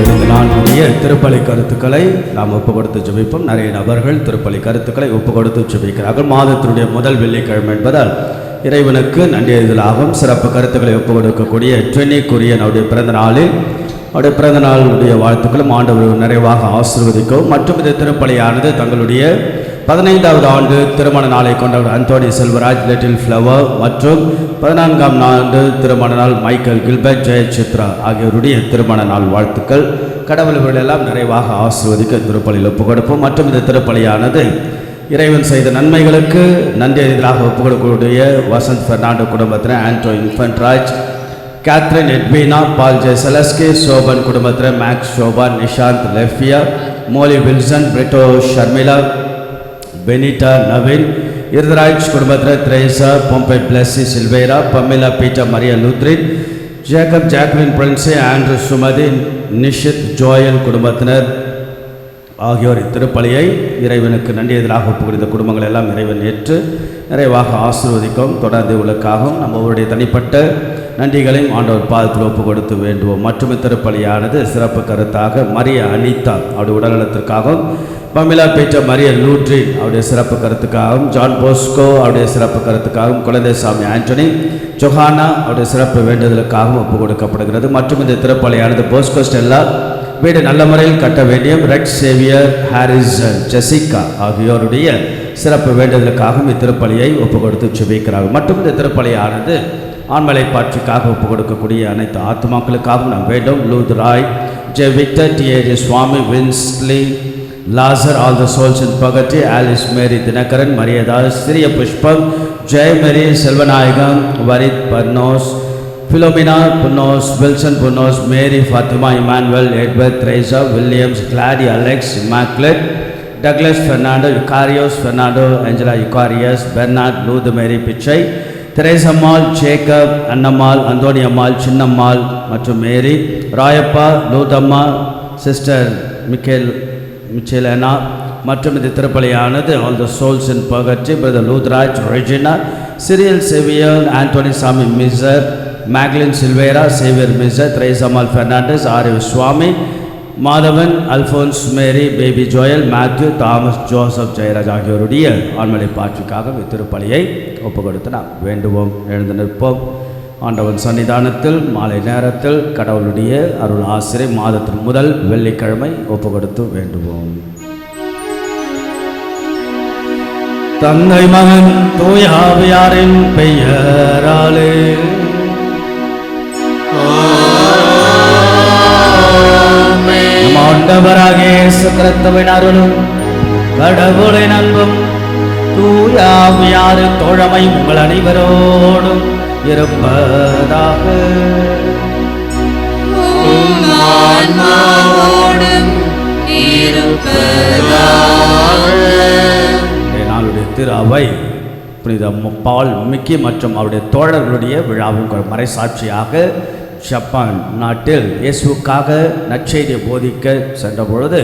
இந்த நாளுடைய திருப்பலி கருத்துக்களை நாம் ஒப்பு கொடுத்து ஜெபிப்போம். நிறைய நபர்கள் திருப்பலி கருத்துக்களை ஒப்பு கொடுத்து ஜெபிக்கிறார்கள். மாதத்தினுடைய முதல் வெள்ளிக்கிழமை என்பதால் இறைவனுக்கு நன்றியறிதலாகவும் சிறப்பு கருத்துக்களை ஒப்பு கொடுக்கக்கூடிய ட்ரெனி குரியன் அவருடைய பிறந்த நாளில் அவருடைய பிறந்த நாளுடைய வாழ்த்துக்களும் ஆண்டவர் நிறைவாக ஆசீர்வதிக்கவும் மற்றும் இந்த திருப்பலியானது தங்களுடைய 15வது ஆண்டு திருமண நாளை கொண்டவர் அந்தோனி செல்வராஜ் லிட்டில் ஃப்ளவர் மற்றும் 14ஆம் ஆண்டு திருமண நாள் மைக்கேல் கில்பர்ட் ஜெயசித்ரா ஆகியோருடைய திருமண நாள் வாழ்த்துக்கள் கடவுள்கள் எல்லாம் நிறைவாக ஆசீர்வதிக்க திருப்பலியில் ஒப்பு கொடுப்போம். மற்றும் இந்த திருப்பலியானது இறைவன் செய்த நன்மைகளுக்கு நன்றி அறிதலாக ஒப்பு கொடுக்கக்கூடிய வசந்த் பெர்னாண்டோ குடும்பத்தினர் ஆண்டோ இன்ஃபன்ட்ராஜ், கேத்ரின் எட்வினா, பால் ஜே செலஸ்கி, சோபன் குடும்பத்தினர் மேக்ஸ், ஷோபான், நிஷாந்த், லெஃபியா, மோலி வில்சன், பிரிட்டோ, ஷர்மிளா, பெனிட்டா, நவீன், இருதராஜ் குடும்பத்தினர் திரேசா, பொம்பை, பிளஸி, சில்வேரா, பமிலா, பீட்டர், மரியா, லூத்ரின், ஜேக்கப், ஜாக்லின், பிரின்ஸே, ஆண்ட்ரூ, சுமதி, நிஷித், ஜோயல் குடும்பத்தினர் ஆகியோர் திருப்பலியை இறைவனுக்கு நன்றி எதிராக ஒப்புக்கொடுத்த குடும்பங்கள் எல்லாம் இறைவன் ஏற்று நிறைவாக ஆசீர்வதிக்கும். தொடர்ந்து உலகாகவும் நம்மளுடைய தனிப்பட்ட நன்றிகளையும் ஆண்டவர் பாதத்தில் ஒப்பு கொடுத்து வேண்டுவோம். மற்றும் திருப்பலியானது சிறப்பு கருத்தாக மரியா அனிதா அவருடைய உடல்நலத்திற்காகவும், பமிலா பீட்டர், மரியா லூட்ரின் அவருடைய சிறப்பு கருத்துக்காகவும், ஜான் போஸ்கோ அவருடைய சிறப்பு கருத்துக்காகவும், குழந்தைசாமி ஆண்டனி, ஜொஹானா அவருடைய சிறப்பு வேண்டுதலுக்காகவும் ஒப்பு கொடுக்கப்படுகிறது. மற்றும் இந்த திருப்பலியானது போஸ்கோ ஸ்டெல்லா வீடு நல்ல முறையில் கட்ட வேண்டியும், ரெட் சேவியர், ஹாரிசன், ஜெசிகா ஆகியோருடைய சிறப்பு வேண்டுதலுக்காகவும் இத்திருப்பலியை ஒப்பு கொடுத்து ஜெபிக்கிறார்கள். மற்றும் இந்த திருப்பலியானது ஆண்மலை பாட்சிக்காக ஒப்பு கொடுக்கக்கூடிய அனைத்து ஆத்மாக்களுக்காகவும் நாம் வேண்டும். லூத் ராய், J Victor, D A. Swamy, Winsley, Lazar, all the souls in purgatory, Alice Mary Dinakaran, Mariadas, சிறிய புஷ்பம், ஜெயமேரி, செல்வநாயகம், வரித் பர்னோஸ், Philomena Punnoose, Wilson Punnoose, Mary, Fatima, Emmanuel, Edward, Theresa, Williams, கிளாடி, அலெக்ஸ், இமாக்லெட், டக்ளஸ் பெர்னாண்டோ, யுகாரியோஸ் பெர்னாண்டோ, ஏஞ்சலா யுகாரியஸ், Bernard, Lourdu Mary Pichai, Theresammal, Jacob, Annammal, Antony Ammal, Chinnammal மற்றும் Mary, Rayappa, Lourdamma, sister Michelina. மற்றும் இந்த திருப்பலியானது all the souls in பர்கட்ரி, brother Lourduraj, Regina, Cyril Xavier, Antony Samy மிசர், மேக்லின் சில்வேரா, சேவியர் மிசர், Theresammal Fernandes, R Swamy, Madhavan, Alphonse Mary, Baby Joel, Matthew, Thomas, Joseph, Jayaraj ஆகியோருடைய ஆண்மலை பாட்சிக்காக இத்திருப்பலியை ஒப்பு கொடுத்து நாம் வேண்டுவோம். எழுந்து நிற்போம். ஆண்டவன் சன்னிதானத்தில் மாலை நேரத்தில் கடவுளுடைய அருள் ஆசிரியை மாதத்தின் முதல் வெள்ளிக்கிழமை ஒப்பு கொடுத்து வேண்டுவோம். தந்தை, மகன், தூய ஆவியாரின் பெயராலே நம் ஆண்டவராகிய இயேசு கிறிஸ்துவின் அருளும் கடவுளின் அன்பும் தூய ஆவியாரின் தோழமை உங்கள் அனைவரோடும் இருப்பதாக. நாளுடைய திரு அவை புனித பால் மிக்கி மற்றும் அவருடைய தோழர்களுடைய விழாவின் மறைசாட்சியாக ஜப்பான் நாட்டில் இயேசுவுக்காக நற்செய்தியை போதிக்க சென்ற பொழுது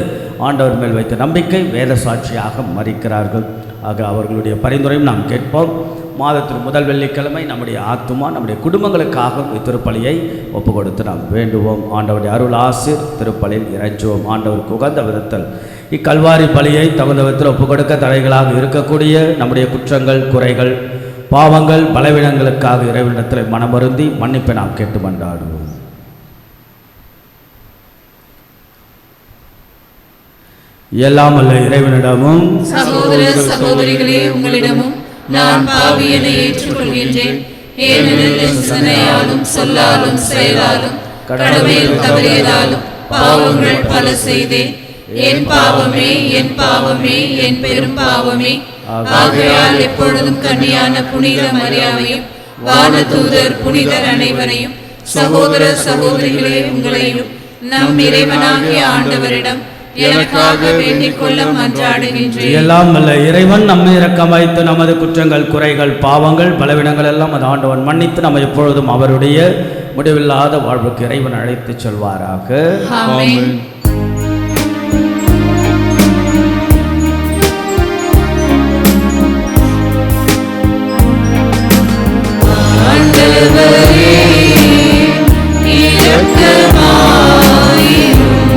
ஆண்டவர் மேல் வைத்த நம்பிக்கை வேத சாட்சியாக மறிக்கிறார்கள். ஆக அவர்களுடைய பரிந்துரையும் நாம் கேட்போம். மாதத்தின் முதல் வெள்ளிக்கிழமை நம்முடைய ஆத்துமா நம்முடைய குடும்பங்களுக்காக இத்திருப்பலியை ஒப்பு கொடுத்து நாம் வேண்டுவோம். ஆண்டவருடைய அருள் ஆசீர் திருப்பலியில் இறைஞ்சுவோம். ஆண்டவருக்கு உகந்த விதத்தில் இக்கல்வாரி பலியை தகுந்த விதத்தில் ஒப்பு கொடுக்க தடைகளாக இருக்கக்கூடிய நம்முடைய குற்றங்கள், குறைகள், பாவங்கள், பலவீனங்களுக்காக இறைவனிடத்தில் மனமருந்தி மன்னிப்பை நாம் கேட்டு மன்றாடுவோம். எல்லாம் அல்ல இறைவனிடமும் சகோதர சகோதரிகளே உங்களிடமும் நான் பாவியனை ஏற்றுக்கொள்கின்றேன். ஏனெனில் சிந்தனையாலும் சொல்லாலும் செயலாலும் கடமையில் தவறியதாலும் பாவங்கள் பல செய்தேன். என் பாவமே, என் பாவமே, என் பெரும் பாவமே. ஆகையால் எப்பொழுதும் கன்னியான புனித மரியாதையும் வானதூதர் புனிதர் அனைவரையும் சகோதர சகோதரிகளே உங்களையும் நம் இறைவனாகிய ஆண்டவரிடம் எனக்காக வேண்டிக் கொள்ள மன்றாடுகின்றேன். எல்லாம் அல்ல இறைவன் நம்மை இரக்கம் வைத்து நமது குற்றங்கள், குறைகள், பாவங்கள், பலவீனங்கள் எல்லாம் அது ஆண்டவன் மன்னித்து நம்ம எப்பொழுதும் அவருடைய முடிவில்லாத வாழ்வுக்கு இறைவன் அழைத்து செல்வாராக. ஆமென். ஆண்டவரே இரக்கமாயிரும்.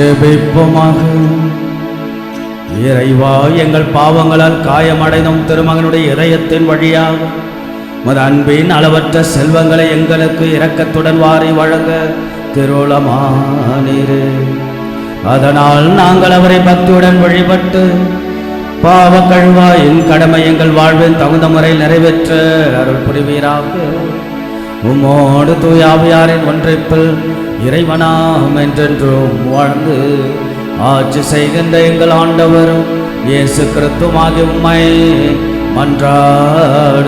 ஜெபிப்போமாக. இறைவா, எங்கள் பாவங்களால் காயமடைந்தும் திருமகனுடைய இதயத்தின் வழியாக உமது அன்பின் அளவற்ற செல்வங்களை எங்களுக்கு இரக்கத்துடன் வாரி வழங்க திருளமானீரே. அதனால் நாங்கள் அவரை பக்தியுடன் வழிபட்டு பாவ கழுவாயின் கடமை எங்கள் வாழ்வின் தகுந்த முறையில் நிறைவேற்ற அருள் புரிவீராக. உம்மோடு தூயாவியாரின் ஒன்றைப்பில் இறைவனாம் என்றென்றும் வாழ்ந்து ஆட்சி செய்கின்ற எங்கள் ஆண்டவரும் இயேசு கிறிஸ்துவாகிய உம்மை மன்றாடுகின்றோம்.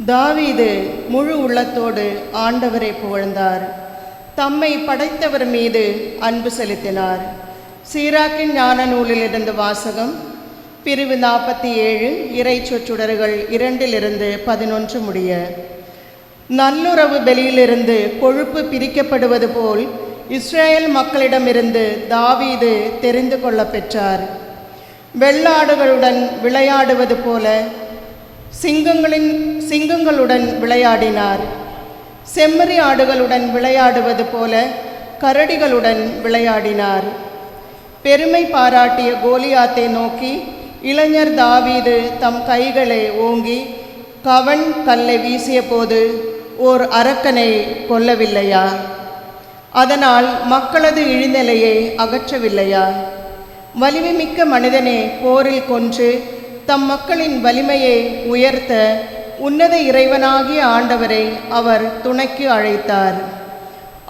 தாவீது முழு உள்ளத்தோடு ஆண்டவரை புகழ்ந்தார். தம்மை படைத்தவர் மீது அன்பு செலுத்தினார். சீராக்கின் ஞான நூலிலிருந்து வாசகம். பிரிவு 47 இறை சொற்றொடர்கள் 2-11 முடிய. நல்லுறவு பலியிலிருந்து கொழுப்பு பிரிக்கப்படுவது போல் இஸ்ரேல் மக்களிடமிருந்து தாவீது தெரிந்து கொள்ள பெற்றார். வெள்ளாடுகளுடன் விளையாடுவது போல சிங்கங்களுடன் விளையாடினார். செம்மறி ஆடுகளுடன் விளையாடுவது போல கரடிகளுடன் விளையாடினார். பெருமை பாராட்டிய கோலியாத்தை நோக்கி இளைஞர் தாவீது தம் கைகளை ஓங்கி கவன் கல்லை வீசிய போது ஓர் அரக்கனை கொல்லவில்லையா? அதனால் மக்களது இழிநிலையை அகற்றவில்லையா? வலிமைமிக்க மனிதனை போரில் கொன்று தம் மக்களின் வலிமையை உயர்த்த உன்னத இறைவனாகிய ஆண்டவரை அவர் துணைக்கு அழைத்தார்.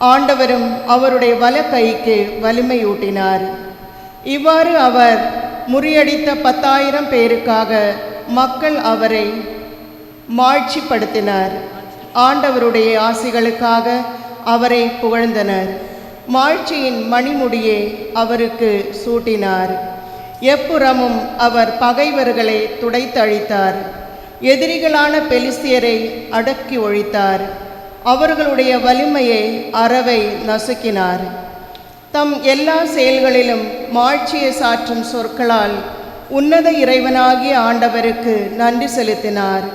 ஆண்டவரும் அவருடைய வல கைக்கு வலிமையூட்டினார். இவ்வாறு அவர் முறியடித்த 10,000 பேருக்காக மக்கள் அவரை மாட்சிப்படுத்தினார். ஆண்டவருடைய ஆசிகளுக்காக அவரை புகழ்ந்தனர். மாட்சியின் மணிமுடியை அவருக்கு சூட்டினார். எப்புறமும் அவர் பகைவர்களை துடைத்தழித்தார். எதிரிகளான பெலிஸ்தியரை அடக்கி ஒழித்தார். அவர்களுடைய வலிமையை அறவை நசுக்கினார். தம் எல்லா செயல்களிலும் மாட்சியை சாற்றும் சொற்களால் உன்னத இறைவனாகிய ஆண்டவருக்கு நன்றி செலுத்தினார்.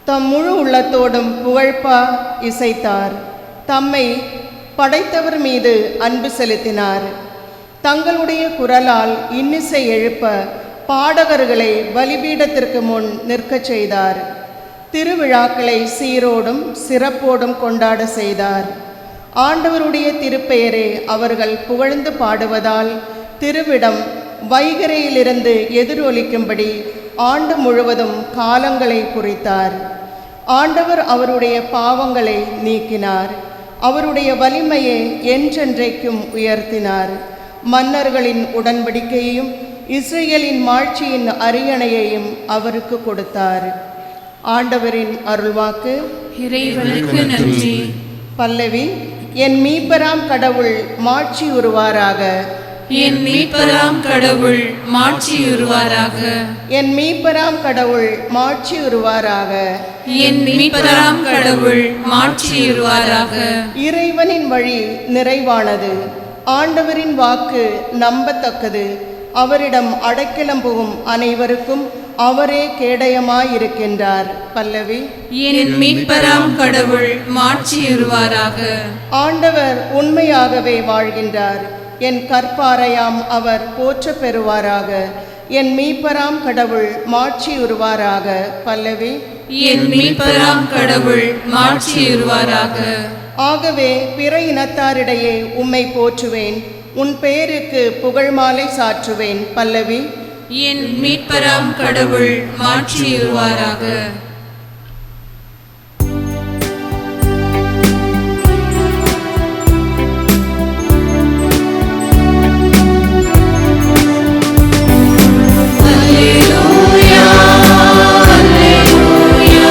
தம் முழு உள்ளத்தோடும் புகழ்பா இசைத்தார். தம்மை படைத்தவர் மீது அன்பு செலுத்தினார். தங்களுடைய குரலால் இன்னிசை எழுப்ப பாடகர்களை பலிபீடத்திற்கு முன் நிற்கச் செய்தார். திருவிழாக்களை சீரோடும் சிறப்போடும் கொண்டாட செய்தார். ஆண்டவருடைய திருப்பெயரை அவர்கள் புகழ்ந்து பாடுவதால் திருவிடம் வைகரையிலிருந்து எதிரொலிக்கும்படி ஆண்டு முழுவதும் காலங்களை குறித்தார். ஆண்டவர் அவருடைய பாவங்களை நீக்கினார். அவருடைய வலிமையை என்றென்றைக்கும் உயர்த்தினார். மன்னர்களின் உடன்படிக்கையையும் இஸ்ரேலின் மாட்சியின் அரியணையையும் அவருக்கு கொடுத்தார். ஆண்டவரின் அருள்வாக்கு. இறைவனுக்கு நன்றி. பல்லவி. என் மீட்பராம் கடவுள் மாட்சியுறுவாராக. என் மீட்பராம் கடவுள் மாட்சியுறுவாராக. என் மீட்பராம் கடவுள் மாட்சியுறுவாராக. என் மீட்பராம் கடவுள் மாட்சியுறுவாராக. இறைவனின் வழி நிறைவானது. ஆண்டவரின் வாக்கு நம்பத்தக்கது. அவரிடம் அடைக்கலம் புகும் அனைவருக்கும் அவரே கேடயமாயிருக்கின்றார். பல்லவி. என் மீட்பராம் கடவுள் மாட்சியுறுவாராக. ஆண்டவர் உண்மையாகவே வாழ்கின்றார். என் கற்பாரையாம் அவர் போற்ற பெறுவாராக. என் மீட்பராம் கடவுள் மாட்சியுறுவாராக. பல்லவி. என் மீட்பராம் கடவுள் மாட்சியுறுவாராக. ஆகவே பிற இனத்தாரிடையே உம்மை போற்றுவேன். உன் பெயருக்கு புகழ் மாலை சாற்றுவேன். பல்லவி. என் மீட்பராம் கடவுள் மாட்சியுறுவாராக. Alleluia, alleluia.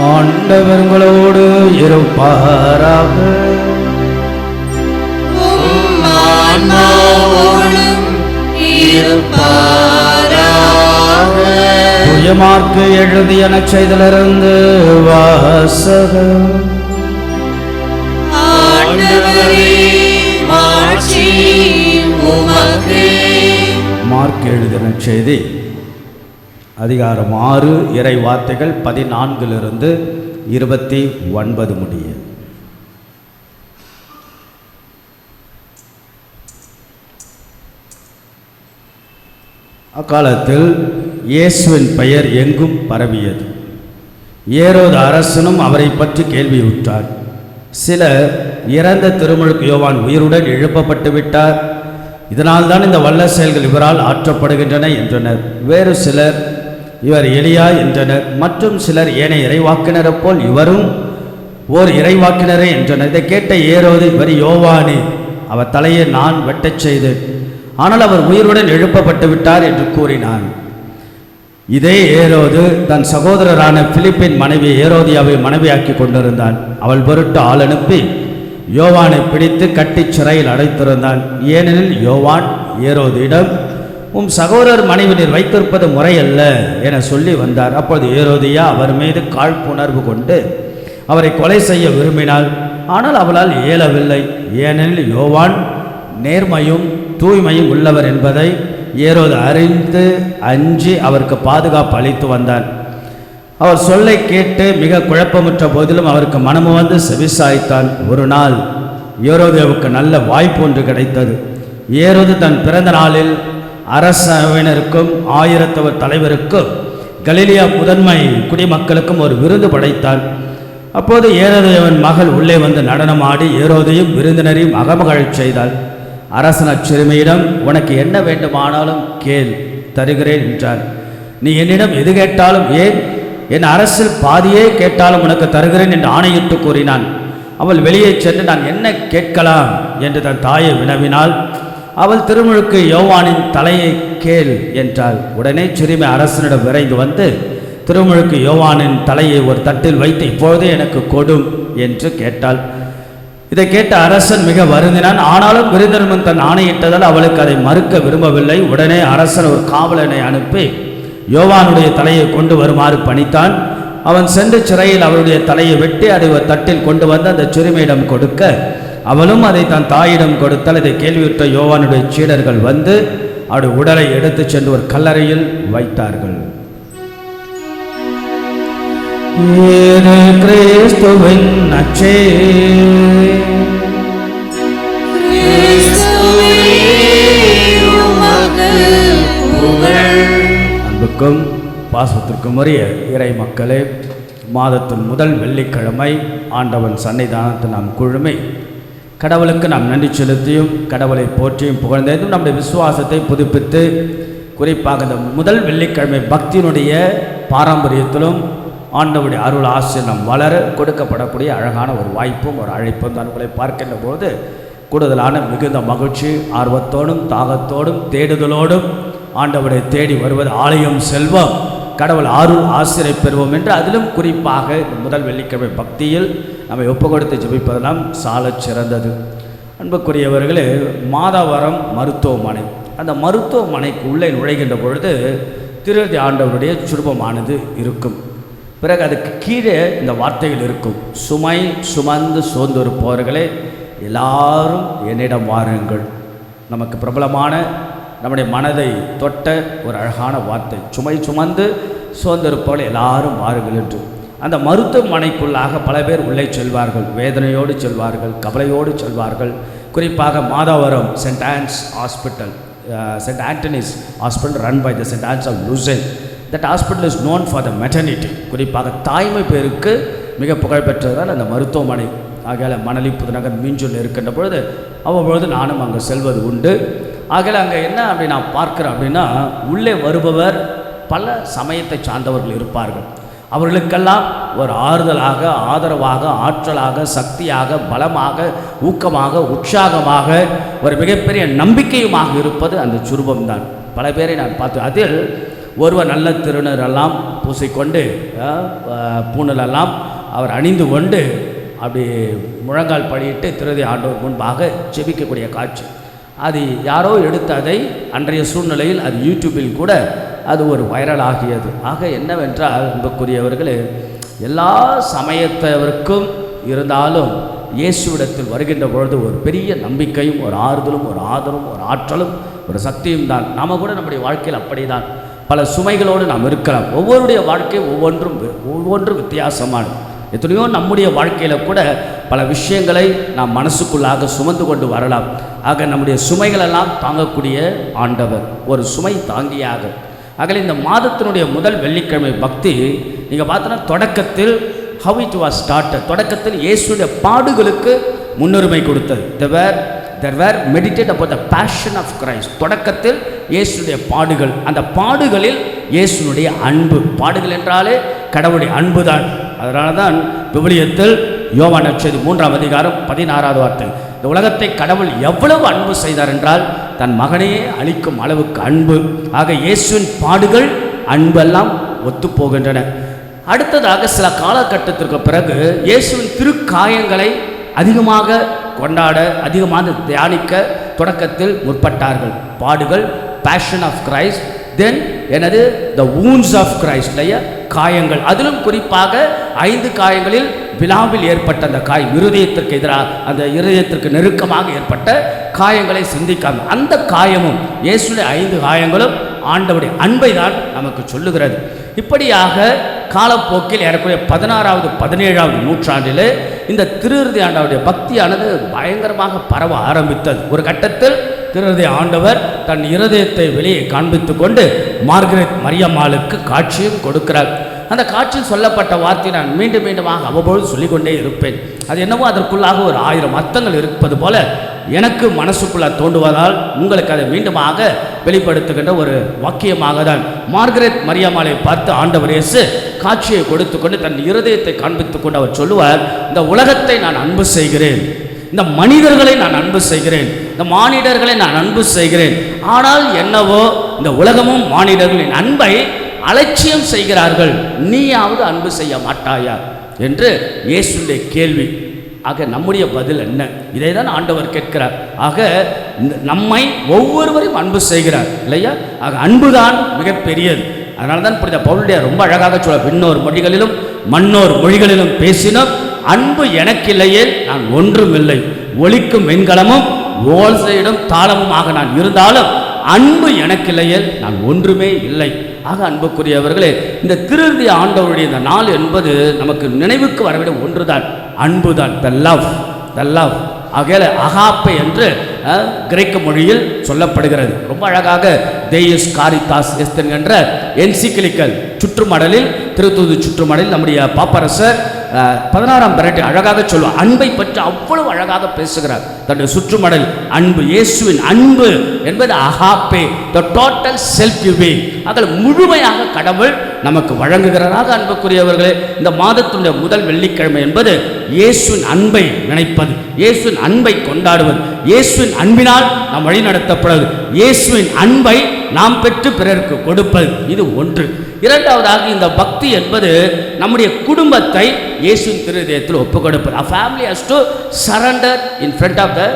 ஆண்டவர் உங்களோடு இருப்பாராக. உம் ஆன்மாவோடும் இருப்பாராக. தூயமார்க்கு எழுதிய நற்செய்தியிலிருந்து வாசகம். ஆண்டவரே, மாட்சி உமக்கே. மார்க் எழுதிய நற்செய்தி அதிகாரம் 6 இறை வார்த்தைகள் 14 29 முடிய. அக்காலத்தில் இயேசுவின் பெயர் எங்கும் பரவியது. ஏரோது அரசனும் அவரை பற்றி கேள்வியுற்றார். சிலர், இறந்த திருமுழுக்கு யோவான் உயிருடன் எழுப்பப்பட்டு விட்டார், இதனால்தான் இந்த வல்ல செயல்கள் இவரால் ஆற்றப்படுகின்றன என்றனர். வேறு சிலர், இவர் எலியா என்றனர். மற்றும் சிலர், ஏனைய இறைவாக்கினரை போல் இவரும் ஓர் இறைவாக்கினரே என்றனர். இதை கேட்ட ஏரோது, இவர் யோவானே, அவர் தலையை நான் வெட்டச் செய்தேன், ஆனால் அவர் உயிருடன் எழுப்பப்பட்டு விட்டார் என்று கூறினான். இதே ஏரோது தன் சகோதரரான பிலிப்பின் மனைவி ஏரோதியாவை மனைவியாக்கி கொண்டிருந்தான். அவள் பொருட்டு ஆள் அனுப்பி யோவானை பிடித்து கட்டிச் சிறையில் அடைத்திருந்தான். ஏனெனில் யோவான் ஏரோதிடம், உம் சகோதரர் மனைவி நீர் வைத்திருப்பது முறையல்ல என சொல்லி வந்தார். அப்பொழுது ஏரோதியா அவர் மீது காழ்ப்புணர்வு கொண்டு அவரை கொலை செய்ய விரும்பினாள். ஆனால் அவளால் இயலவில்லை. ஏனெனில் யோவான் நேர்மையும் தூய்மையும் உள்ளவர் என்பதை ஏரோது அறிந்து அஞ்சி அவருக்கு பாதுகாப்பு அளித்து வந்தான். அவர் சொல்லை கேட்டு மிக குழப்பமுற்ற போதிலும் அவருக்கு மனமு வந்து செவிசாய்த்தான். ஒரு நாள் ஏரோதேவுக்கு நல்ல வாய்ப்பு ஒன்று கிடைத்தது. ஏரோது தன் பிறந்த நாளில் அரசவையினருக்கும் 1000 தலைவருக்கும் கலிலியா முதன்மை குடிமக்களுக்கும் ஒரு விருந்து படைத்தான். அப்போது ஏரோதேவன் மகள் உள்ளே வந்து நடனமாடி ஏரோதையும் விருந்தினரையும் அகமகிழச் செய்தாள். அரசன் அச்சிறுமியிடம், உனக்கு என்ன வேண்டுமானாலும் கேள், தருகிறேன் என்றார். நீ என்னிடம் எது கேட்டாலும், ஏன் என் அரசில் பாதியே கேட்டாலும் உனக்கு தருகிறேன் என்று ஆணையிட்டு கூறினான். அவள் வெளியே சென்று, நான் என்ன கேட்கலாம் என்று தன் தாயை வினவினாள். அவள், திருமுழுக்கு யோவானின் தலையை கேள் என்றாள். உடனே சிறுமி அரசனிடம் விரைந்து வந்து திருமுழுக்கு யோவானின் தலையை ஒரு தட்டில் வைத்து, இப்பொழுதே எனக்கு கொடும் என்று கேட்டாள். இதை கேட்ட அரசன் மிக வருந்தினான். ஆனாலும் விருந்தினன் தன் ஆணையிட்டதால் அவளுக்கு அதை மறுக்க விரும்பவில்லை. உடனே அரசன் ஒரு காவலனை அனுப்பி யோவானுடைய தலையை கொண்டு வருமாறு பணித்தான். அவன் சென்று சிறையில் அவளுடைய தலையை வெட்டி அதை ஒரு தட்டில் கொண்டு வந்து அந்த சிறுமியிடம் கொடுக்க, அவளும் அதை தன் தாயிடம் கொடுத்தால். இதை கேள்வியுற்ற யோவானுடைய சீடர்கள் வந்து அவருடைய உடலை எடுத்து சென்று ஒரு கல்லறையில் வைத்தார்கள். கிறிஸ்துவின் நற்செய்தி. அன்புக்கும் பாசத்திற்கும் உரிய இறை மக்களே, மாதத்தின் முதல் வெள்ளிக்கிழமை ஆண்டவன் சன்னிதானத்தில் நாம் குழுமை கடவுளுக்கு நாம் நன்றி செலுத்தியும் கடவுளை போற்றியும் புகழ்ந்ததும் நம்முடைய விசுவாசத்தை புதுப்பித்து, குறிப்பாக இந்த முதல் வெள்ளிக்கிழமை பக்தியினுடைய பாரம்பரியத்திலும் ஆண்டவருடைய அருள் ஆசை நாம் வளர கொடுக்கப்படக்கூடிய அழகான ஒரு வாய்ப்பும் ஒரு அழைப்பும் தான். உங்களை பார்க்கின்ற போது கூடுதலான மிகுந்த மகிழ்ச்சி, ஆர்வத்தோடும் தாகத்தோடும் தேடுதலோடும் ஆண்டவரை தேடி வருவது, ஆலயம் செல்வம், கடவுள் அருள் ஆசிரியை பெறுவோம் என்று, அதிலும் குறிப்பாக இந்த முதல் வெள்ளிக்கிழமை பக்தியில் நம்மை ஒப்பு கொடுத்து ஜெபிப்பதெல்லாம் சாலச் சிறந்தது. அன்புக்குரியவர்களே, மாதவரம் மருத்துவமனை, அந்த மருத்துவமனைக்கு உள்ளே நுழைகின்ற பொழுது திருதி ஆண்டவருடைய சுரூபமானது இருக்கும். பிறகு அதுக்கு கீழே இந்த வார்த்தைகள் இருக்கும், சுமை சுமந்து சோர்ந்திருப்பவர்களே எல்லாரும் என்னிடம் வாருங்கள். நமக்கு பிரபலமான நம்முடைய மனதை தொட்ட ஒரு அழகான வார்த்தை, சுமை சுமந்து சோர்ந்திருப்பவர்கள் எல்லாரும் வாருங்கள் என்று. அந்த மருத்துவமனைக்குள்ளாக பல பேர் உள்ளே செல்வார்கள், வேதனையோடு செல்வார்கள், கவலையோடு செல்வார்கள். குறிப்பாக Madhavaram Saint Anne's hospital, Saint Antony's hospital run by the Saint Anne's of Lucerne. That hospital is known for the maternity, குறிப்பாக தாய்மை பேருக்கு மிக புகழ்பெற்றதால் அந்த மருத்துவமனை. ஆகையால் மணலி புதுநகர் மீஞ்சூரில் இருக்கின்ற பொழுது அவ்வப்பொழுது நானும் அங்கே செல்வது உண்டு. ஆகையால் அங்கே என்ன அப்படி நான் பார்க்குறேன் அப்படின்னா, உள்ளே வருபவர் பல சமயத்தை சார்ந்தவர்கள் இருப்பார்கள். அவர்களுக்கெல்லாம் ஒரு ஆறுதலாக, ஆதரவாக, ஆற்றலாக, சக்தியாக, பலமாக, ஊக்கமாக, உற்சாகமாக, ஒரு மிகப்பெரிய நம்பிக்கையுமாக இருப்பது அந்த சுரூபம்தான். பல பேரை நான் பார்த்து, அதில் ஒருவர் நல்ல திருநரெல்லாம் பூசிக்கொண்டு பூணலெல்லாம் அவர் அணிந்து கொண்டு அப்படி முழங்கால் படியிட்டு திருதி ஆண்டவர் முன்பாக ஜெபிக்கக்கூடிய காட்சி. அது யாரோ எடுத்து அதை அன்றைய சூழ்நிலையில் அது யூடியூபில் கூட அது ஒரு வைரல் ஆகியது. ஆக என்னவென்றால் அன்புக்குரியவர்களே, எல்லா சமயத்தவருக்கும் இருந்தாலும் இயேசுவிடத்தில் வருகின்ற பொழுது ஒரு பெரிய நம்பிக்கையும் ஒரு ஆறுதலும் ஒரு ஆதரவும் ஒரு ஆற்றலும் ஒரு சக்தியும் தான். நாம் கூட நம்முடைய வாழ்க்கையில் அப்படி தான் பல சுமைகளோடு நாம் இருக்கலாம். ஒவ்வொருடைய வாழ்க்கை ஒவ்வொன்றும் வித்தியாசமானது. எத்தனையோ நம்முடைய வாழ்க்கையில் கூட பல விஷயங்களை நாம் மனசுக்குள்ளாக சுமந்து கொண்டு வரலாம். ஆக நம்முடைய சுமைகளெல்லாம் தாங்கக்கூடிய ஆண்டவர் ஒரு சுமை தாங்கியாக. ஆக இந்த மாதத்தினுடைய முதல் வெள்ளிக்கிழமை பக்தி நீங்கள் பார்த்தோன்னா தொடக்கத்தில் how it was started, தொடக்கத்தில் இயேசுடைய பாடுகளுக்கு முன்னுரிமை கொடுத்தது. there were meditate about the passion of Christ. தொடக்கத்தில் இயேசுடைய பாடுகள், அந்த பாடுகளில் இயேசுனுடைய அன்பு. பாடுகள் என்றாலே கடவுளுடைய அன்பு தான். அதனால தான் விவிலியத்தில் யோவான் நற்செய்தி 3ஆம் அதிகாரம் 16வது வார்த்தை, இந்த உலகத்தை கடவுள் எவ்வளவு அன்பு செய்தார் என்றால் தன் மகனையே அளிக்கும் அளவுக்கு அன்பு. ஆக இயேசுவின் பாடுகள் அன்பெல்லாம் ஒத்து போகின்றன. அடுத்ததாக சில காலகட்டத்திற்கு பிறகு இயேசுவின் திருக்காயங்களை அதிகமாக கொண்டாட, அதிகமாக தியானிக்க தொடக்கத்தில் முற்பட்டார்கள். பாடுகள், பேஷன் ஆஃப் கிரைஸ்ட், தென் எனது த வூண்ட்ஸ் ஆஃப் கிரைஸ்ட், இல்லையா, காயங்கள். அதிலும் குறிப்பாக 5 காயங்களில் விழாவில் ஏற்பட்ட அந்த காயம், இருதயத்திற்கு எதிராக, அந்த இருதயத்திற்கு நெருக்கமாக ஏற்பட்ட காயங்களை சிந்திக்காம, அந்த காயமும் இயேசுடைய 5 காயங்களும் ஆண்டவருடைய அன்பை தான் நமக்கு சொல்லுகிறது. இப்படியாக காலப்போக்கில் ஏறக்குறைய 16வது 17வது நூற்றாண்டில் இந்த திருஹிருதய ஆண்டவருடைய பக்தியானது பயங்கரமாக பரவ ஆரம்பித்தது. ஒரு கட்டத்தில் திருஹிருதய ஆண்டவர் தன் இருதயத்தை வெளியே காண்பித்து கொண்டு மார்கரெட் மரியம்மாளுக்கு காட்சியும் கொடுக்கிறார். அந்த காட்சியில் சொல்லப்பட்ட வார்த்தை நான் மீண்டும் மீண்டுமாக அவ்வப்பொழுது சொல்லிக்கொண்டே இருப்பேன். அது என்னவோ அதற்குள்ளாக ஒரு 1000 அர்த்தங்கள் இருப்பது போல எனக்கு மனசுக்குள்ள தோன்றுவதால் உங்களுக்கு அதை மீண்டுமாக வெளிப்படுத்துகின்ற ஒரு வாக்கியமாக தான் மார்கரெட் மரியம்மாளை பார்த்து ஆண்டவர் இயேசு காட்சியை கொடுத்து கொண்டு தன் இருதயத்தை காண்பித்து கொண்டு அவர் சொல்லுவார், இந்த உலகத்தை நான் அன்பு செய்கிறேன், இந்த மனிதர்களை நான் அன்பு செய்கிறேன், இந்த மானிடர்களை நான் அன்பு செய்கிறேன். ஆனால் என்னவோ இந்த உலகமும் மானிடர்களின் அன்பை அலட்சியம் செய்கிறார்கள், நீயாவது அன்பு செய்ய மாட்டாயா என்று இயேசுடைய கேள்வி. ஆக நம்முடைய பதில் என்ன? இதை தான் ஆண்டவர் கேட்கிறார். ஆக நம்மை ஒவ்வொருவரையும் அன்பு செய்கிறார், இல்லையா? ஆக அன்புதான் மிகப்பெரியது. அதனால தான் புரிந்த பவுலுடைய ரொம்ப அழகாக சொல்ல, விண்ணோர் மொழிகளிலும் மண்ணோர் மொழிகளிலும் பேசினோம், அன்பு எனக்கு இல்லையே நான் ஒன்றும் இல்லை, ஒலிக்கும் வெண்கலமும் ஓசையிடும் தாளமுமாக நான் இருந்தாலும் அன்பு எனக்கு இல்லையே நான் ஒன்றுமே இல்லை. ஆக அன்புக்குரியவர்களே, இந்த திருஹிருதய ஆண்டவருடைய இந்த நாள் என்பது நமக்கு நினைவுக்கு வரவேண்டிய ஒன்றுதான், அன்புதான். த லவ் ஆகையால அகாப்பை என்று கிரேக்க மொழியில் சொல்லப்படுகிறது. ரொம்ப அழகாக தேயஸ் காரித்தாஸ் எஸ்தன் என்ற என்சிக்லிக்கல் சுற்றுமடலில், திருத்தூது சுற்றுமடலில் நம்முடைய பாப்பரசர் 16ஆம் பரட்டை அழகாக சொல்லுவார். அன்பை பற்றி அவ்வளவு அழகாக பேசுகிறார் தன்னுடைய சுற்றுமடல். அன்பு, இயேசுவின் அன்பு என்பது agape, the total self giving. அதில் முழுமையாக கடவுள் நமக்கு வழங்குகிறாராக. அன்புக்குரியவர்களே, இந்த மாதத்தினுடைய முதல் வெள்ளிக்கிழமை என்பது இயேசுவின் அன்பை நினைப்பது, இயேசுவின் அன்பை கொண்டாடுவது, இயேசுவின் அன்பினால் நாம் வழி நடத்தப்படுவது, இயேசுவின் அன்பை நாம் பெற்று பிறருக்கு கொடுப்பது. இது ஒன்று. இரண்டாவதாக இந்த பக்தி என்பது நம்முடைய குடும்பத்தை இயேசுவின் திருஹிருதயத்தில் ஒப்புக் கொடுப்பது. A family has to surrender in front of the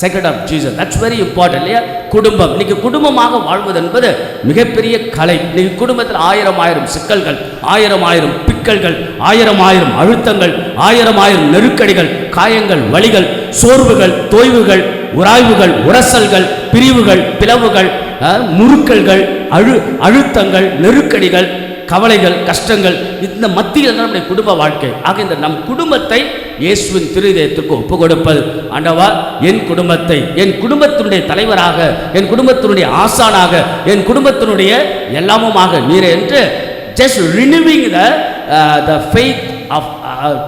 sacred of Jesus. That's very important, இல்லையா? குடும்பம், இன்னைக்கு குடும்பமாக வாழ்வது என்பது மிகப்பெரிய கலை. இன்னைக்கு குடும்பத்தில் 1000 சிக்கல்கள், 1000 பிக்கல்கள், 1000 அழுத்தங்கள், 1000 நெருக்கடிகள், காயங்கள், வலிகள், சோர்வுகள், தோய்வுகள், உராய்வுகள், உரசல்கள், பிரிவுகள், பிளவுகள், முறுக்கல்கள், அழுத்தங்கள், நெருக்கடிகள், கவலைகள், கஷ்டங்கள், இந்த மத்தியில் நம்முடைய குடும்ப வாழ்க்கை. ஆக இந்த நம் குடும்பத்தை இயேசுவின் திருஹிருதயத்துக்கு ஒப்பு கொடுப்பது. ஆண்டவா, என் குடும்பத்தை என் குடும்பத்தினுடைய தலைவராக, என் குடும்பத்தினுடைய ஆசானாக, என் குடும்பத்தினுடைய எல்லாமுமாக நீரே என்று just renewing the faith of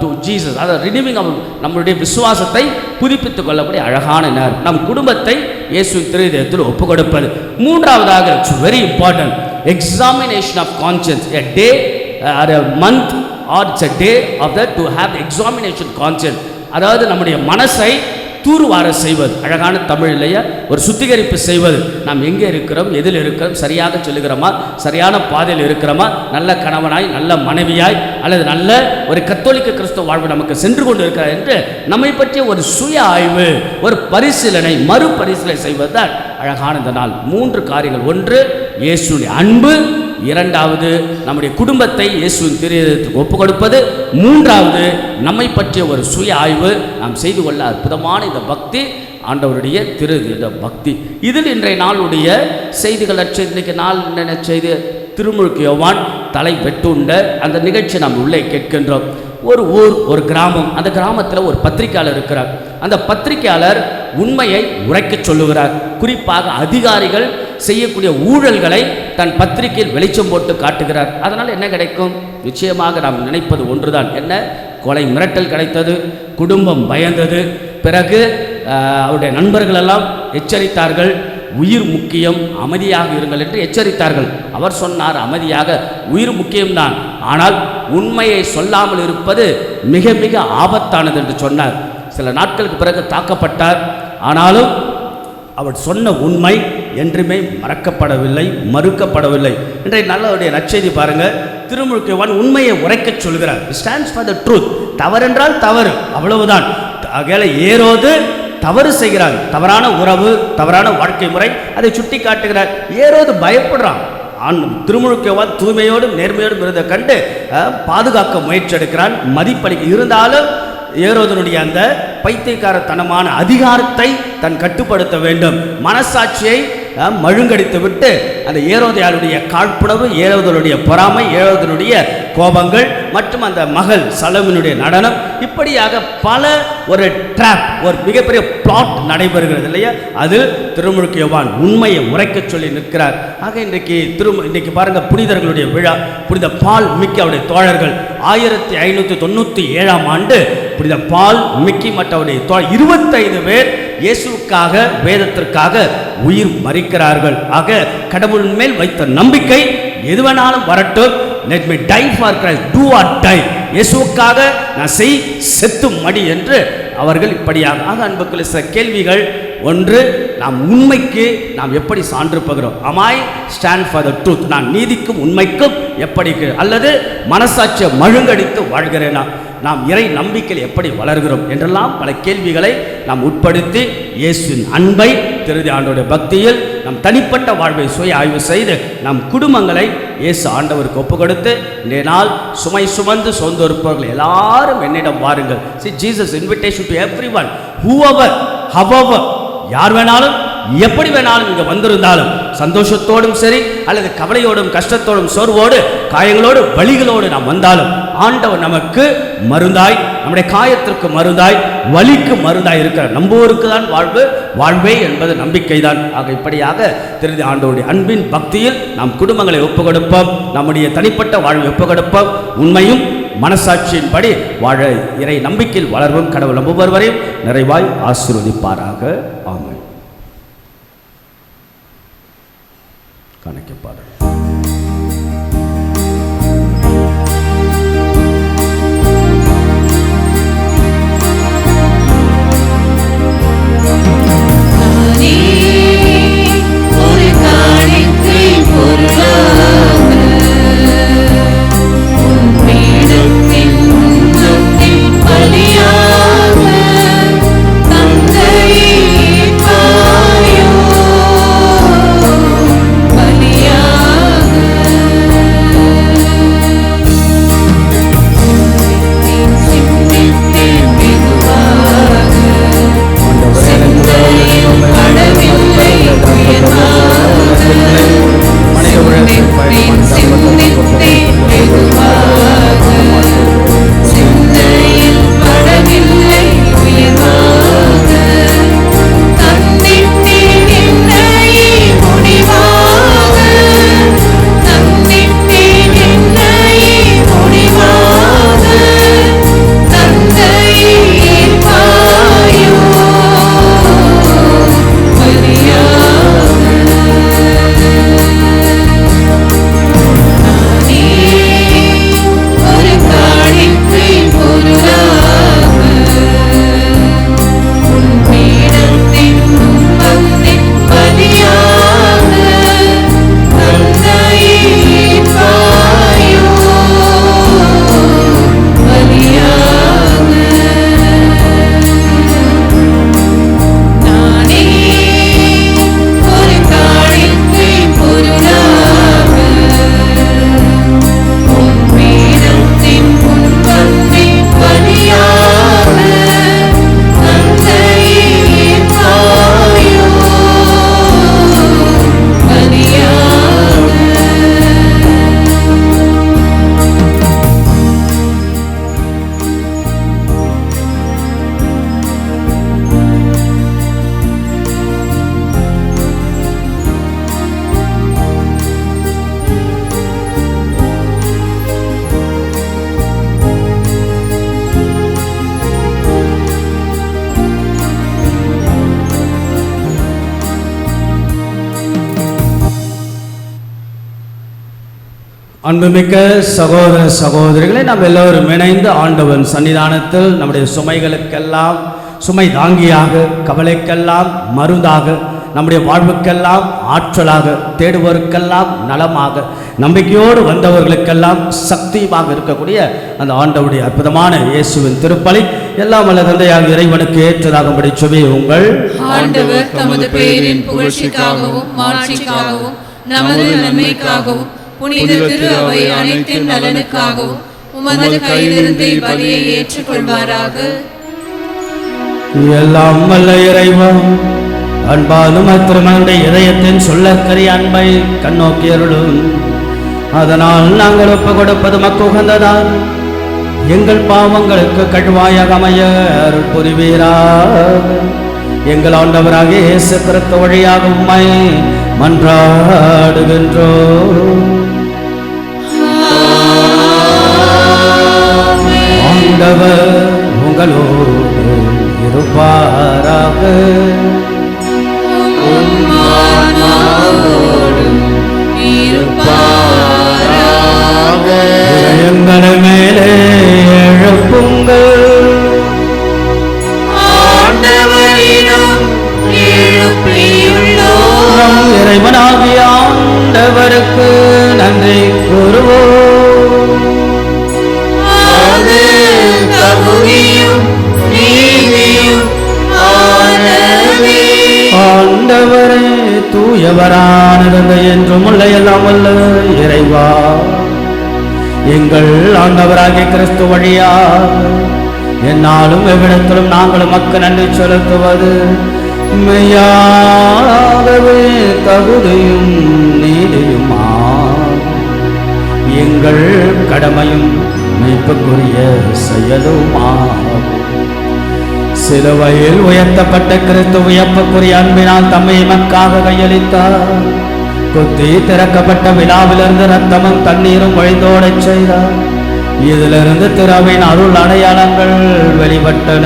to Jesus, அதாவது ரினிவிங் நம்மளுடைய விசுவாசத்தை புதுப்பித்துக் கொள்ளக்கூடிய அழகான நேரம் நம் குடும்பத்தை இயேசுவின் திருஹிருதயத்தில் ஒப்பு கொடுப்பது. மூன்றாவதாக, it's very important, examination of conscience, a day or a month or it's a day of that to have examination conscience. அதாவது நம்முடைய மனசை தூர்வார செய்வது, அழகான தமிழ் இல்லையா, ஒரு சுத்திகரிப்பு செய்வது. நாம் எங்கே இருக்கிறோம், எதில் இருக்கிறோம், சரியாக சொல்லுகிறோமா, சரியான பாதையில் இருக்கிறோமா, நல்ல கணவனாய், நல்ல மனைவியாய், அல்லது நல்ல ஒரு கத்தோலிக்க கிறிஸ்துவ வாழ்வு நமக்கு சென்று கொண்டு இருக்கிறார் என்று நம்மை பற்றிய ஒரு சுய ஆய்வு, ஒரு பரிசீலனை, மறுபரிசீலனை செய்வதுதான் அழகான இந்த நாள். 3 காரியங்கள். 1, இயேசுவின் அன்பு. 2வது, நம்முடைய குடும்பத்தை இயேசுவின் திருவுக்கு ஒப்பு கொடுப்பது. 3வது, நம்மை பற்றிய ஒரு சுய ஆய்வு நாம் செய்து கொள்ள அற்புதமான இந்த பக்தி, ஆண்டவருடைய இந்த பக்தி. இதில் இன்றைய நாளுடைய செய்திகள் இன்றைக்கு நாள் என்ன செய்தி, திருமுழுக்கு யோவான் தலை வெட்டுண்ட அந்த நிகழ்ச்சி நாம் உள்ளே கேட்கின்றோம். ஒரு ஊர், ஒரு கிராமம், அந்த கிராமத்தில் ஒரு பத்திரிகையாளர் இருக்கிறார். அந்த பத்திரிகையாளர் உண்மையை உரைக்கச் சொல்லுகிறார். குறிப்பாக அதிகாரிகள் செய்யக்கூடிய ஊழல்களை தன் பத்திரிகையில் வெளிச்சம் போட்டு காட்டுகிறார். அதனால் என்ன கிடைக்கும்? நிச்சயமாக நாம் நினைப்பது ஒன்றுதான். என்ன? கொலை மிரட்டல் கிடைத்தது, குடும்பம் பயந்தது. பிறகு அவருடைய நண்பர்களெல்லாம் எச்சரித்தார்கள், உயிர் முக்கியம், அமைதியாக இருங்கள் என்று எச்சரித்தார்கள். அவர் சொன்னார், அமைதியாக, உயிர் முக்கியம்தான், ஆனால் உண்மையை சொல்லாமல் இருப்பது மிக மிக ஆபத்தானது என்று சொன்னார். சில நாட்களுக்கு பிறகு தாக்கப்பட்டார். ஆனாலும் அவர் சொன்ன உண்மை என்றுமே மறக்கப்படவில்லை, மறுக்கப்படவில்லை. இன்றைய நல்லவருடைய நற்செய்தி பாருங்கள். திருமுழுக்கு யோவான் உண்மையை உரைக்கச் சொல்கிறார். Stands for the truth. தவறென்றால் தவறு, அவ்வளவுதான். ஆகையால் ஏரோது தவறு செய்கிறார், தவறான உறவு, தவறான வாழ்க்கை முறை, அதை சுட்டி காட்டுகிறார். ஏரோது பயப்படுறான். திருமுழுக்கு யோவான் தூய்மையோடும் நேர்மையோடும் இருந்த கண்டு பாதுகாக்க முயற்சி எடுக்கிறான், மதிப்பளிக்க. இருந்தாலும் ஏரோதனுடைய அந்த பைத்தியக்காரத்தனமான அதிகாரத்தை தன் கட்டுப்படுத்த வேண்டும். மனசாட்சியை மழுங்கடித்து விட்டு அந்த ஏரோதையாளுடைய காழ்ப்புணர்வு, ஏரோதனுடைய பொறாமை, ஏரோதனுடைய கோபங்கள் மற்றும் அந்த மகள் சலோமினுடைய நடனம், இப்படியாக பல ஒரு ட்ராப், ஒரு மிகப்பெரிய பிளாட் நடைபெறுகிறது இல்லையா? அது திருமுழுக்கு யோவான் உண்மையை உரைக்க சொல்லி நிற்கிறார். ஆக இன்றைக்கு பாருங்க, புனிதர்களுடைய விழா. புனித பால் மிக்கி அவருடைய தோழர்கள் 1597ஆம் ஆண்டு புனித பால் மிக்கி மற்றவருடைய 25 பேர் இயேசுவுக்காக, வேதத்திற்காக உயிர் மறிக்கிறார்கள். ஆக கடவுள் மேல் வைத்த நம்பிக்கை எதுவேனாலும் வரட்டும், let me die for Christ, do or die, இயேசுவுக்காக நான் செத்து மடி என்று அவர்கள் இப்படியாக. ஆக அன்புக்குரிய சில கேள்விகள். 1, நாம் உண்மைக்கு நாம் எப்படி சான்று பகிறோம்? am I stand for the truth? நான் நீதிக்கும் உண்மைக்கும் எப்படி, அல்லது மனசாட்சியை மழுங்கடித்து வாழ்கிறேனா? நாம் இறை நம்பிக்கையில் எப்படி வளர்கிறோம் என்றெல்லாம் பல கேள்விகளை நாம் உட்படுத்தி இயேசுவின் அன்பை, திருதி ஆண்டவருடைய பக்தியில் நம் தனிப்பட்ட வாழ்வை சுய ஆய்வு செய்து நம் குடும்பங்களை இயேசு ஆண்டவருக்கு ஒப்பு கொடுத்து, இன்றைய நாள் சுமை சுமந்து சோர்ந்திருப்பவர்கள் எல்லாரும் என்னிடம் வாருங்கள். See, Jesus invitation to everyone, whoever, however, யார் வேணாலும் எப்படி வேணாலும் இங்கே வந்திருந்தாலும், சந்தோஷத்தோடும் சரி அல்லது கவலையோடும் கஷ்டத்தோடும் சோர்வோடு காயங்களோடு வலிகளோடு நாம் வந்தாலும், ஆண்டவர் நமக்கு மருந்தாய், நம்முடைய காயத்திற்கு மருந்தாய், வலிக்கு மருந்தாய் இருக்கிறார். நம்புவோருக்கு தான் வாழ்வே என்பது நம்பிக்கை தான். ஆக இப்படியாக திருதி ஆண்டவருடைய அன்பின் பக்தியில் நாம் குடும்பங்களை ஒப்புக் கொடுப்போம், நம்முடைய தனிப்பட்ட வாழ்வை ஒப்புக் கொடுப்போம். உண்மையும் மனசாட்சியின்படி வாழ இறை நம்பிக்கையில் வளர்வோம். கடவுள் நம்புபவரையும் நிறைவாய் ஆசீர்வதிப்பாராக. ஆமென். கணக்கப்பாடு. பலியாக அன்புமிக்க சகோதர சகோதரிகளை நாம் எல்லோரும் இணைந்து ஆண்டவன் சன்னிதானத்தில் நம்முடைய சுமைகளுக்கெல்லாம் சுமை தாங்கியாக, கவலைக்கெல்லாம் மருந்தாக, நம்முடைய வாழ்வுக்கெல்லாம் ஆற்றலாக, தேடுவோருக்கெல்லாம் நலமாக, நம்பிக்கையோடு வந்தவர்களுக்கெல்லாம் சக்தியுமாக இருக்கக்கூடிய அந்த ஆண்டவருடைய அற்புதமான இயேசுவின் திருப்பலி எல்லாம் வல்ல தந்தையாக இறைவனுக்கு ஏற்றதாகும்படி செபியுங்கள். ஆண்டவர் தமது பெயரின் புகழ்ச்சிக்காகவும் மாட்சிக்காகவும் நமது நன்மைக்காகவும் புனித திரு அவை அனைத்தின் நலனுக்காகவும் உமது கையிலிருந்து பலியை ஏற்றுக்கொள்வாராக. எல்லாம் வல்ல இறைவன் அன்பாலும் திருமணனுடைய இதயத்தின் சொல்லக்கரிய அன்பை கண்ணோக்கியருளும். அதனால் நாங்கள் ஒப்பு கொடுப்பது மக்கு உகந்ததால் எங்கள் பாவங்களுக்கு கழுவாயாக அமைய அருள் புரிவீராக. எங்கள் ஆண்டவராகிய இயேசு கிறிஸ்து வழியாக உம்மை மன்றாடுகின்றோம். ஆண்டவர் உங்களோடு இருப்பாராக. எங்கள் மேலே எழுப்புங்கள். நம் இறைவனாகிய ஆண்டவருக்கு நன்றி கூறுவோம். ஆண்டவரே தூயவரான தந்தை என்றும் உள்ள எல்லாம் வல்ல இறைவா, எங்கள் ஆண்டவராகிய கிறிஸ்து வழியாக என்னாலும் எவ்விடத்திலும் நாங்கள் மக்கள் நன்றி செலுத்துவது மெய்யாகவே தகுதியும் நீதியுமா, எங்கள் கடமையும் மீட்புக்குரிய செயலுமாகும். சிலுவையில் உயர்த்தப்பட்ட கிறிஸ்து வியப்புக்குரிய அன்பினால் தம்மை எமக்காக கையளித்தார். குத்தி திறக்கப்பட்ட விழாவிலிருந்து ரத்தமும் தண்ணீரும் வழிந்தோடச் செய்தார். இதிலிருந்து திறவின் அருள் அடையாளங்கள் வெளிப்பட்டன.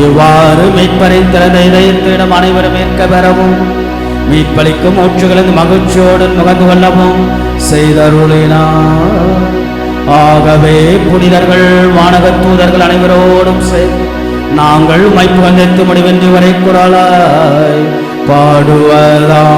இவ்வாறு மீட்பரின் திறந்த இதயத்திடம் அனைவரும் ஏற்க பெறவும் மீட்பளிக்கும் ஊற்றுகளின் மகிழ்ச்சியோடு நுகர்ந்து கொள்ளவும் செய்தருளினார். ஆகவே புனிதர்கள், வானகத் தூதர்கள் அனைவரோடும் சேர்ந்து நாங்கள் மைப்பு வந்தெத்து முடிவென்று வரை குரலாய் பாடுவதாவது.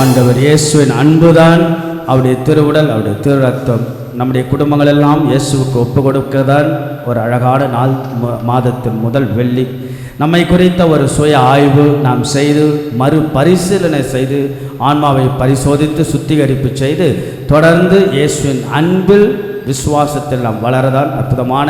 ஆண்டவர் இயேசுவின் அன்புதான் அவருடைய திருவுடல், அவருடைய திரு ரத்தம். நம்முடைய குடும்பங்கள் எல்லாம் இயேசுவுக்கு ஒப்பு கொடுக்கதான் ஒரு அழகான நாள், மாதத்தின் முதல் வெள்ளி. நம்மை குறித்த ஒரு சுய ஆய்வு நாம் செய்து மறுபரிசீலனை செய்து ஆன்மாவை பரிசோதித்து சுத்திகரிப்பு செய்து தொடர்ந்து இயேசுவின் அன்பில் விசுவாசத்தில் நாம் வளரதான் அற்புதமான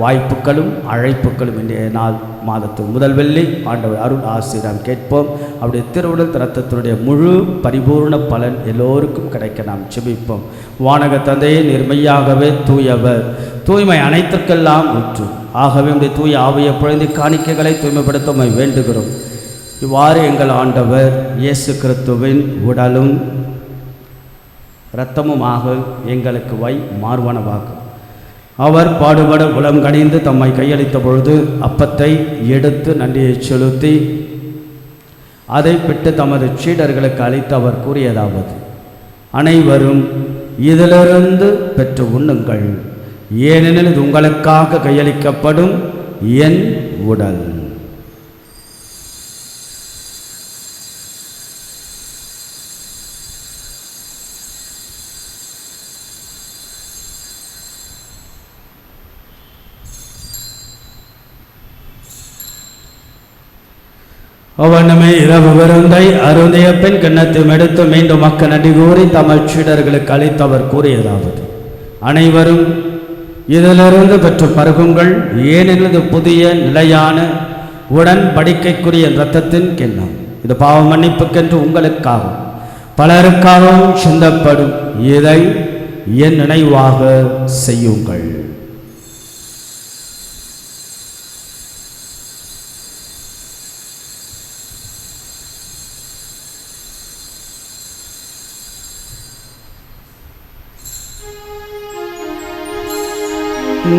வாய்ப்புகளும் அழைப்புகளும் இன்றைய நாள் மாதத்தின் முதல் வெள்ளி ஆண்டவர் அருள் ஆசீர்வாதம் கேட்போம். அவருடைய திருவுடல் இரத்தத்தினுடைய முழு பரிபூர்ண பலன் எல்லோருக்கும் கிடைக்க நாம் செபிப்போம். வானக தந்தையே, நிர்மையாகவே தூயவர், தூய்மை அனைத்திற்கெல்லாம் ஊற்று. ஆகவே உடைய தூய ஆவியை பொழுது காணிக்கைகளை தூய்மைப்படுத்த வேண்டுகிறோம். இவ்வாறு எங்கள் ஆண்டவர் இயேசு கிறிஸ்துவின் உடலும் இரத்தமுமாக எங்களுக்கு மார்வனவாகும். அவர் பாடுபட உளம் கனிந்து தம்மை கையளித்த பொழுது அப்பத்தை எடுத்து நன்றியை செலுத்தி அதை பிட்டு தமது சீடர்களுக்கு அளித்து அவர் கூறியதாவது: அனைவரும் இதிலிருந்து பெற்று உண்ணுங்கள், ஏனெனில் இது உங்களுக்காக கையளிக்கப்படும் என் உடல். ஒவ்வொன்றுமே இரவு விருந்தை அருந்திய பின் கிண்ணத்தையும் எடுத்து மீண்டும் மக்கள் நன்றி கூறி தமல் சீடர்களுக்கு அளித்தவர் கூறியதாவது: அனைவரும் இதிலிருந்து பெற்று பருகுங்கள், ஏனெனில் இது புதிய நிலையான உடன்படிக்கைக்குரிய இரத்தத்தின் கிண்ணம். இது பாவ மன்னிப்புக்கென்று உங்களுக்காகவும் பலருக்காகவும் சிந்தப்படும். இதை என் நினைவாக செய்யுங்கள்.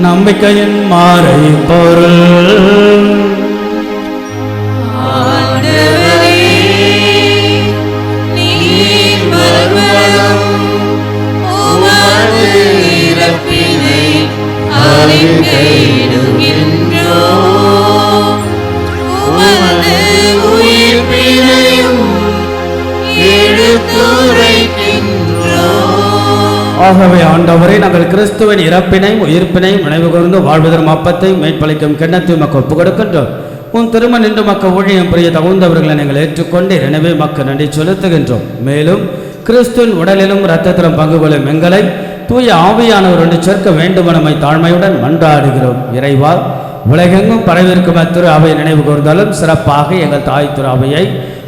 நம்பிக்கையின் மாறை பொருள். ஆண்டவரே, நீர் வருவதும் உமது இறப்பினை அறிக்கையிடுகின்றோம். உமது உயிர்ப்பினையும் எடுத்துரைக்கின்றோம். ஆகவே ஆண்டவரே, நாங்கள் கிறிஸ்துவின் இறப்பினையும் உயிர்ப்பினையும் நினைவு கூர்ந்து வாழ்வதற்கு அப்பத்தையும் மேற்பளிக்கும் கிண்ணத்தையும் மக்கள் ஒப்புக் கொடுக்கின்றோம். உன் திருமண நின்று மக்கள் ஊழியம் புரிய தகுந்தவர்களை நீங்கள் ஏற்றுக்கொண்டு எனவே மக்கள் நன்றி செலுத்துகின்றோம். மேலும் கிறிஸ்துவின் உடலிலும் இரத்தத்திலும் பங்கு கொள்ளும் எங்களை தூய ஆவியானவரோடு சேர்க்க வேண்டுமெனமை தாழ்மையுடன் மன்றாடுகிறோம். இறைவா, உலகெங்கும் பரவிருக்கும் திரு அவையை நினைவு கூர்ந்தாலும் சிறப்பாக எங்கள் தாய் திரு அவையை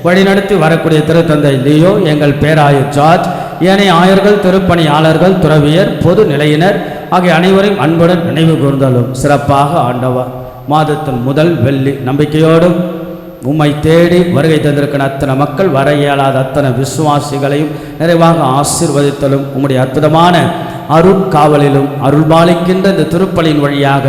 வழிநடத்தி வரக்கூடிய திருத்தந்தை லியோ, எங்கள் பேராயர் ஜார்ஜ், ஏனைய ஆயர்கள், திருப்பணியாளர்கள், துறவியர், பொது நிலையினர் ஆகிய அனைவரையும் அன்புடன் நினைவு கூர்ந்தாலும் சிறப்பாக ஆண்டவர் மாதத்தின் முதல் வெள்ளி நம்பிக்கையோடும் உம்மை தேடி வருகை தந்திருக்கிற அத்தனை மக்கள், வர இயலாத அத்தனை விசுவாசிகளையும் நிறைவாக ஆசீர்வதித்தலும் உம்முடைய அற்புதமான அருட்காவலிலும் அருள்பாலிக்கின்ற இந்த திருப்பலியின் வழியாக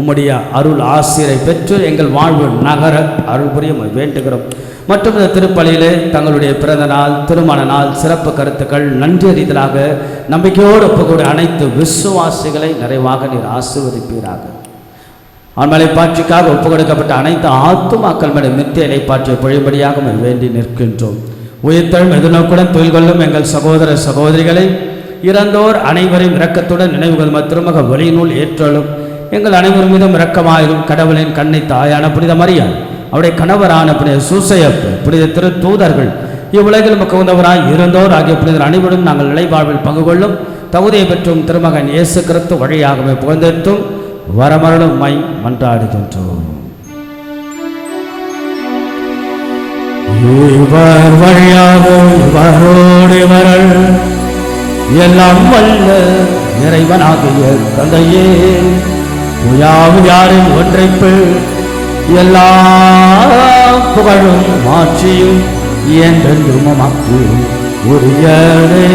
உம்முடைய அருள் ஆசிரை பெற்று எங்கள் வாழ்வு நகர அருள் புரிய வேண்டுகிறோம். மற்றும் இந்த திருப்பலியிலே தங்களுடைய பிறந்த நாள், திருமண நாள், சிறப்பு கருத்துக்கள், நன்றி அறிதலாக நம்பிக்கையோடு ஒப்புக்கூட அனைத்து விசுவாசிகளை நிறைவாக நீர் ஆசீர்வதிப்பீராக. ஆண்மலை பாட்சிக்காக ஒப்புக் கொடுக்கப்பட்ட அனைத்து ஆத்துமாக்கள் மேலே நித்திய இலைப்பாற்றிய பொழியும்படியாக வேண்டி நிற்கின்றோம். உயிர்த்தெழும் எதிர்நோக்குடன் தொழில் கொள்ளும் எங்கள் சகோதர சகோதரிகளை, இறந்தோர் அனைவரையும் இரக்கத்துடன் நினைவுகள் திருமக வழியினுள் ஏற்றலும் எங்கள் அனைவரும் மீதும் இரக்கமாயிரும். கடவுளின் கண்ணை தாயான புனித மரியாள், அவருடைய கணவரான புனித சூசையப்பு, புனித திரு தூதர்கள், இவ்வுலகில் முகவந்தவராய் இருந்தோர் ஆகிய புனிதர் அனைவரும் நாங்கள் நிலைவாழ்வில் பங்கு கொள்ளும் தகுதியை பெற்றும் திருமகன் இயேசு கிறிஸ்து வழியாகவே புகழ்ந்தெடுத்தும் வரமருளும் மை மன்றாடுகின்றோம். இவர் வழியாக இவரோடு வரல் எல்லாம் வல்ல இறைவனாகிய தந்தையே, யாரின் ஒன்றைப்பு எல்லா புகழும் மாற்றியும் என்றென்றும் உமக்கு உரியதே.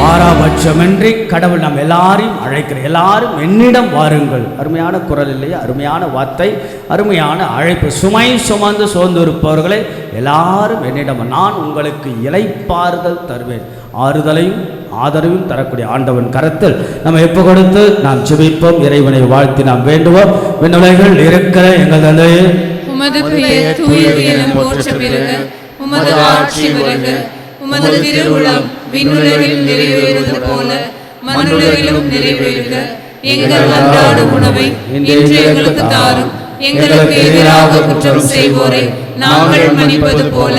பாராபட்சமின்றி கடவுள் நாம் எல்லாரையும் அழைக்கிறார். எல்லாரும் என்னிடம் வாருங்கள். அருமையான குரல் இல்லையா? அருமையான வார்த்தை, அருமையான அழைப்பு. சுமை சுமந்து சோர்ந்திருப்பவர்களை எல்லாரும் என்னிடம், நான் உங்களுக்கு இளைப்பாறுதல் தருவேன். ஆறுதலையும் ஆதரவையும் தரக்கூடிய ஆண்டவன் கரத்தில் நம்ம எப்போ கொடுத்து நாம் ஜெபிப்போம். இறைவனை வாழ்த்தி நாம் வேண்டுவோம். விண்ணுலகில் இருக்கிற எங்கள் தந்தையே, உமது பெயர் தூயது என போற்ற பிறக, உமது ஆட்சி வருக, உமது திருவுளம் விண்ணுலகில் நிறைவேறுவது போல மண்ணுலகிலும் நிறைவேறுக. எங்கள் அன்றாட உணவை இன்று எங்களுக்கு தாரும். எங்களுக்கு எதிராக குற்றம் செய்வோரை நாங்கள் மன்னிப்பது போல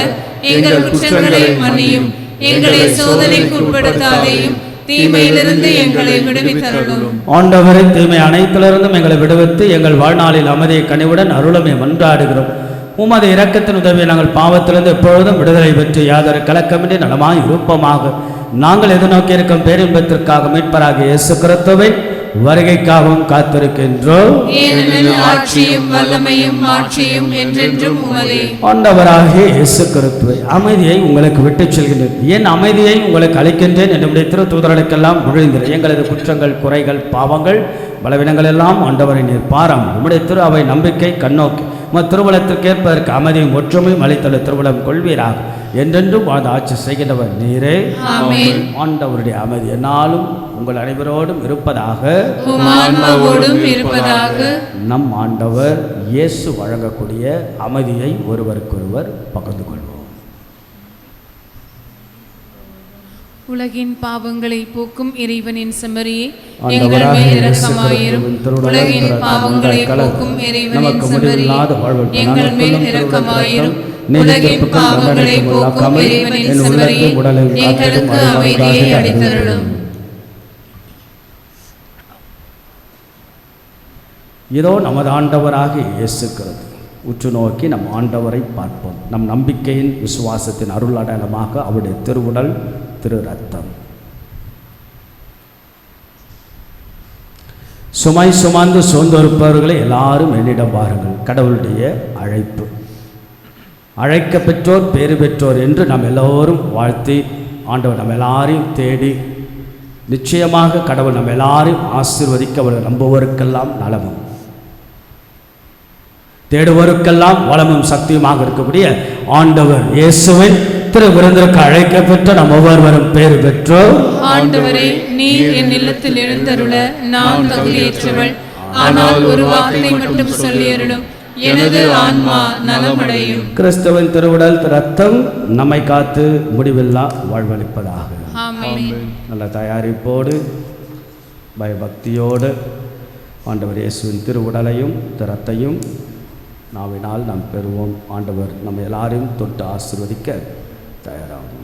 எங்கள் குற்றங்களை மன்னியும். எங்களை சோதனைக்கு உட்படுத்தாதேயும், தீமையிலிருந்து எங்களை விடுவித்தருளும். ஆண்டவரை தீமை அனைத்திலிருந்தும் எங்களை விடுவித்து எங்கள் வாழ்நாளில் அமைதியை கனிவுடன் அருளமை மன்றாடுகிறோம். உமது இரக்கத்தின் உதவியை நாங்கள் பாவத்திலிருந்து எப்பொழுதும் விடுதலை பெற்று யாதொரு கலக்கமின்றி நலமாய் இருப்போமாக. நாங்கள் எதிர்நோக்கி இருக்கும் பேரின்பத்திற்காக மீட்பராகிய இயேசு கிறிஸ்துவின் வருகைக்காகவும் காத்திருக்கின்றோம். ஆட்சியும் வல்லமையும் மாட்சியும் என்றென்றும் உமதே. ஆண்டவராகிய இயேசு கிறிஸ்துவை அமைதியை உங்களுக்கு விட்டுச் செல்கின்றேன், என் அமைதியை உங்களுக்கு அளிக்கின்றேன் என்னுடைய திரு தூதர்களுக்கெல்லாம் மொழிந்தேன். எங்களது குற்றங்கள், குறைகள், பாவங்கள், பலவீனங்கள் எல்லாம் ஆண்டவரை நீர் பாராமல் உம்முடைய திரு அவை நம்பிக்கை கண்ணோக்கி உமது திருவுளத்திற்கேற்பதற்கு அமைதியும் ஒற்றுமையும் அளித்துள்ள திருவுளம் கொள்வீராக. என்றென்றும் வாழ்ந்து ஆட்சி செய்கின்றவர் நீரே. ஆண்டவருடைய அமைதி என்னாலும் உங்கள் அனைவரோடும் இருப்பதாக. நம் ஆண்டவர் இயேசு வழங்கக்கூடிய அமைதியை ஒருவருக்கொருவர் பகிர்ந்து கொள்வோம். உலகின் பாவங்களை போக்கும் இறைவனின் செம்மறியே எங்கள் ஆண்டவராக மேல் இயேசு இரக்கமாயிரும். கிறிஸ்துவின் உலகின் திருவுடல் பாவங்களை கலந்து போக்கும் இறைவனின் நமக்கு செம்மறியே முடிவில்லாத வாழ்வு எங்கள் மேல் நாங்கள் இரக்கமாயிரும். நீதி உலகின் தீர்ப்புக்கும் பாவங்களை தண்டனைக்கும் போக்கும் உள்ளாக்காமல் இறைவனின் என் செம்மறியே உள்ளத்தையும் உடலையும் எங்களுக்கு காத்திடும் அமைதியை அருள்வாய்க்காக அளித்தருளும். இதோ நமது ஆண்டவராகிய இயேசு கிறிஸ்து உற்று நோக்கி நம் ஆண்டவரை பார்ப்போம். நம் நம்பிக்கையின் விசுவாசத்தின் அருள் அடையாளமாக அவருடைய திருவுடல் திரு ரத்தம். சுமை சுமந்து சோர்ந்திருப்பவர்களை எல்லாரும் என்னிடம் வாருங்கள். கடவுளுடைய அழைப்பு. அழைக்க பெற்றோர் பேறு பெற்றோர் என்று நாம் எல்லோரும் வாழ்த்தி ஆண்டவர் நம்ம எல்லாரையும் தேடி நிச்சயமாக கடவுள் நம்ம எல்லாரையும் ஆசீர்வதிக்க அவர் நம்புவோருக்கெல்லாம் நலமும் தேடுவோருக்கெல்லாம் வளமும் சக்தியுமாக இருக்கக்கூடிய ஆண்டவர் இயேசுவின் திரு விருந்திற்கு அழைக்க பெற்ற நம் ஒவ்வொருவரும் பேறு பெற்றோர். ஆண்டவரே, நீர் என் இல்லத்தில் எழுந்தருள நான் தகுதியேற்றவள். ஆனால் ஒரு வார்த்தை மட்டும் சொல்லியருளும், எனது ஆன்மா நலமடையும். கிறிஸ்துவின் திருவுடல் ரத்தம் நம்மை காத்து முடிவில்லா வாழ்வளிப்பதாக. ஆமென். நல்ல தயாரிப்போடு பயபக்தியோடு ஆண்டவர் இயேசுவின் திருவுடலையும் திறத்தையும் நாவினால் நாம் பெறுவோம். ஆண்டவர் நம்ம எல்லாரையும் தொட்டு ஆசீர்வதிக்க தயாராகும்.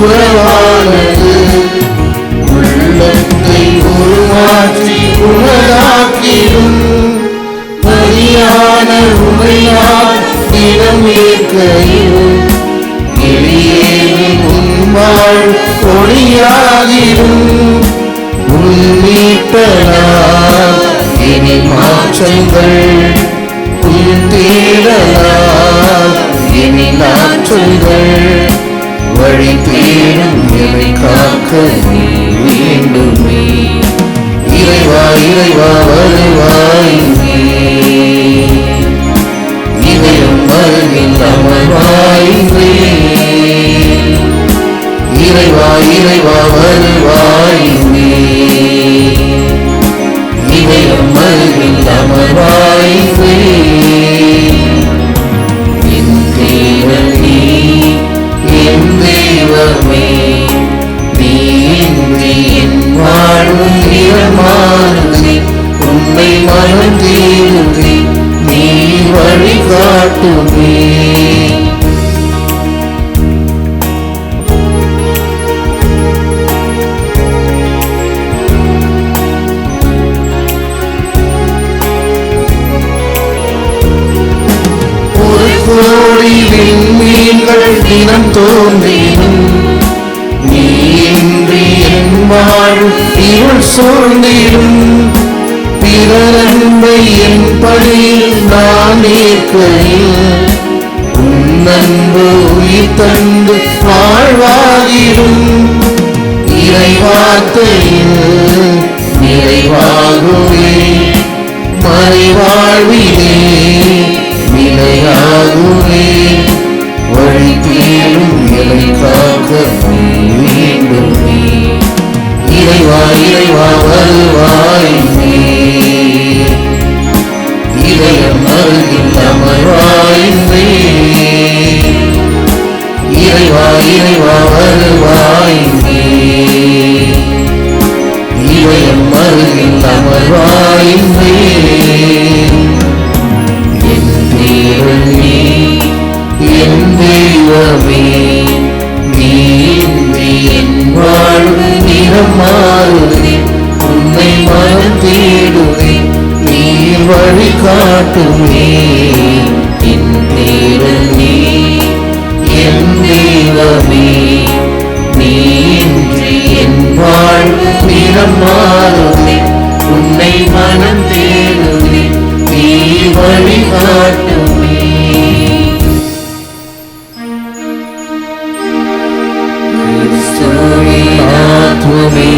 உறவானது உள்ளத்தை உருமாற்றி உணராக்கிடும் பரியான உமையால் தினம் ஏற்கையில் எளியேனின் உன்பாள் ஒளியாகிடும் உன்மீட்டனால் இனி மாற்றங்கள் உன் தேடலால் இனி நாற்றங்கள் வழி தேடும் எவை காக்க நீ வேண்டுமே இறைவா இறைவா வருவாய் இதயம் அருகில் அமர்வாய் இறைவா இறைவா வருவாய் இதயம் அருகில் அமர்வாய் என் தேவனே என் தெய்வமே நீ இன்றி என் வாழ்வு நிறமானது உன்னை மனம் தேடுதே நீ வழிகாட்டுமே கோடி விண்மீன்கள் தினம் தோன்றினும் நீ இன்றி என் வாழ்வு இருள் சூழ்ந்திடும் பிறரன்பை என் பணியில் நான் ஏற்கையில் உன் அன்பு உயிர் தந்து வாழ்வாகிடும் இறைவார்த்தையில் நிறைவாகுவே மறைவாழ்விலே நிலையாகுவே வழி தேடும் எலை காக்க வேண்டுமே இறைவா இறைவா வருவாய் இதயம் அருகில் அமர்வாய் இறைவா இறைவா வருவாய் இதயம் அருகில் அமர்வாய் என் தெய்வமே நீ இன்றி என் வாழ்வு நிறம் மாறுதே உன்னை மனம் தேடுதே நீ வழிகாட்டுமே என் தேவனே என் தெய்வமே நீ இன்றி என் வாழ்வு நிறம் மாறுதே உன்னை மனம் தேடுதே நீ வழிகாட்டுமே ஆத்மமே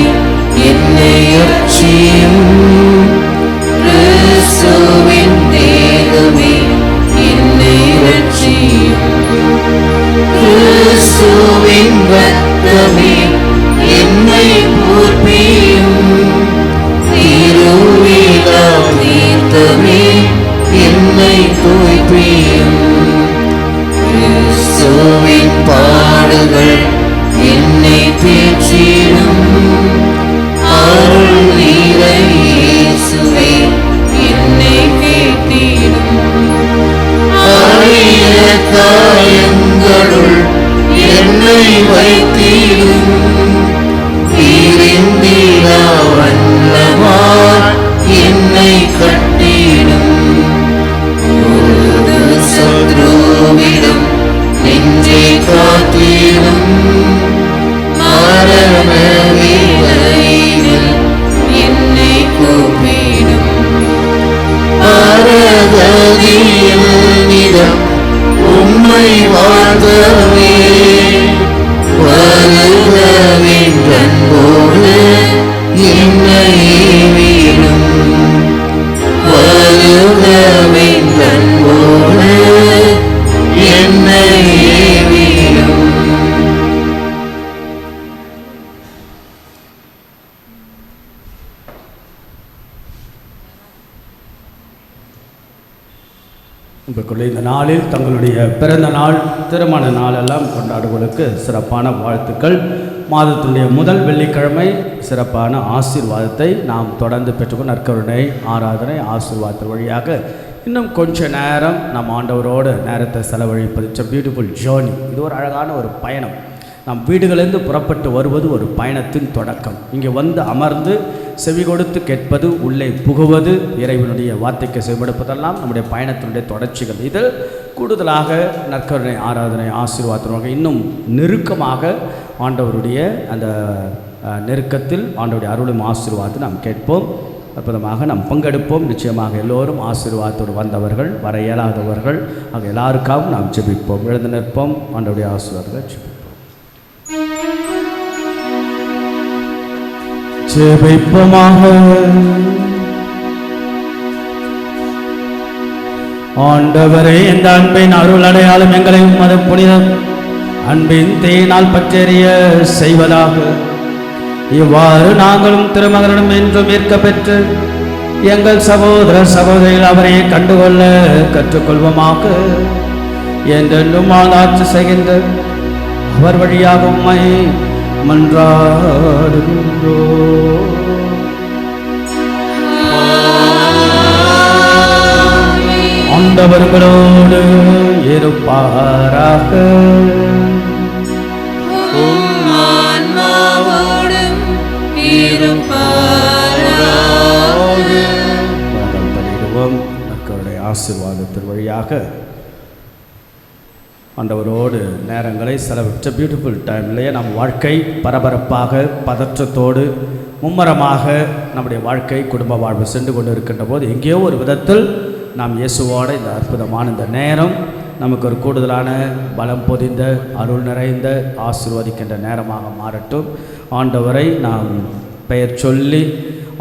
என்னை அர்ச்சியும் கிறிஸ்துவின் தேகமே என்னை ரட்சியும் கிறிஸ்துவின் ரத்தமே என்னை பூர்ப்பியும் திருவிழா தீர்த்தமே என்னை தூய்ப்பியும் கிறிஸ்துவின் பாடுகள் என்னை பேச்சிடும் அருள் நீரை இயேசுவே என்னை கேட்டிடும் அரிய காயங்களுள் என்னை வைத்திடும் இருந்திடா வல்லமார் என்னை கட்டிடும் ஒரு சத்ருவிடம் நெஞ்சை காத்திடும் மரண வேளையில் என்னை கூப்பிடும் பரகதியில் நிதம் உம்மை வாழ்ந்தவே வருகவென்றன்போடு என்னை வீடும் வருகவென்றன்போடு என்னை வீடும் உங்களுக்குள்ள இந்த நாளில் தங்களுடைய பிறந்த நாள் திருமண நாள் எல்லாம் கொண்டாடுவதற்கு சிறப்பான வாழ்த்துக்கள். மாதத்தினுடைய முதல் வெள்ளிக்கிழமை சிறப்பான ஆசீர்வாதத்தை நாம் தொடர்ந்து பெற்றுக்கொண்டு நற்கருணை ஆராதனை ஆசீர்வாதத்தின் வழியாக இன்னும் கொஞ்ச நேரம் நம் ஆண்டவரோடு நேரத்தை செலவழிப்பது. It's a beautiful journey. இது ஒரு அழகான ஒரு பயணம். நாம் வீடுகளிலிருந்து புறப்பட்டு வருவது ஒரு பயணத்தின் தொடக்கம். இங்கே வந்து அமர்ந்து செவி கொடுத்து கேட்பது, உள்ளே புகுவது, இறைவனுடைய வார்த்தைக்கு செவிமடுப்பதெல்லாம் நம்முடைய பயணத்தினுடைய தொடர்ச்சிகள். இதில் கூடுதலாக நற்கருணை ஆராதனை ஆசீர்வாதமாக இன்னும் நெருக்கமாக ஆண்டவருடைய அந்த நெருக்கத்தில் ஆண்டவருடைய அருளும் ஆசீர்வாதத்தை நாம் கேட்போம். அற்புதமாக நாம் பங்கெடுப்போம். நிச்சயமாக எல்லோரும் ஆசீர்வாதத்தோடு வந்தவர்கள், வர இயலாதவர்கள் ஆக எல்லாருக்காகவும் நாம் ஜெபிப்போம். எழுந்து நிற்போம். ஆண்டவருடைய ஆசீர்வாதத்தை ஜெபிப்போமாக. ஆண்டவரே, இந்த அன்பின் அருள் அடையாளம் எங்களை உமது புனித அன்பின் தேனால் பற்றெறிய செய்வதாக. இவ்வாறு நாங்களும் திருமகனும் என்றும் ஏற்க பெற்று எங்கள் சகோதர சகோதரிகள் அவரையே கண்டுகொள்ள கற்றுக்கொள்வோமாக. என்றென்றும் ஆட்சி செய்கின்ற அவர் வழியாக உம்மை மன்றாடுகின்றோம். ஆண்டவர்களோடு இருப்பாராக. மக்களுடைய ஆசீர்வாதத்தின் வழியாக ஆண்டவரோடு நேரங்களை செலவிட்ட பியூட்டிஃபுல் டைம்லேயே நம் வாழ்க்கை பரபரப்பாக பதற்றத்தோடு மும்மரமாக நம்முடைய வாழ்க்கை குடும்ப வாழ்வு சென்று கொண்டு இருக்கின்ற போது எங்கேயோ ஒரு விதத்தில் நாம் இயேசுவோடு இந்த அற்புதமான இந்த நேரம் நமக்கு ஒரு கூடுதலான பலம் பொதிந்த அருள் நிறைந்த ஆசீர்வதிக்கின்ற நேரமாக மாறட்டும். ஆண்டவரை நாம் பெயர் சொல்லி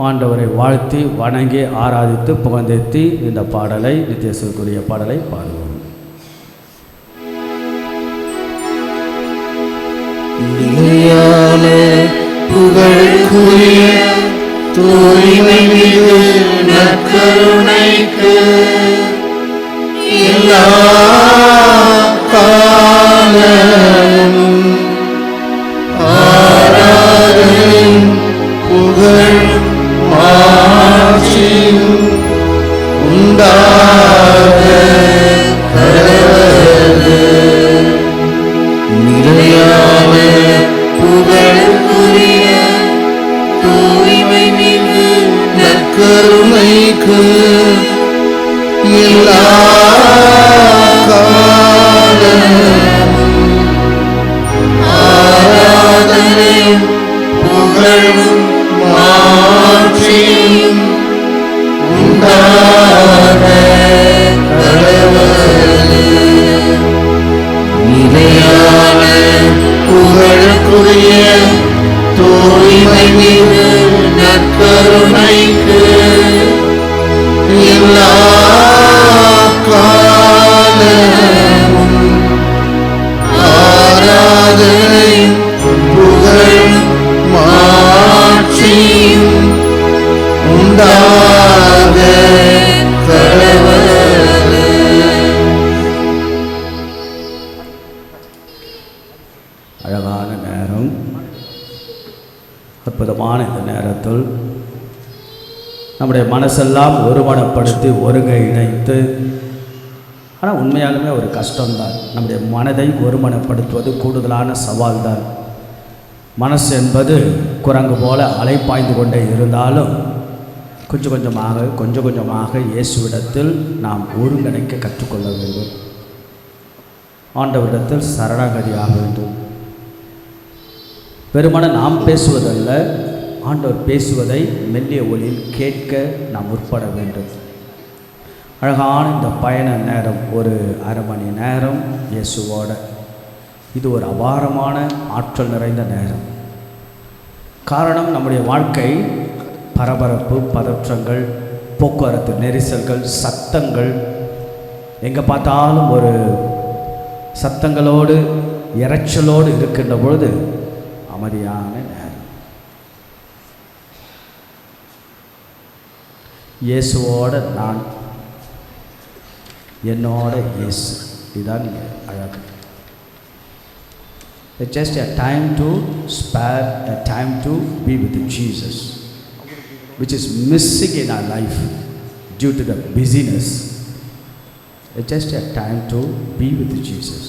ஆண்டவரை வாழ்த்தி வணங்கி ஆராதித்து புகழ்ந்தேத்தி இந்த பாடலை, நித்தியசுக்குரிய பாடலை பாடுவோம். நிலையான புகழுக்குரிய தூய்மை மிகு நற்கருணைக்கு எல்லா காலமும் ஆராதனையும் புகழ் மாட்சியும் உண்டாக கடவது. நிலையான புகழுக்குரிய தூய்மை மிகு நற்கருணைக்கு எல்லா காலமும் ஆராதனையும் புகழும் மாட்சியும் உண்டாக கடவது. நிலையான புகழுக்குரிய தூய்மை மிகு நற்கருணைக்கு எல்லா காலமும் ஆராதனையும் புகழும் மாட்சியும் உண்டாக கடவது. அழகான நேரம், அற்புதமான இந்த நேரத்தில் நம்முடைய மனசெல்லாம் ஒருமனப்படுத்தி ஒருங்கிணைத்து, ஆனால் உண்மையாலுமே ஒரு கஷ்டம்தான். நம்முடைய மனதை ஒருமனப்படுத்துவது கூடுதலான சவால் தான். மனசு என்பது குரங்கு போல அலைப்பாய்ந்து கொண்டே இருந்தாலும் கொஞ்சம் கொஞ்சமாக இயேசுவிடத்தில் நாம் ஒருங்கிணைக்க கற்றுக்கொள்ள வேண்டும். ஆண்டவரிடத்தில் சரணாகதியாக வேண்டும். வெறுமன நாம் பேசுவதல்ல, ஆண்டவர் பேசுவதை மெல்லிய ஒலியில் கேட்க நாம் முற்பட வேண்டும். அழகான இந்த பயண நேரம், ஒரு அரை மணி நேரம் இயேசுவோட, இது ஒரு அபாரமான ஆற்றல் நிறைந்த நேரம். காரணம், நம்முடைய வாழ்க்கை பரபரப்பு, பதற்றங்கள், போக்குவரத்து நெரிசல்கள், சத்தங்கள், எங்கே பார்த்தாலும் ஒரு சத்தங்களோடு இரைச்சலோடு இருக்கின்ற பொழுது அமைதியான நேரம். இயேசுவோட நான், என்னோட இயேசு, இதுதான் அழகு. It's just a time to spare, a time to be with Jesus, which is missing in our life due to the busyness. It's just a time to be with Jesus.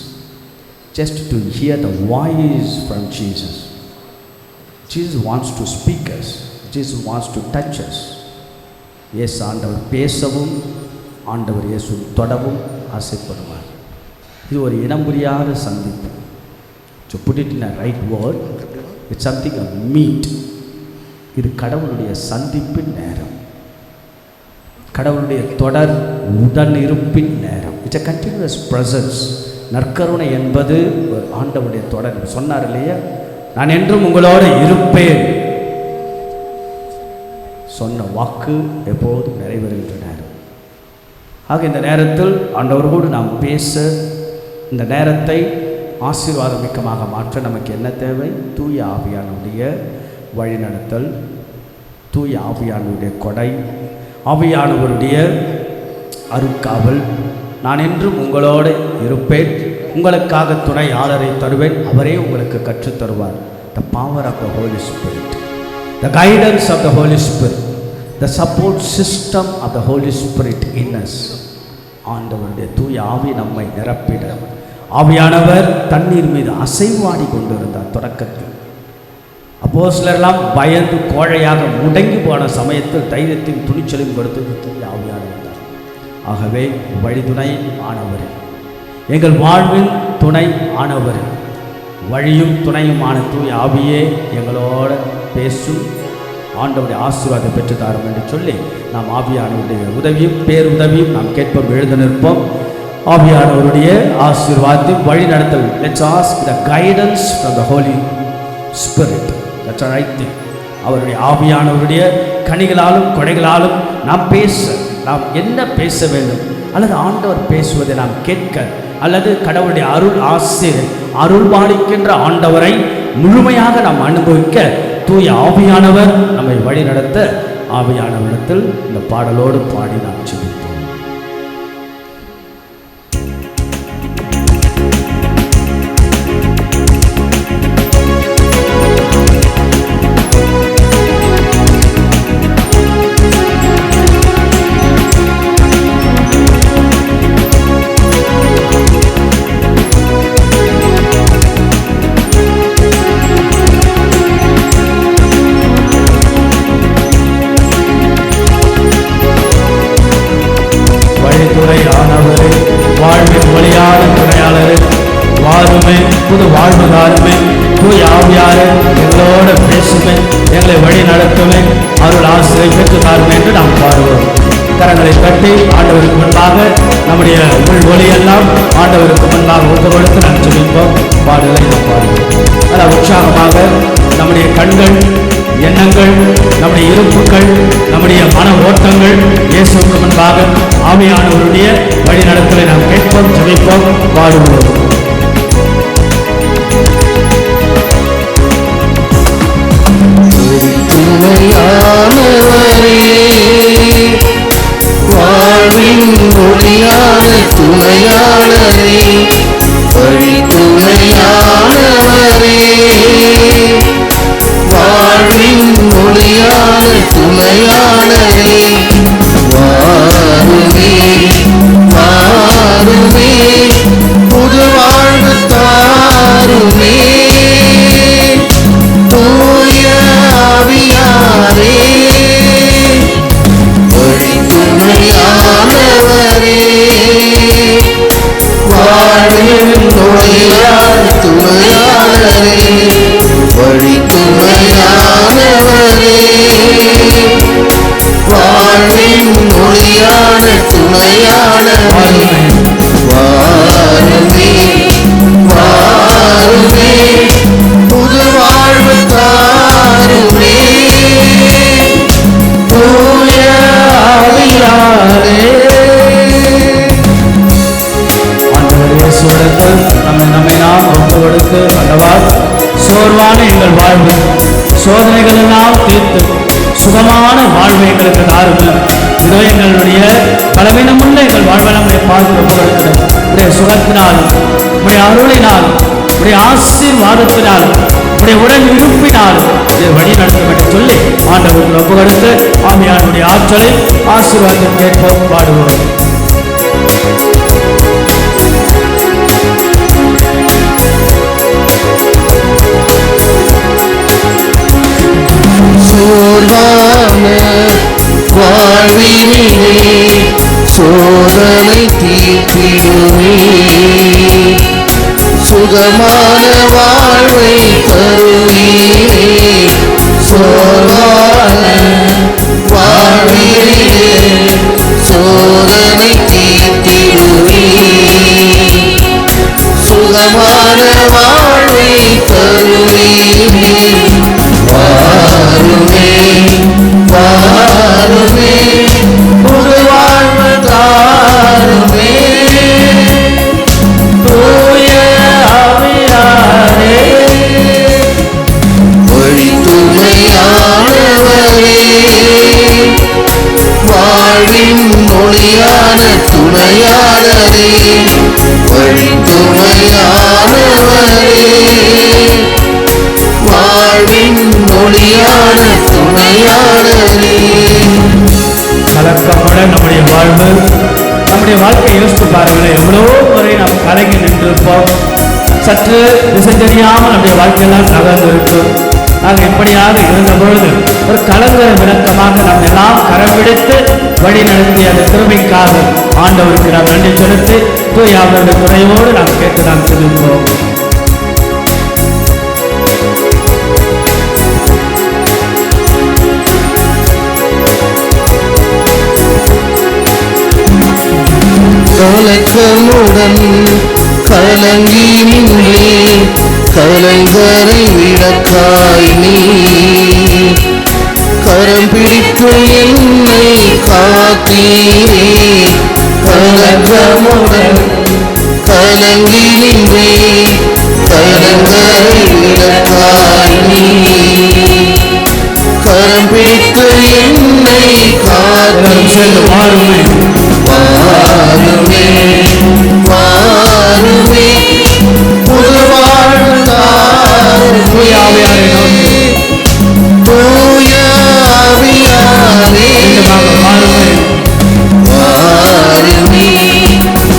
just to hear the voice from Jesus. Jesus wants to speak us. Jesus wants to touch us. இயேசு ஆண்டவர் பேசவும் ஆண்டவர் இயேசு தொடவும் ஆசைப்படுவார். இது ஒரு இனம் புரியாத சந்திப்பு. To put it in a right word, it's something of meet. இது கடவுளுடைய சந்திப்பின் நேரம், கடவுளுடைய தொடர் உடன் இருப்பின் நேரம். It's a continuous presence. நற்கருணை என்பது ஒரு ஆண்டவருடைய தொடர். சொன்னார் இல்லையா, நான் என்றும் உங்களோடு இருப்பேன். சொன்ன வாக்கு எப்போதும் நிறைவேறுகின்ற நேரம். ஆக இந்த நேரத்தில் ஆண்டவரோடு நாம் பேச, இந்த நேரத்தை ஆசீர்வாதமிக்கமாக மாற்ற நமக்கு என்ன தேவை? தூய ஆவியானுடைய வழிநடத்தல், தூய ஆவியானுடைய கொடை, ஆவியானவருடைய அருட்காவல். நான் என்றும் உங்களோடு இருப்பேன், உங்களுக்காக துணையாளரை தருவேன், அவரே உங்களுக்கு கற்றுத் தருவார். The power of the Holy Spirit, the guidance of the Holy Spirit, the support system of the Holy Spirit in us. ஆண்டவருடைய தூய ஆவி நம்மை நிரப்பிட, ஆவியானவர் தண்ணீர் மீது அசைவாடி கொண்டிருந்தார். தொடக்கத்தில் அப்போஸ்தலரெல்லாம் பயந்து கோழையாக முடங்கி போன சமயத்தில் தைரியத்தின் துணிச்சலையும் கொடுத்து தூய ஆவியானவர் தான். ஆகவே வழித்துணை ஆனவர், எங்கள் வாழ்வின் துணை ஆனவர், வழியும் துணையுமான தூய ஆவியே எங்களோட பேசும், ஆண்டவருடைய ஆசீர்வாதம் பெற்று தாரும் என்று சொல்லி நாம் ஆவியானவருடைய உதவியும் பேருதவியும் நாம் கேட்போம். எழுந்து நிற்போம். ஆவியானவருடைய ஆசீர்வாதத்தை வழி நடத்தல். Let's ask the guidance from the Holy Spirit. That's the right thing. அவருடைய ஆவியானவருடைய கனிகளாலும் கொடைகளாலும் நாம் பேச, நாம் என்ன பேச வேண்டும், அல்லது ஆண்டவர் பேசுவதை நாம் கேட்க, அல்லது கடவுளுடைய அருள் ஆசீர் அருள் பாலிக்கின்ற ஆண்டவரை முழுமையாக நாம் அனுபவிக்க தூய ஆவியானவர் நம்மை வழி நடத்த, ஆவியானவரிடத்தில் இந்த பாடலோடு பாடி நாம் ஜெபிப்போம். வாழ்வின் வழியான துணையாளரே, வாருமே, புது வாழ்வு தாருமே, தூய ஆவியாரே எங்களோட பேசுமே, எங்களை வழி நடத்துமே, அருள் ஆசிரியை பெற்று தாருமே என்று நாம் பாடுவோம். கரங்களை கட்டி ஆண்டவருக்கு முன்பாக நம்முடைய உள் ஒளியெல்லாம் ஆண்டவருக்கு முன்பாக ஒப்பு கொடுத்து நாம் ஜெபிப்போம். பாடலை நாம் பாடுவோம். அதாவது உற்சாகமாக நம்முடைய கண்கள், எண்ணங்கள், நம்முடைய இருப்புக்கள், நம்முடைய மன ஓட்டங்கள் இயேசுவுக்கு முன்பாக ஆவியானவருடைய வழி நடத்தலை நாம் கேட்போம், ஜெபிப்போம், பாடுவோம். வாழ்வின் ஒளியான துணையாளரே, வழி துணையாளரே, வாழ்வின் ஒளியான துணையாளரே, வாருமே வாருமே, புது வாழ்வு தாருமே, தூய ஆவியாரே, வழி துணையாளரே, வாழ்வின் ஒளியான துணையாளரே, வழி துணையாளரே, வாழ்வின் ஒளியான துணையாளரே, வாருமே வாருமே, புது வாழ்வு தாருமே, தூய ஆவியாரே. ஆண்டவர் இயேசுவிடத்தில் நம்மை நாம் ஒப்பு கொடுத்து, ஆண்டவா, சோர்வான எங்கள் வாழ்வு சோதனைகள் எல்லாம் தீர்த்து சுகமான வாழ்வை எங்களுக்கு தாருங்க. இதோ எங்களுடைய பலவீனமுள்ள எங்கள் வாழ்வை நம்முடைய பார்த்து ஒப்பு கொடுக்கிறோம். உடைய சுகத்தினாலும், உடைய அருளினால், உடைய ஆசீர்வாதத்தினால், உடைய உடன் இருப்பினால் இதை வழி நடத்தும் என்று சொல்லி ஆண்டவருக்கு ஒப்பு கொடுத்து ஆவியானுடைய ஆற்றலை ஆசீர்வாதத்தை கேட்போம், பாடுவோம். சோர்வான வாழ்வினிலே சோதனை தீர்த்திடுமே. சுகமான வாழ்வை தருவீரே. சோர்வான வாழ்விலே சோதனை தீர்த்திடுமே. சுகமான வாழ்வை தருவீரே. வாருமே வாருமே புது வாழ்வு தாருமே. தூய ஆவியாரே வழித்துணையானவரே வாழ்வின் மொழியான துணையாளரே. வழித்துணையானவரே வாழ்வின் மொழியான துணையாளரே. கலக்கப்பட நம்முடைய வாழ்வு, நம்முடைய வாழ்க்கையை யோசித்து பாருங்களேன். எவ்வளவோ முறை நாம் கலங்கி நின்றிருப்போம். சற்று திசை தெரியாமல் நம்முடைய வாழ்க்கையெல்லாம் நகர்ந்திருக்கும். நாங்கள் இப்படியாக இருந்த பொழுது ஒரு கலங்கர விளக்கமாக நாம் எல்லாம் கரம் பிடித்து வழி நடத்திய அந்த திறமைக்காக ஆண்டவருக்கு நாம் நன்றி செலுத்தி தூய அவருடைய துணையோடு நாம் கேட்டு நாம் செலுத்துவோம். கலக்கமுடன் கலங்கி நின்றே கலைஞரை விளக்காய் நீ கரம் பிடித்து என்னை காத்தீரே. கலக்கமுடன் கலங்கி நின்றே கலைஞரை விளக்காய் நீ கரம் பிடித்து என்னை காத்தீரே. வாருமே வாருமே வாருமே புது வாழ்வு தாருமே. தூய ஆவியாரே வாருமே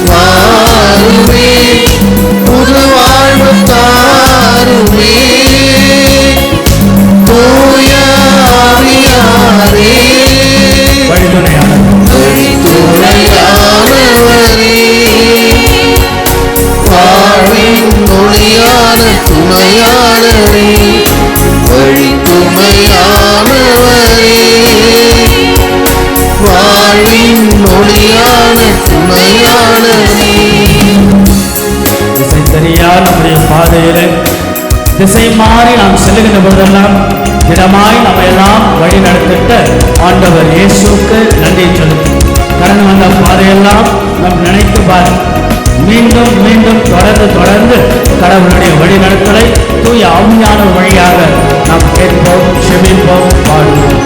வாருமே புது வாழ்வு தாருமே. தூய ஆவியாரே வழித்துணையானவரே வாழ்வின் மொழியான துணையாளரே. வழித்துணையானவரே வாழ்வின் மொழியான துணையாளரே. திசை தெரியாத நம்முடைய பாதையிலே திசை மாறி நாம் செல்லுகின்ற போதெல்லாம் திடமாய் நம்ம எல்லாம் வழி நடத்திட்ட ஆண்டவர் இயேசுவுக்கு நன்றி செலுத்தும். கடந்து வந்த பாதையெல்லாம் நாம் நினைத்து பார். மீண்டும் மீண்டும் தொடர்ந்து கடவுளுடைய வழி நடத்தலை தூய ஆவியான வழியாக நாம் கேட்போம், செபிப்போம், பாடுவோம்.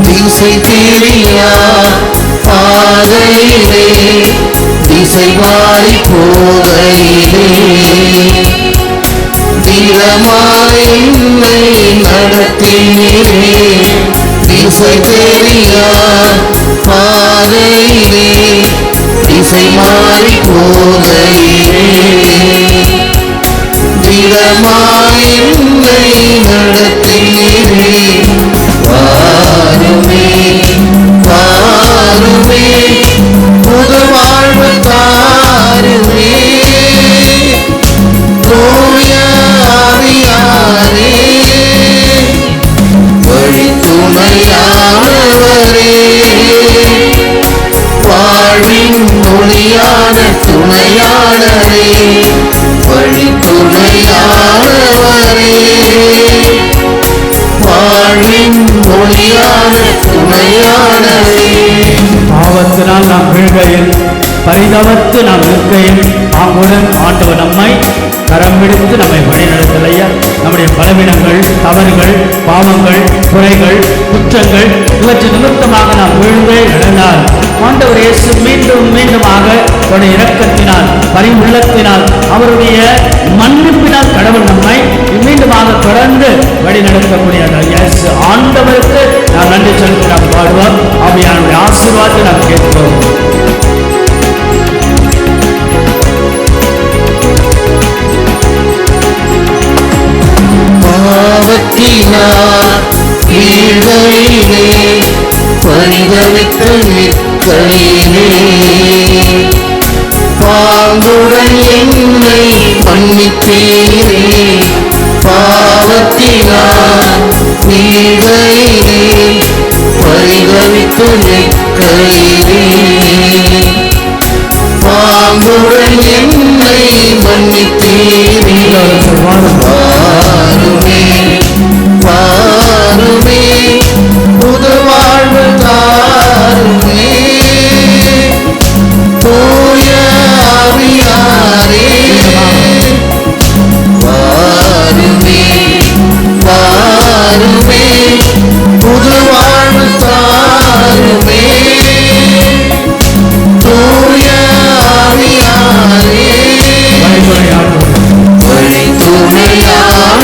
திசை தெரியா பாதையிலே திசை மாறி போகையிலே தீரமாய் என்னை நடத்தினீரே. திசை தெரியா பாதையிலே திசை மாறி போகையிலே தீரமாய் என்னை நடத்தினீரே. வாருமே வாருமே புது வாழ்வு தாருமே. தூய ஆவியாரே வழித்துணையானவரே வாழ்வின் மொழியான துணையாளரே. வழித்துணையானவரே வாழ்வின் மொழியான துணையாளரே. பாவத்தினால் நாம் வீழ்கையில், பரிதாபத்து நாம் இருக்கையில் பாங்குடன் ஆண்டவர் நம்மை கரம் பிடித்து நம்மை வழிநடத்தலையா. நம்முடைய பலவீனங்கள், தவறுகள், பாவங்கள், குறைகள், குற்றங்கள் இவற்றின் நிமித்தமாக நாம் வீழ்ந்தே நடந்தால் ஆண்டவர் இயேசு மீண்டும் மீண்டுமாக அவருடைய இரக்கத்தினால், பரிவுள்ளத்தினால், அவருடைய மன்னிப்பினால் கடவுள் நம்மை மீண்டுமாக தொடர்ந்து வழி நடத்தக்கூடியது. இயேசு ஆண்டவருக்கு நாம் நன்றி செலுத்தி நாம் பாடுவோம். ஆவியானுடைய ஆசீர்வாதத்தை நாம் கேட்போம். பாவத்தினால் வீழ்கையிலே பரிதவித்து நிற்கையிலே பாங்குடன் என்னை மன்னித்தீரே பாவத்தினால் வீழ்கையிலே பரிதவித்து நிற்கையிலே பாங்குடன் என்னை மன்னித்தீரே பாருமே பாருமே புது வாழ்வு தாருமே தூய ஆவியாரே பாருமே பாருமே புது வாழ்வு தாருமே தூய ஆவியாரே வழித்துணையானவரே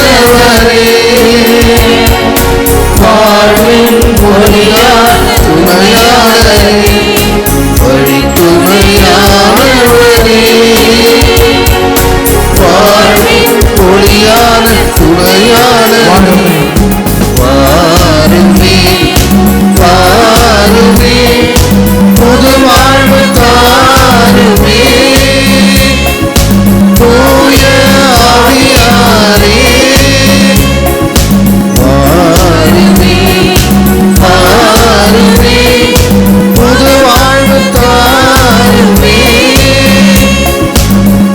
வாழ்வின் ஒளியான துணையாளரே வழித்துணையானவரே வாழ்வின் ஒளியான துணையாளரே பாருமே பாருமே புது வாழ்வு தாருமே தூய ஆவியாரே பாருமே பாருமே புது வாழ்வு தாருமே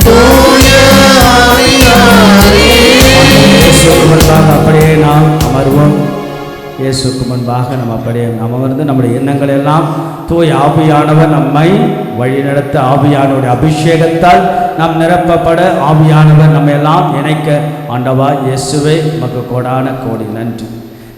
தூய ஆவியாரே. இயேசுவுக்கு முன்பாக அப்படியே நாம் அமர்வோம். இயேசுக்கு முன்பாக நம்ம அப்படியே அமர்ந்து நம்முடைய எண்ணங்கள் எல்லாம் தூய ஆவியானவர் நம்மை வழிநடத்த ஆவியானவருடைய அபிஷேகத்தால் நாம் நிரப்பப்பட ஆவியானவர் நம்ம எல்லாம் இணைக்க ஆண்டவா இயேசுவே உமக்கு கோடான கோடி நன்றி.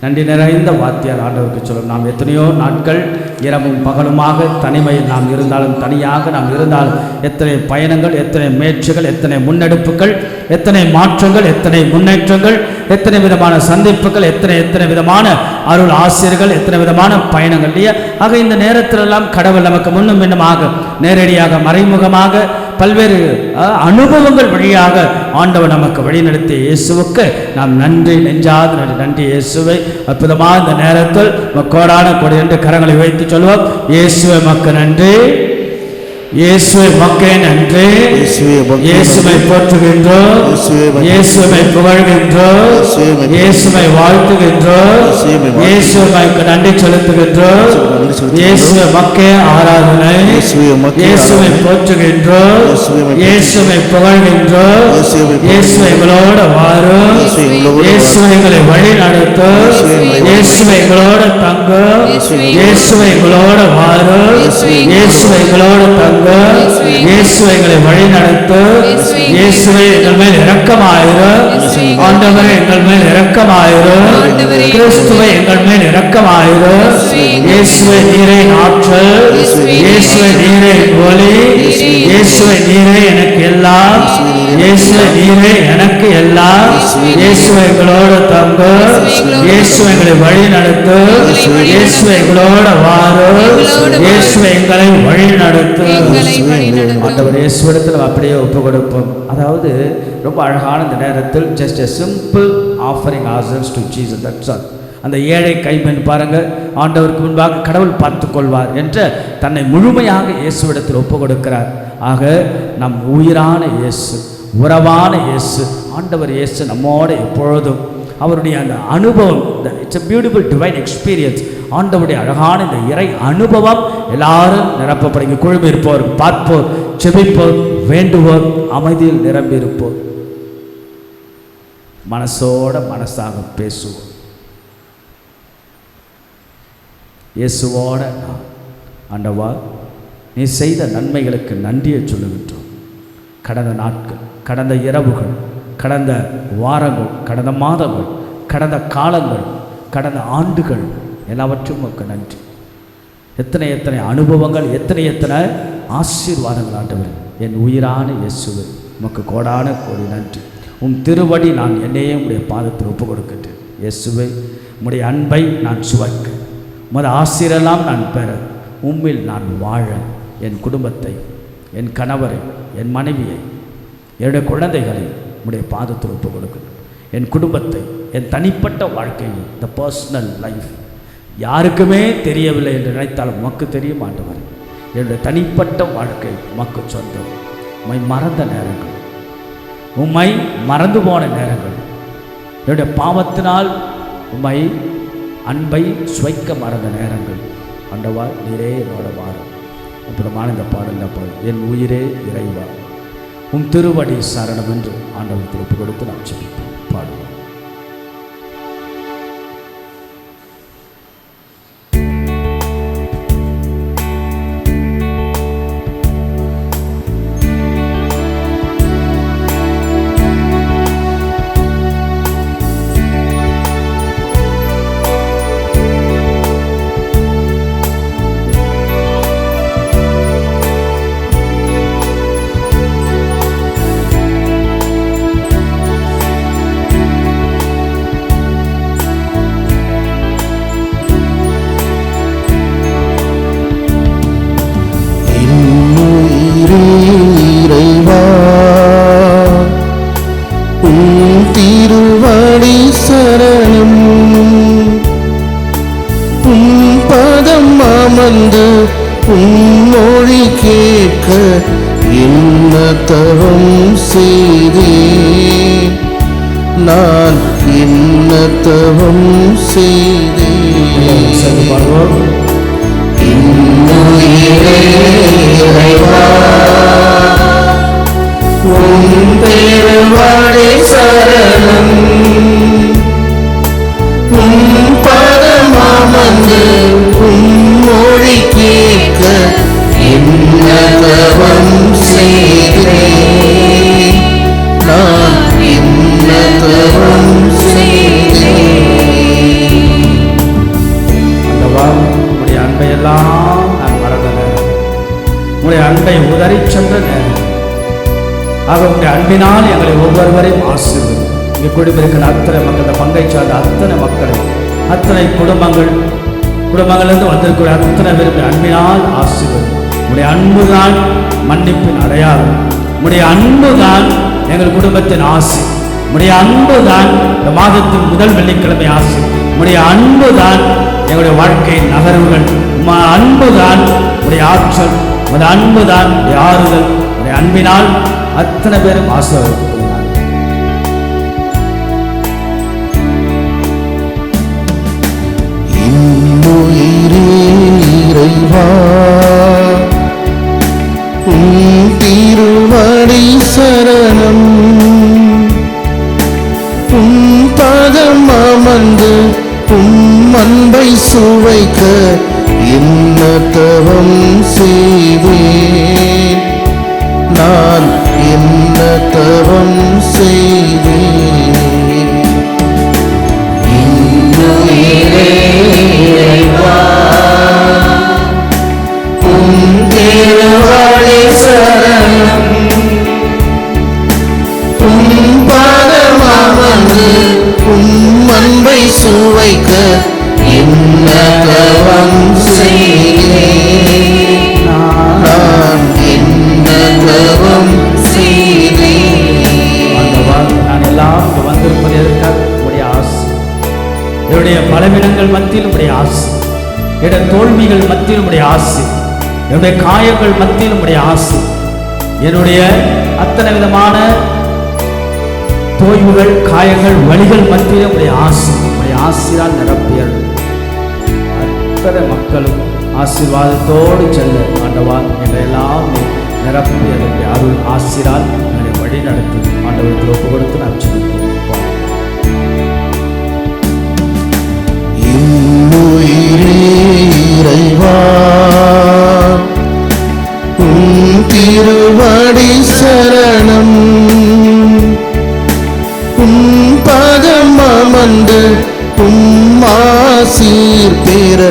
நன்றி நிறைந்த வார்த்தையால் ஆண்டவருக்கு சொல்லும். நாம் எத்தனையோ நாட்கள் இரவும் பகலுமாக தனிமையில் நாம் இருந்தாலும் தனியாக நாம் இருந்தாலும் எத்தனை பயணங்கள், எத்தனை முயற்சிகள், எத்தனை முன்னெடுப்புகள், எத்தனை மாற்றங்கள், எத்தனை முன்னேற்றங்கள், எத்தனை விதமான சந்திப்புகள், எத்தனை விதமான அருள் ஆசிரியர்கள், எத்தனை விதமான பயணங்கள் இல்லையா? ஆக இந்த நேரத்திலெல்லாம் கடவுள் நமக்கு முன்னும் பின்னுமாக நேரடியாக மறைமுகமாக பல்வேறு அனுபவங்கள் வழியாக ஆண்டவர் நமக்கு வழிநடத்திய இயேசுவுக்கு நாம் நன்றி நெஞ்சாத நன்றி. இயேசுவை அற்புதமாக இந்த நேரத்தில் கோடான கொடி என்று கரங்களை வைத்து சொல்லுவோம். இயேசுவை மக்கு நன்றி, இயேசுவை மக்கே நன்றி, இயேசுவை போற்றுகின்றோம், இயேசுவை புகழ்கின்றோம், இயேசுவை வாழ்த்துகின்றோம், இயேசுவைக்கு நன்றி செலுத்துகின்றோம், இயேசுவை மக்கே ஆராதனை, இயேசுவை போற்றுகின்றோம், இயேசுவை புகழ்கின்றோம், இயேசுவை எங்களோட வாரும், இயேசுவை எங்களை வழி நடத்தும், இயேசுவை எங்களோட தங்கும், இயேசுவை எங்களோட வாரும், இயேசுவை எங்களோட தங்கும், இயேசுவை எங்களை வழி நடத்தும், இயேசுவை எங்கள் மேல் இரக்கமாயிரும், ஆண்டவரே எங்கள் மேல் இரக்கமாயிரும், கிறிஸ்துவை எங்கள் மேல் இரக்கமாயிரும், இயேசுவை நீரே ஆற்றல், இயேசுவை நீரே ஒளி, இயேசுவை நீரே எனக்கு எல்லாம், இயேசுவை நீரே எனக்கு எல்லாம், இயேசுவை எங்களோடு தங்கும், இயேசுவை எங்களை வழி நடத்தும், இயேசுவை எங்களோட வாரும், இயேசுவை எங்களை வழி நடத்தும். ஆண்டவர் இயேசுவிடத்தில் அப்படியே ஒப்பு கொடுப்போம். அதாவது ரொம்ப அழகான இந்த நேரத்தில் just a simple offering ourselves to Jesus, that's all. அந்த ஏழை கைப்பெண் பாருங்க, ஆண்டவருக்கு முன்பாக கடவுள் பார்த்து கொள்வார் என்ற தன்னை முழுமையாக இயேசுவிடத்தில் ஒப்பு கொடுக்கிறார். ஆக நம் உயிரான இயேசு, உறவான இயேசு, ஆண்டவர் இயேசு நம்மோடு எப்பொழுதும் அவருடைய அந்த அனுபவம், it's a beautiful divine experience. ஆண்டவருடைய அழகான இந்த இறை அனுபவம் எல்லாரும் நிரப்பப்படும். இங்கே குழுமி இருப்போர், பார்ப்போர், செபிப்போர், வேண்டுவோர், அமைதியில் நிரம்பி இருப்போர், மனசோட மனசாக பேசுவோம். இயேசுவோட ஆண்டவா நீ செய்த நன்மைகளுக்கு நன்றியை சொல்லுகின்றோம். கடந்த நாட்கள், கடந்த இரவுகள், கடந்த வாரங்கள், கடந்த மாதங்கள், கடந்த காலங்கள், கடந்த ஆண்டுகள் எல்லாவற்றும் உமக்கு நன்றி. எத்தனை எத்தனை அனுபவங்கள், எத்தனை ஆசீர்வாதங்கள் ஆண்டவர். என் உயிரான இயேசுவே உமக்கு கோடான கோடி நன்றி. உம் திருவடி நான் என்னையே உடைய பாதத்தில் ஒப்பு கொடுக்கின்றேன். இயேசுவே உம்முடைய அன்பை நான் சுவைக்க, உமது ஆசீரெல்லாம் நான் பெற, உம்மில் நான் வாழ, என் குடும்பத்தை, என் கணவரை, என் மனைவியை, என்னுடைய குழந்தைகளை உடைய பாதத்தில் ஒப்பு கொடுக்கணும். என் குடும்பத்தை, என் தனிப்பட்ட வாழ்க்கையை, இந்த பர்சனல் லைஃப் யாருக்குமே தெரியவில்லை என்று நினைத்தாலும் உமக்கு தெரியும் ஆண்டவர். என்னுடைய தனிப்பட்ட வாழ்க்கை உமக்கு சொந்தம். உம்மை மறந்த நேரங்கள், உம்மை மறந்து போன நேரங்கள், என்னுடைய பாவத்தினால் உம்மை அன்பை சுவைக்க மறந்த நேரங்கள் ஆண்டவா, நீரே என்னோட வாரம். அப்புறமான இந்த பாடலில் பாடு, என் உயிரே இறைவா உம் திருவடி சரணம் என்று ஆண்டவருக்கு ஒப்பு கொடுத்து நாம் ஜெபிப்போம். பாடுவோம். திருவடி சரணம் உம் பதம் அமர்ந்து உம் மொழி கேட்க என்ன தவம் செய்தேன் நான், என்ன தவம் செய்தேன். இன்னுயிரே இறைவா உம் திருவடி சரணம் உம் பதம் அமர்ந்து உம் மொழி கேட்க என்ன தவம் செய்தேன் நான், என்ன தவம் செய்தேன். ஆண்டவா, உம்முடைய அன்பையெல்லாம் நான் மறந்த நேரம், உம்முடைய அன்பை உதறி சென்ற நேரம். ஆக உங்களுடைய அன்பினால் எங்களை ஒவ்வொருவரையும் ஆசீர்வதி. இங்கே குடியிருக்கிற அத்தனை மக்கள், இந்த பங்கை சார்ந்த அத்தனை மக்களை, அத்தனை குடும்பங்களிலிருந்து வந்திருக்கிற அத்தனை பேருக்கு அன்பினால் ஆசீர்வதி. உங்களுடைய அன்புதான் மன்னிப்பின் அடையாளம். உங்களுடைய அன்புதான் எங்கள் குடும்பத்தின் ஆசை. உங்களுடைய அன்புதான் இந்த மாதத்தின் முதல் வெள்ளிக்கிழமை ஆசை. உங்களுடைய அன்புதான் எங்களுடைய வாழ்க்கையின் நகர்வுகள். உங்கள் அன்புதான் உங்களுடைய ஆற்றல். உங்களுடைய அன்புதான் உங்களுடைய ஆறுதல். உங்களுடைய அன்பினால் அத்தனை பேரும் ஆசீர்வதிக்கிறார். இன்னுயிரே இறைவா உம் திருவடி சரணம் உம் பதம் அமர்ந்து உம் அன்பை சுவைக்க என்ன தவம் செய்தேன் நான், என்ன தவம் செய்தேன். இன்னுயிரே இறைவா உம் திருவடி சரணம் உம் பதம் அமர்ந்து உம் அன்பை சுவைக்க என்ன தவம் செய்தேன் நான், என்ன தவம் செய்தேன். நான் எல்லாம் இங்கே வந்திருப்பது எதற்காக? உடைய ஆசை. என்னுடைய பலவீனங்கள் மத்தியில் உடைய ஆசை, என்னுடைய தோல்விகள் மத்தியில் உடைய ஆசை, என்னுடைய காயங்கள் மத்தியில் உடைய ஆசை, என்னுடைய அத்தனை விதமான தோய்வுகள், காயங்கள், வலிகள் மத்தியில் உடைய ஆசை. உடைய ஆசையால் நிரப்பியல் அத்தனை மக்களும் ஆசீர்வாதத்தோடு செல்ல ஆண்டவா எங்களையெல்லாம் நிரப்பியது அருள் ஆசிரால் எங்களை வழி நடத்தி ஆண்டவருக்கு ஒப்பு கொடுத்து நாம் செல்லுவோம். இன்னுயிரே இறைவா உம் திருவடி சரணம் உம் பதம் அமர்ந்து உம் ஆசீர் பெற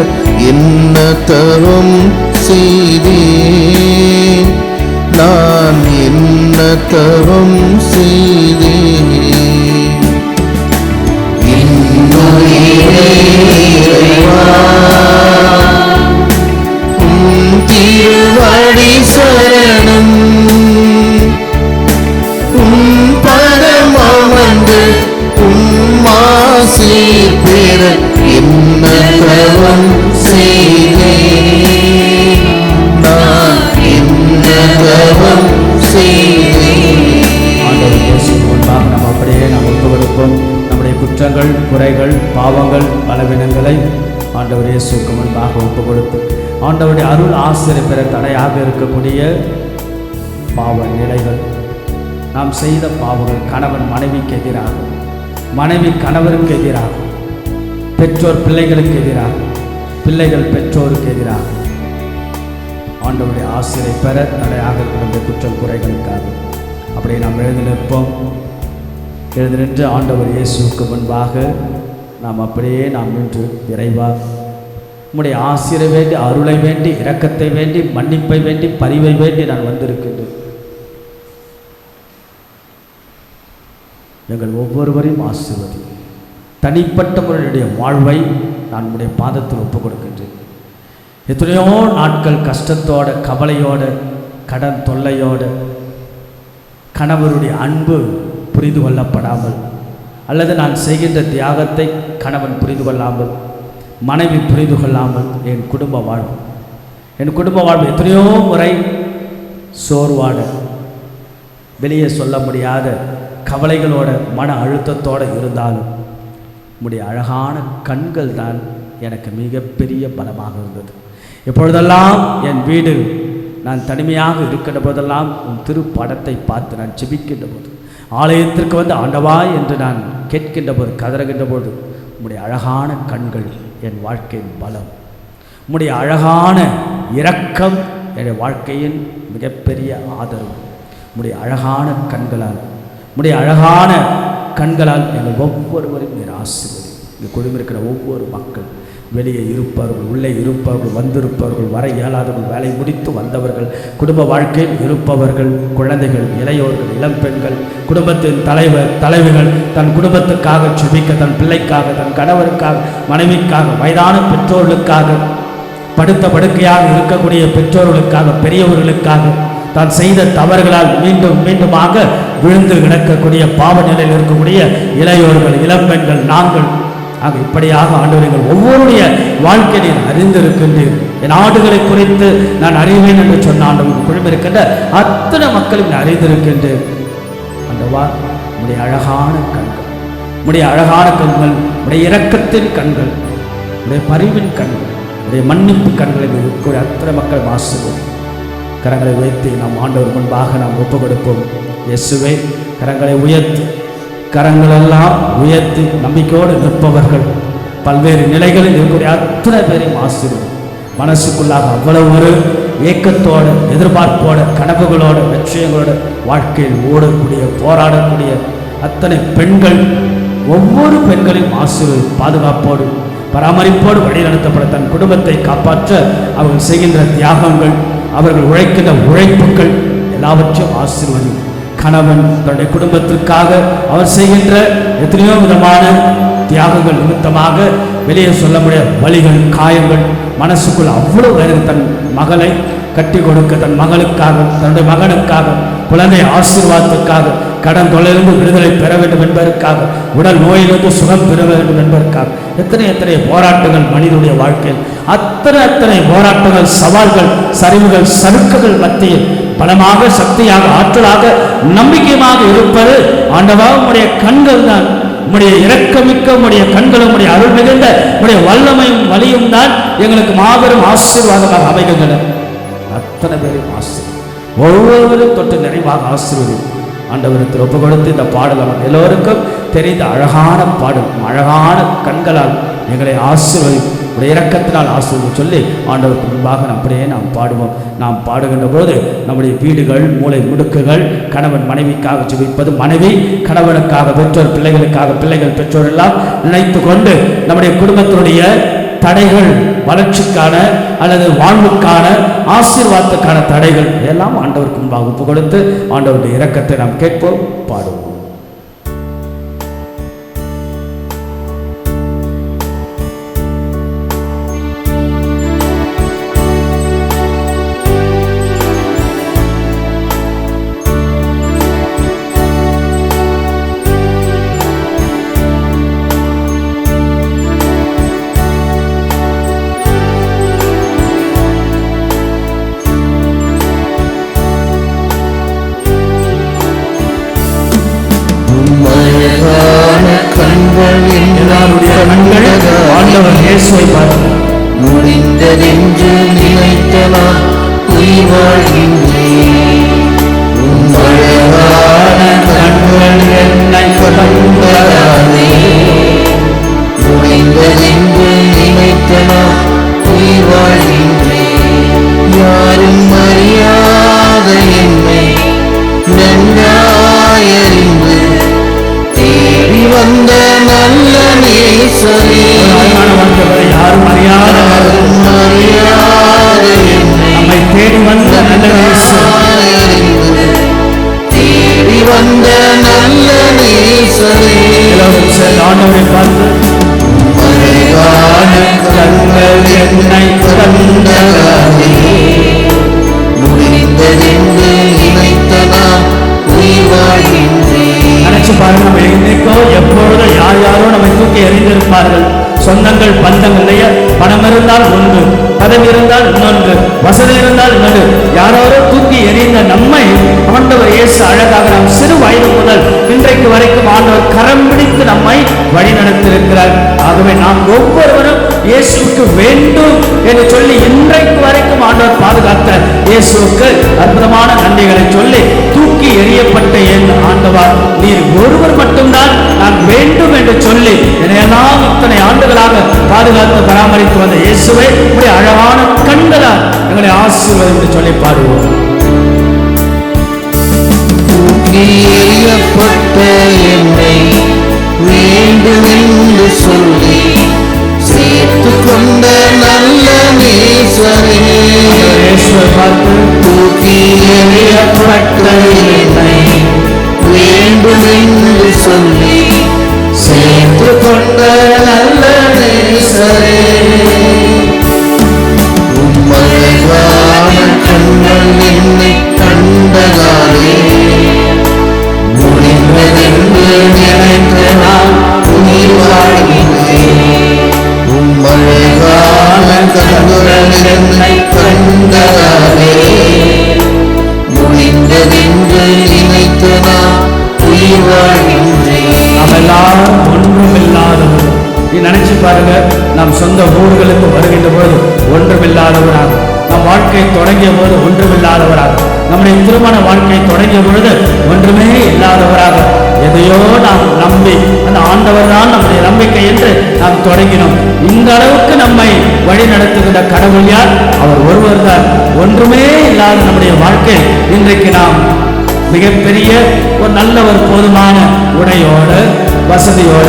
என்ன தவம் செய்தேன் நான், என்ன தவம் செய்தேன். இன்னுயிரே இறைவா உம் திருவடி சரணம் உம் பதம் அமர்ந்து உம் குற்றங்கள், குறைகள், பாவங்கள், பலவீனங்களை ஆண்டவர் இயேசுவுக்கு முன்பாக ஒப்பு கொடுத்து ஆண்டவருடைய அருள் ஆசிரியர் பெற தடையாக இருக்கக்கூடிய பாவ நிலைகள், நாம் செய்த பாவங்கள், கணவன் மனைவிக்கு எதிராக, மனைவி கணவருக்கு எதிராக, பெற்றோர் பிள்ளைகளுக்கு எதிராக, பிள்ளைகள் பெற்றோருக்கு எதிராக ஆண்டவருடைய ஆசிரியை பெற தடையாக இருந்த குற்றம் குறைகளுக்காக அப்படியே நாம் எழுந்து நிற்போம். எழுந்து நின்று ஆண்டவர் இயேசுவுக்கு முன்பாக நாம் அப்படியே நாம் நின்று, இறைவா உம்முடைய ஆசிரியை வேண்டி, அருளை வேண்டி, இரக்கத்தை வேண்டி, மன்னிப்பை வேண்டி, பரிவை வேண்டி நான் வந்திருக்கின்றேன். எங்கள் ஒவ்வொருவரையும் ஆசீர்வதி. தனிப்பட்ட முறையுடைய வாழ்வை நான் உடைய பாதத்தில் ஒப்புக் கொடுக்கின்றேன். எத்தனையோ நாட்கள் கஷ்டத்தோட, கவலையோட, கடன் தொல்லையோட, கணவருடைய அன்பு புரிந்து கொள்ளப்படாமல், அல்லது நான் செய்கின்ற தியாகத்தை கணவன் புரிந்து கொள்ளாமல், மனைவி புரிந்து கொள்ளாமல் என் குடும்ப வாழ்வு எத்தனையோ முறை சோர்வாட, வெளியே சொல்ல முடியாத கவலைகளோட, மன அழுத்தத்தோடு இருந்தாலும் உம்முடைய அழகான கண்கள் தான் எனக்கு மிகப்பெரிய பலமாக இருந்தது. எப்பொழுதெல்லாம் என் வீடு நான் தனிமையாக இருக்கின்ற போதெல்லாம் உன் திருப்படத்தை பார்த்து நான் ஜெபிக்கின்ற போது, ஆலயத்திற்கு வந்து ஆண்டவா என்று நான் கேட்கின்ற போது, கதறுகின்ற போது, உம்முடைய அழகான கண்கள் என் வாழ்க்கையின் பலம், உம்முடைய அழகான இரக்கம் என் வாழ்க்கையின் மிகப்பெரிய ஆதரவு, உம்முடைய அழகான கண்களால், உம்முடைய அழகான கண்களால் எங்கள் ஒவ்வொருவரையும் நீர் ஆசீர்வதி. இங்கே குழுமிருக்கிற ஒவ்வொரு மக்கள், வெளியே இருப்பவர்கள், உள்ளே இருப்பவர்கள், வந்திருப்பவர்கள், வர இயலாதவர்கள், வேலை முடித்து வந்தவர்கள், குடும்ப வாழ்க்கையில் இருப்பவர்கள், குழந்தைகள், இளையோர்கள், இளம்பெண்கள், குடும்பத்தின் தலைவிகள் தன் குடும்பத்துக்காக ஜெபிக்க, தன் பிள்ளைக்காக, தன் கணவருக்காக, மனைவிக்காக, வயதான பெற்றோர்களுக்காக, படுத்த படுக்கையாக இருக்கக்கூடிய பெற்றோர்களுக்காக, பெரியவர்களுக்காக, தான் செய்த தவறுகளால் மீண்டும் மீண்டுமாக விழுந்து கிடக்கக்கூடிய பாவ நிலையில் இருக்கக்கூடிய இளையோர்கள், இளம்பெண்கள், நாங்கள் ஆக இப்படியாக ஆண்டவர்கள் ஒவ்வொருடைய வாழ்க்கையை அறிந்திருக்கின்றேன். என் ஆடுகளை குறித்து நான் அறிவேன் என்று சொன்ன ஆண்டவர் குழுமிருக்கின்ற அத்தனை மக்களும் நான் அறிந்திருக்கின்றேன். ஆண்டவா, உடைய அழகான கண்கள், உடைய அழகான கண்கள், உடைய இரக்கத்தின் கண்கள், உடைய பரிவின் கண்கள், உடைய மன்னிப்பு கண்களை கூடிய அத்தனை மக்கள் ஆசீர்வதி. கரங்களை உயர்த்தி நாம் ஆண்டவர் முன்பாக நாம் ஒப்பு கொடுப்போம். இயேசுவே, கரங்களை உயர்த்தி, கரங்களெல்லாம் உயர்த்தி நம்பிக்கையோடு நிற்பவர்கள், பல்வேறு நிலைகளில் இருக்கக்கூடிய அத்தனை பேரையும் ஆசீர்வதி. மனசுக்குள்ளாக அவ்வளவு ஒரு ஏக்கத்தோடு, எதிர்பார்ப்போடு, கனவுகளோடு, லட்சியங்களோடு வாழ்க்கையில் ஓடக்கூடிய, போராடக்கூடிய அத்தனை பெண்கள், ஒவ்வொரு பெண்களையும் ஆசீர்வதி. பாதுகாப்போடு, பராமரிப்போடு வழிநடத்தப்பட தன் குடும்பத்தை காப்பாற்ற அவர்கள் செய்கின்ற தியாகங்கள், அவர்கள் உழைக்கின்ற உழைப்புகள் எல்லாவற்றையும் ஆசீர்வதி. கணவன் தன்னுடைய குடும்பத்திற்காக அவர் செய்கின்ற எத்தனையோ விதமான தியாகங்கள் நிமித்தமாக வெளியே சொல்ல முடியாத வலிகள், காயங்கள், மனசுக்குள் அவ்வளவு நேரம் தன் மகளை கட்டி கொடுக்க, தன் மகளுக்காக, தன்னுடைய மகனுக்காக, குழந்தை ஆசீர்வாதத்துக்காக, கடன் தொழிலிருந்து விடுதலை பெற வேண்டும் என்பதற்காக, உடல் நோயிலிருந்து சுகம் பெற வேண்டும் என்பதற்காக எத்தனை எத்தனை போராட்டங்கள் மனிதனுடைய வாழ்க்கையில், அத்தனை போராட்டங்கள், சவால்கள், சரிவுகள், சறுக்குகள் மத்தியில் பலமாக, சக்தியாக, ஆற்றலாக, நம்பிக்கையாக இருப்பது ஆண்டவா உம்முடைய கண்கள் தான். உம்முடைய இரக்கமிக்க உம்முடைய கண்களும், உம்முடைய அருள் மிகுந்த உம்முடைய வல்லமையும் வலியும் தான் எங்களுக்கு மாபெரும் ஆசீர்வாதமாக அமைகின்றன. அத்தனை பேரும் ஒவ்வொருவரும் தொட்டு நிறைவாக ஆசீர்வதி. ஆண்டவருக்கு ஒப்பு கொடுத்து இந்த பாடல் நமக்கு எல்லோருக்கும் தெரிந்த அழகான பாடல், அழகான கண்களால் எங்களை ஆசீர்வதி, உடைய இரக்கத்தினால் ஆசீர்வதி சொல்லி ஆண்டவருக்கு முன்பாக அப்படியே நாம் பாடுவோம். நாம் பாடுகின்ற போது நம்முடைய வீடுகள், மூளை முடுக்குகள், கணவன் மனைவிக்காக ஜெபிப்பது, மனைவி கணவனுக்காக, பெற்றோர் பிள்ளைகளுக்காக, பிள்ளைகள் பெற்றோர் எல்லாம் நினைத்து கொண்டு நம்முடைய குடும்பத்தினுடைய தடைகள், வளர்ச்சிக்கான அல்லது வாழ்வுக்கான, ஆசீர்வாதத்துக்கான தடைகள் எல்லாம் ஆண்டவருக்கு முன்பாக ஒப்பு கொடுத்து ஆண்டவருடைய இரக்கத்தை நாம் கேட்போம், பாடுவோம். எல்லாருடைய கண்கள் ஆண்டவர் இயேசுவை பார்த்து முடிந்ததென்று நினைத்த நான் உயிர் வாழ்கின்றேன். உம் அழகான கண்கள் என்னை கண்டதாலே முடிந்ததென்று நினைத்த நான் உயிர் வாழ்கின்றேன். யாரும் அறியாத என்னை நன்றாயறிந்து தேடி வந்த நல்ல நேசரே, யாரும் அறியாத நம்மை தேடி வந்த நல்ல அறிந்து தேடி வந்த நல்ல நேசரே, ஆண்டவரை பார்த்து அழகான கண்கள் என்னை கண்டதாலே முடிந்ததென்று நினைத்த நான் உயிர் வாழ்கின்றேன். நினைச்சு பாருங்க, நம்ம இன்னைக்கோ எப்பொழுதோ யார் யாரோ நம்மை தூக்கி எறிந்திருப்பார்கள். சொந்தங்கள் பந்தங்கள் இல்லையா, பணம் இருந்தால் ஒன்று, பதவி இருந்தால் இன்னொன்று, வசதி இருந்தால் இன்னொன்று, யாரோரோ தூக்கி எறிந்த நம்மை ஆண்டவர் இயேசு அழகாக நாம் சிறு வயது முதல் இன்றைக்கு வரைக்கும் ஆண்டவர் கரம் பிடித்து நம்மை வழி நடத்தியிருக்கிறார். ஆகவே நாம் ஒவ்வொருவரும் இயேசுக்கு வேண்டும் என்று சொல்லி இன்றைக்கு வரைக்கும் ஆண்டவர் பாதுகாத்த இயேசுக்கு அற்புதமான நன்றிகளை சொல்லி தூக்கி எறியப்பட்ட என் ஆண்டவர் நீர் ஒருவர் மட்டும்தான் நான் வேண்டும் என்று சொல்லி என்னையெல்லாம் இத்தனை ஆண்டுகளாக பாதுகாத்து பராமரித்து வந்த இயேசுவை இப்படி அழகான கண்களால் எங்களை ஆசீர்வாதம் என்று சொல்லி பாடுவோம். எறியப்பட்ட என்னை வேண்டும் என்று சொல்லி சேர்த்து கொண்ட நல்ல நேசரே, இயேசுவை பார்த்து தூக்கி எறியப்பட்ட என்னை வேண்டும் என்று சொல்லி சேர்த்து கொண்ட நல்ல நேசரே, உம் அழகான கண்கள் என்னை கண்டதாலே முடிந்ததென்று நினைத்த நான் உயிர் வாழ்கின்றேன். உம் அழகான கண்கள் என்னை கண்டதாலே முடிந்ததென்று நினைத்த நான் உயிர் வாழ்கின்றேன். நாம் எல்லாரும் ஒன்றுமில்லாதவர். நீ நினைச்சு பாருங்க, நாம் சொந்த ஊர்களுக்கு வருகின்ற போது ஒன்றுமில்லாதவராக, நம் வாழ்க்கை தொடங்கிய போது ஒன்றுமில்லாதவராக, நம்முடைய திருமண வாழ்க்கை தொடங்கிய பொழுது ஒன்றுமே இல்லாதவராக, எதையோ நாம் நம்பி அந்த ஆண்டவர் தான் நம்முடைய நம்பிக்கை என்று நாம் தொடங்கினோம். இந்த அளவுக்கு நம்மை வழி நடத்துகின்ற கடவுள் யார்? அவர் ஒருவர் தான். ஒன்றுமே இல்லாத நம்முடைய வாழ்க்கை இன்றைக்கு நாம் மிகப்பெரிய ஒரு நல்ல ஒரு போதுமான உடையோட வசதியோட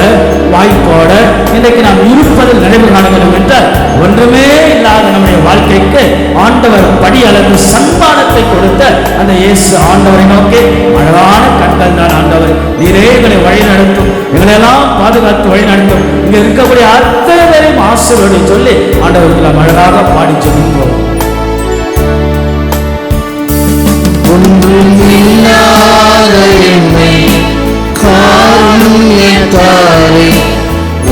வாய்ப்போட இன்றைக்கு நாம் இருப்பதில் நினைவு காண வேண்டும் என்றால் ஒன்றுமே இல்லாத நம்முடைய வாழ்க்கைக்கு ஆண்டவர் படி அளவு சன்மானத்தை கொடுத்த அந்த இயேசு ஆண்டவரை நோக்கி அழகான கண்கள் தான் ஆண்டவர், நீரே எங்களை வழி நடத்தும், எங்களெல்லாம் பாதுகாத்து வழி நடத்தும், இங்க இருக்கக்கூடிய அத்தனை பேரையும் ஆசீர்வதி சொல்லி ஆண்டவருக்கு நாம் அழகாக பாடி ஜெபிப்போம். ஒன்றுமில்லாத என்னை காருண்யத்தாலே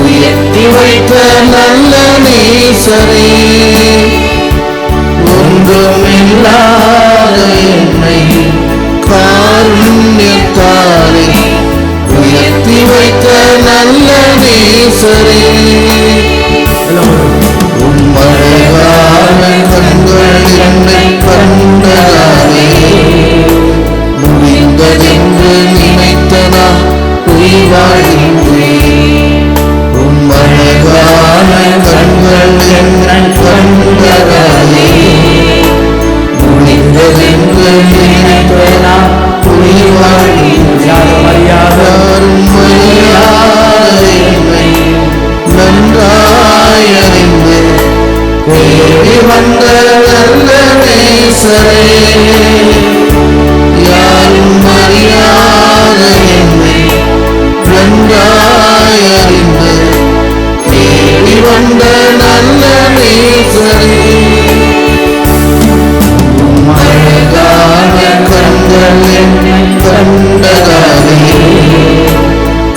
உயர்த்தி வைத்த நல்ல நேசரே, ஒன்றுமில்லாத என்னை காருண்யத்தாலே உயர்த்தி வைத்த நல்ல நேசரே, உம் அழகான கண்கள் என்னை கண்டதாலே முடிந்ததென்று நினைத்த நான் உயிர் வாழ்கின்றேன். உம் அழகான கண்கள் என்னை கண்டதாலே முடிந்ததென்று நினைத்த நான் உயிர் வாழ்கின்றேன். யாரும் அறியாத என்னை நன்றாயறிந்து தேடி வந்த நல்ல நேசரே, யாரும் அறியாத என்னை நன்றாயறிந்து தேடி வந்த நல்ல நேசரே, உம் அழகான கண்கள் என்னை கண்டதாலே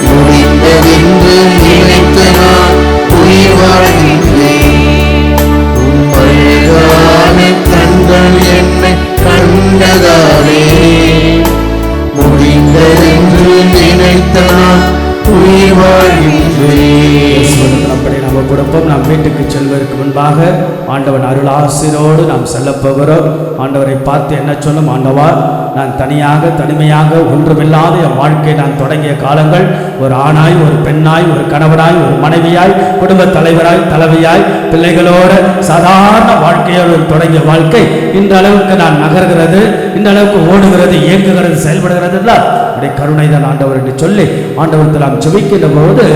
முடிந்ததென்று நினைத்த நான் உயிர் வாழ்கின்றேன். உம் அழகான கண்கள் என்னை கண்டதாலே முடிந்ததென்று நினைத்த நான் உயிர் வாழ்கின்றேன். அப்படி நம்ம கொடுப்போம். நாம் வீட்டுக்கு செல்வதற்கு முன்பாக ஆண்டவன் அருள் ஆசிரோடு நாம் செல்ல போகிறோம். ஆண்டவரை பார்த்து என்ன சொல்லும்? ஆண்டவா, நான் தனியாக தனிமையாக ஒன்றுமில்லாத என் வாழ்க்கை நான் தொடங்கிய காலங்கள் ஒரு ஆணாய், ஒரு பெண்ணாய், ஒரு கணவனாய், ஒரு மனைவியாய், குடும்ப தலைவராய், தலைவியாய், பிள்ளைகளோடு சாதாரண வாழ்க்கையோடு தொடங்கிய வாழ்க்கை இந்த அளவுக்கு நான் நகர்கிறது, இந்த அளவுக்கு ஓடுகிறது, இயங்குகிறது, செயல்படுகிறது இல்லை. அப்படி கருணை தான் ஆண்டவர் என்று சொல்லி ஆண்டவரத்தில் நாம் ஜெபிக்கின்ற போது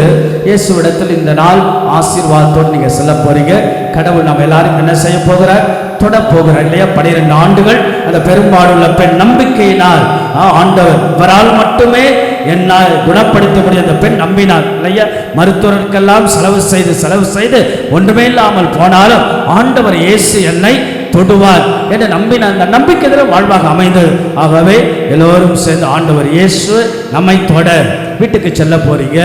இயேசுவிடத்தில் இந்த நாள் ஆசீர்வாதத்தோடு நீங்கள் செல்ல போறீங்க. கடவுள் நம்ம எல்லாரும் என்ன செய்ய போகிறார்? தொட போகிறார் இல்லையா? 12 ஆண்டுகள் அந்த பெரும்பாலுள்ள பெண் நம்பிக்கையினால் ஆண்டவர் இவரால் மட்டுமே என்னால் குணப்படுத்த முடியும். அந்த பெண் நம்பினார் இல்லையா? மருத்துவர்களுக்கெல்லாம் செலவு செய்து ஒன்றுமே இல்லாமல் போனாலும் ஆண்டவர் இயேசு என்னை தொடுவார் என்று நம்பின அந்த நம்பிக்கை வாழ்வாக அமைந்தது. ஆகவே எல்லோரும் சேர்ந்து ஆண்டவர் இயேசு நம்மை தொட வீட்டுக்கு செல்ல போறீங்க.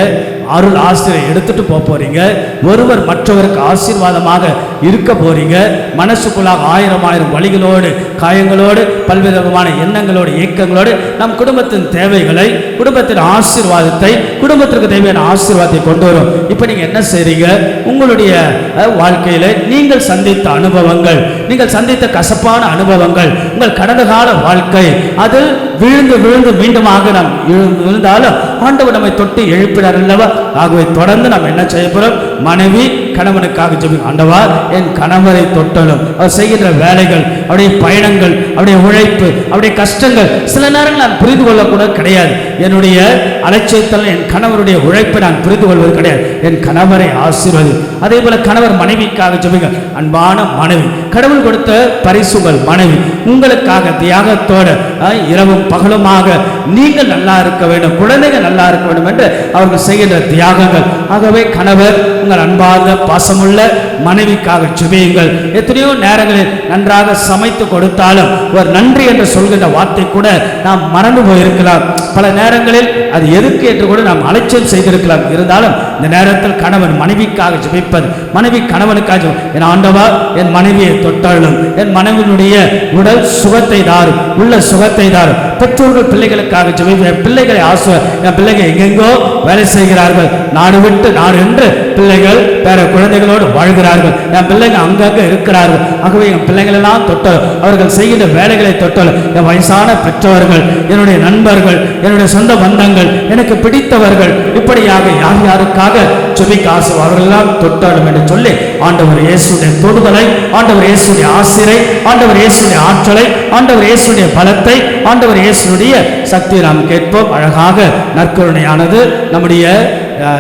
அருள் ஆசிரியர் எடுத்துட்டு போறீங்க. ஒருவர் மற்றவருக்கு ஆசீர்வாதமாக இருக்க போறீங்க. மனசுக்குள்ளாக ஆயிரம் வழிகளோடு, காயங்களோடு, பல்வேறு விதமான எண்ணங்களோடு, இயக்கங்களோடு நம் குடும்பத்தின் தேவைகளை, குடும்பத்தின் ஆசீர்வாதத்தை, குடும்பத்திற்கு தேவையான ஆசீர்வாதத்தை கொண்டு வரும். இப்போ நீங்க என்ன செய்றீங்க? உங்களுடைய வாழ்க்கையில நீங்கள் சந்தித்த அனுபவங்கள், நீங்கள் சந்தித்த கசப்பான அனுபவங்கள், உங்கள் கடந்த கால வாழ்க்கை, அதில் விழுந்து மீண்டுமாக நாம் விழுந்தாலும் ஆண்டவர் நம்மை தொட்டு எழுப்பினார் அல்லவா? ஆகவே தொடர்ந்து நாம் என்ன செய்ய போறோம்? மனைவி கணவனுக்காக ஜெபி. ஆண்டவா, என் கணவரை தொட்டலும், அவர் செய்கின்ற வேலைகள், அவருடைய பயணங்கள், அவருடைய உழைப்பு, அவருடைய கஷ்டங்கள் சில நேரங்கள் நான் புரிந்து கொள்ளக்கூட கிடையாது. என்னுடைய அலட்சியத்தில் என் கணவருடைய உழைப்பை நான் புரிந்து கொள்வது கிடையாது. என் கணவரை ஆசீர்வதி. அதே போல கணவர் மனைவிக்காக ஜெபிங்க. அன்பான மனைவி, கடவுள் கொடுத்த பரிசுகள் மனைவி உங்களுக்காக தியாகத்தோடு இரவும் பகலுமாக நீங்கள் நல்லா இருக்க வேண்டும், குழந்தைகள் நல்லா இருக்க வேண்டும் என்று அவர்கள் செய்கின்ற தியாகங்கள். ஆகவே கணவர் உங்கள் அன்பார்ந்த பாசமுள்ள மனைவிக்காக ஜெபியுங்கள். எத்தனையோ நேரங்களில் நன்றாக சமைத்து கொடுத்தாலும் ஒரு நன்றி என்று சொல்கின்ற வார்த்தை கூட நாம் மறந்து போயிருக்கலாம். பல நேரங்களில் அது எதுக்கு என்று கூட நாம் அலட்சியம் செய்திருக்கலாம். இருந்தாலும் இந்த நேரத்தில் கணவன் மனைவிக்காக ஜெபிப்பது, மனைவி கணவனுக்காக, என் ஆண்டவா என் மனைவியை தொட்டாலும், என் மனைவியினுடைய உடல் சுகத்தை தாரும், உள்ள சுகத்தை தாரும். பெற்றோர்கள் பிள்ளைகளுக்காக ஜெபிப்பேன். பிள்ளைகளை என் பிள்ளைகள் எங்கெங்கோ வேலை செய்கிறார்கள், நாடு விட்டு நாடு என்று பிள்ளைகள் வேற குழந்தைகளோடு வாழ்கிறார்கள். என் பிள்ளைங்க அங்கங்க இருக்கிறார்கள். ஆகவே என் பிள்ளைகள் எல்லாம் தொட்டால், அவர்கள் செய்கின்ற வேலைகளை தொட்டால், என் வயசான பெற்றோர்கள், என்னுடைய நண்பர்கள், என்னுடைய சொந்த பந்தங்கள், எனக்கு பிடித்தவர்கள், இப்படியாக யார் யாருக்காக ஜெபிக்க ஆசை அவர்கள் எல்லாம் தொட்டாலும் என்று சொல்லி ஆண்டவர் இயேசுடைய தொடுதலை, ஆண்டவர் இயேசுடைய ஆசிரை, ஆண்டவர் இயேசுடைய ஆற்றலை, ஆண்டவர் இயேசுடைய பலத்தை, ஆண்டவர் இயேசுடைய சக்தியை நாம் கேட்போம். அழகாக நற்கருணையானது நம்முடைய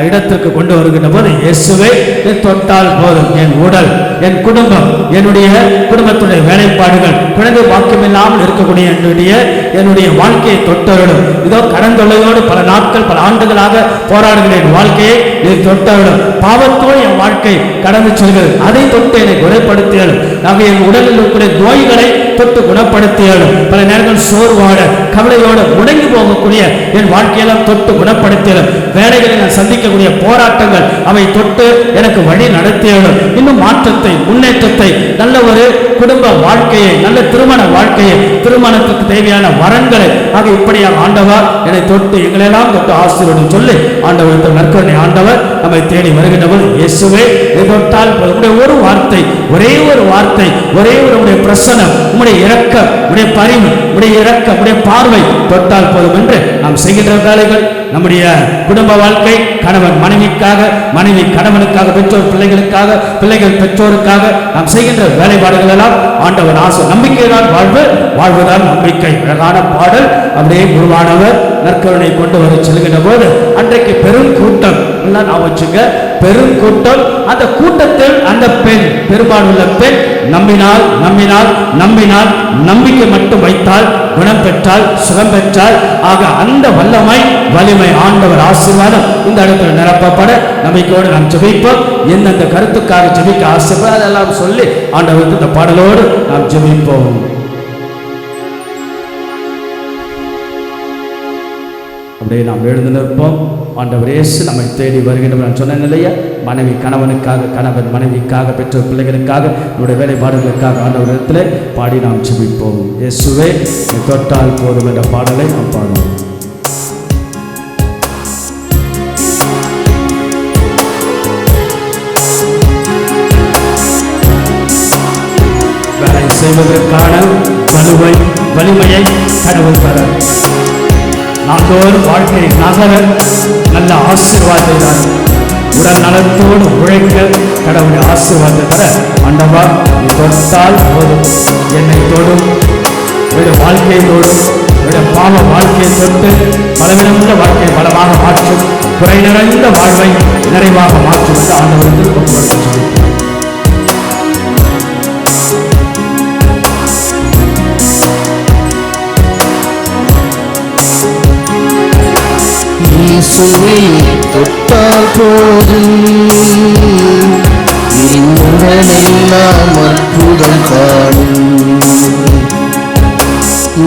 இடத்திற்கு கொண்டு வருகின்ற போது, இயேசுவை தொட்டால் போதும், என் உடல், என் குடும்பம், என்னுடைய குடும்பத்துடைய வேலைப்பாடுகள், குழந்தை வாக்கியமில்லாமல் இருக்கக்கூடிய என்னுடைய வாழ்க்கையை தொட்டவிடும். இதோ கடந்தொல்லையோடு பல நாட்கள் பல ஆண்டுகளாக போராடுகிற என் வாழ்க்கையை நீ தொட்டவிடும். பாவத்தோடு என் வாழ்க்கை கடந்து செல்கிறது, அதை தொட்டு என்னை குணப்படுத்தியாலும், நாங்கள் என் உடலில் இருக்கக்கூடிய நோய்களை தொட்டு குணப்படுத்தியாலும், பல நேரங்கள் சோர்வாட கவலையோடு முடங்கி போகக்கூடிய என் வாழ்க்கையெல்லாம் தொட்டு குணப்படுத்தியாலும், வேலைகளை நான் சந்திக்கக்கூடிய போராட்டங்கள் அவை தொட்டு எனக்கு வழி நடத்தியாலும், இன்னும் மாற்றத்தை, முன்னேற்றத்தை, நல்ல ஒரு குடும்ப வாழ்க்கையை, நல்ல திருமண வாழ்க்கையை, திருமணத்துக்கு தேவையான வரன்களை ஆக இப்படியாக ஆண்டவர் என்னை தொட்டு எங்களெல்லாம் தொட்டு ஆசீர்வாதம் சொல்லி ஆண்டவர் நற்கருணை ஆண்டவர் நம்மை தேடி வருகின்றவர். இயேசுவே தொட்டால் உங்களுடைய ஒரு வார்த்தை, ஒரே ஒரு வார்த்தை, ஒரே ஒரு பிரசனம், உங்களுடைய இரக்கம், உடைய பரிவு, உடைய இரக்கம், உடைய பார்வை தொட்டால் போதும் என்று நாம் செய்கின்ற வேலைகள், நம்முடைய குடும்ப வாழ்க்கை, கணவன் மனைவிக்காக, மனைவி கணவனுக்காக, பெற்றோர் பிள்ளைகளுக்காக, பிள்ளைகள் பெற்றோருக்காக நாம் செய்கின்ற வேலைப்பாடுகள் எல்லாம் ஆண்டவர் ஆசை. நம்பிக்கைதான் வாழ்வு, வாழ்வுதான் நம்பிக்கை. அழகான பாடல். அப்படியே குருவானவர் நற்கருணை கொண்டு வர செல்கின்ற போது அன்றைக்கு பெரும் கூட்டம் எல்லாம் நான் வச்சுங்க, பெரும் கூட்டம். அந்த கூட்டத்தில் அந்த பெண், பெரும்பாலுள்ள பெண் நம்பினாள், நம்பினாள், நம்பினாள். நம்பிக்கை மட்டும் வைத்தால் குணம் பெற்றால், சுகம் பெற்றால். ஆக அந்த வல்லமை, வலிமை, ஆண்டவர் ஆசீர்வாதம் இந்த இடத்துல நிரப்பப்பட நம்பிக்கையோடு நாம் ஜெபிப்போம். எந்தெந்த கருத்துக்காக ஜெபிக்க ஆசைப்பட அதெல்லாம் சொல்லி ஆண்டவருக்கு இந்த பாடலோடு நாம் ஜெபிப்போம். அப்படியே நாம் எழுந்து நிற்போம். ஆண்டவர் இயேசு நம்மை தேடி வருகின்றவர். நான் சொன்ன நிலைய மனைவி கணவனுக்காக, கணவன் மனைவிக்காக, பெற்றோர் பிள்ளைகளுக்காக, நம்முடைய வேலைப்பாடுகளுக்காக ஆண்டவரிடத்தில் பாடி நாம் ஜெபிப்போம். இயேசுவே தொட்டால் போதும் என்ற பாடலை நாம் பாடுவோம். செய்வதற்கான வலிமையை கடவுள் தர நாள்தோறும் வாழ்க்கை நகர நல்ல ஆசீர்வாதத்தை தான் உடல் நலத்தோடு உழைக்க கடவுளுடைய ஆசீர்வாதத்தை தர ஆண்டவா நீ தொட்டால் போதும், என்னை தொடும், வாழ்க்கையை தொடும், பாவ வாழ்க்கையை தொட்டு பலவிதமுள்ள வாழ்க்கையை பலமாக மாற்றும், குறை நிறைந்த வாழ்வை நிறைவாக மாற்றும் என்று ஆண்டவருக்கு ஒப்புக்கொடுத்து இயேசுவை தொட்டால் போதும், உடலெல்லாம் அற்புதம் காணும்.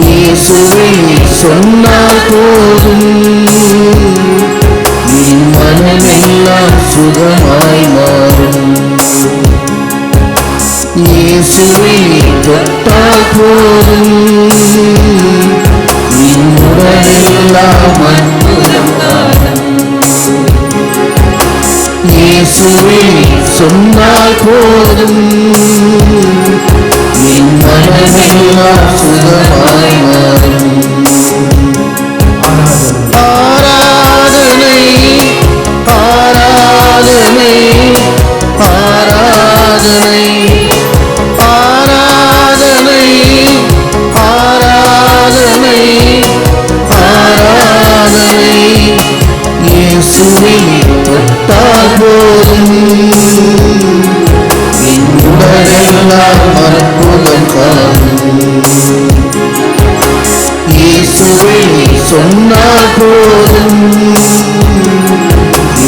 இயேசுவை சொன்னால் போதும், என் மனமெல்லாம் சுகமாய் மாறும். இயேசுவை தொட்டால் போதும், என் உடலெல்லாம் அற்புதம் காணும். இயேசுவை சொன்னால் போதும், என் மனமெல்லாம் சுகமாய் மாறும். ஆராதனை ஆராதனை ஆராதனை ஆராதனை ஆராதனை ஆராதனை. இயேசுவை தொட்டால் போதும், என் உடலெல்லாம் அற்புதம் காணும். இயேசுவை சொன்னால் போதும்,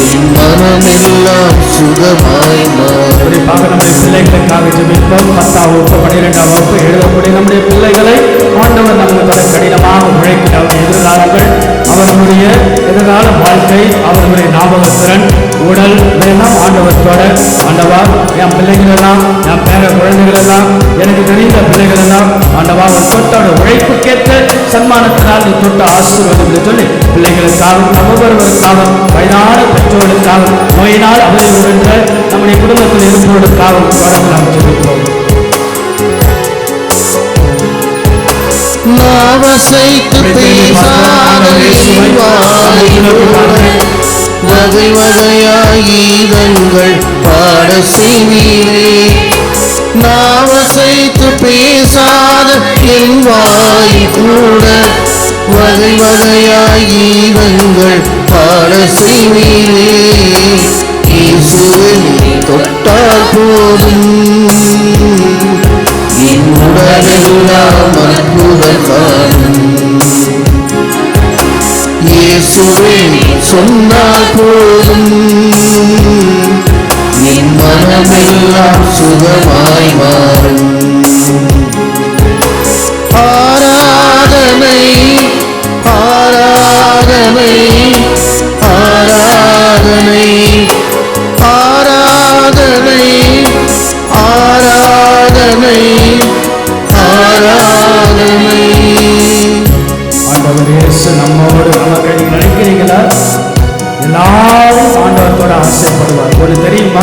என் மனமெல்லாம் சுகமாய் மாறும். குறிப்பாக நம்முடைய பிள்ளைகளுக்காக ஜெபிப்போம். 10ஆம் வகுப்பு 12ஆம் வகுப்பு எழுதக்கூடிய நம்முடைய பிள்ளைகளை ஆண்டவர் நமக்கு கடினமாக உழைக்கிற எதிர்காலங்கள், அவர்களுடைய எதிர்கால வாழ்க்கை, அவர்களுடைய ஞாபகத்திறன், உடல் இதையெல்லாம் ஆண்டவத்தோட ஆண்டவா என் பிள்ளைகள் எல்லாம், என் பேர குழந்தைகள் எல்லாம், எனக்கு தெரிந்த பிள்ளைகள் எல்லாம் ஆண்டவா ஒரு தொட்டோட உழைப்புக்கேற்ற சன்மானத்தினால் நீ தொட்ட ஆசீர்வாதம் என்று சொல்லி பிள்ளைகளுக்காகவும் ஒவ்வொருவருக்காகவும் வயதான பெற்றோர்களுக்காகவும் நோயினால் அவர்களுடைய நம்முடைய குடும்பத்தில் இருப்பவர்களுக்காகவும் தொடர்ந்து நாம் ஜெபிப்போம். நாவசைத்து பேசாத வகை வகையாய் கீதங்கள் பாட செய்வீரே. நாவசைத்து பேசாத என் வாய் கூட வகை வகையாய் கீதங்கள் பாட செய்வீரே. இயேசுவை தொட்டால் போதும், என் உடலெல்லாம் அற்புதம் காணும். இயேசுவை சொன்னால் போதும், என் மனமெல்லாம் சுகமாய் மாறும். ஆராதனை ஆராதனை ஆராதனை ஆராதனை ஆராதனை ஆராதனை. ஆண்டவர் இயேசு நம்மோடு நமக்கு நீங்க நினைக்கிறீங்களா? எல்லாரும் ஆண்டவத்தோட ஆசைப்படுவார். ஒரு தெரியுமா,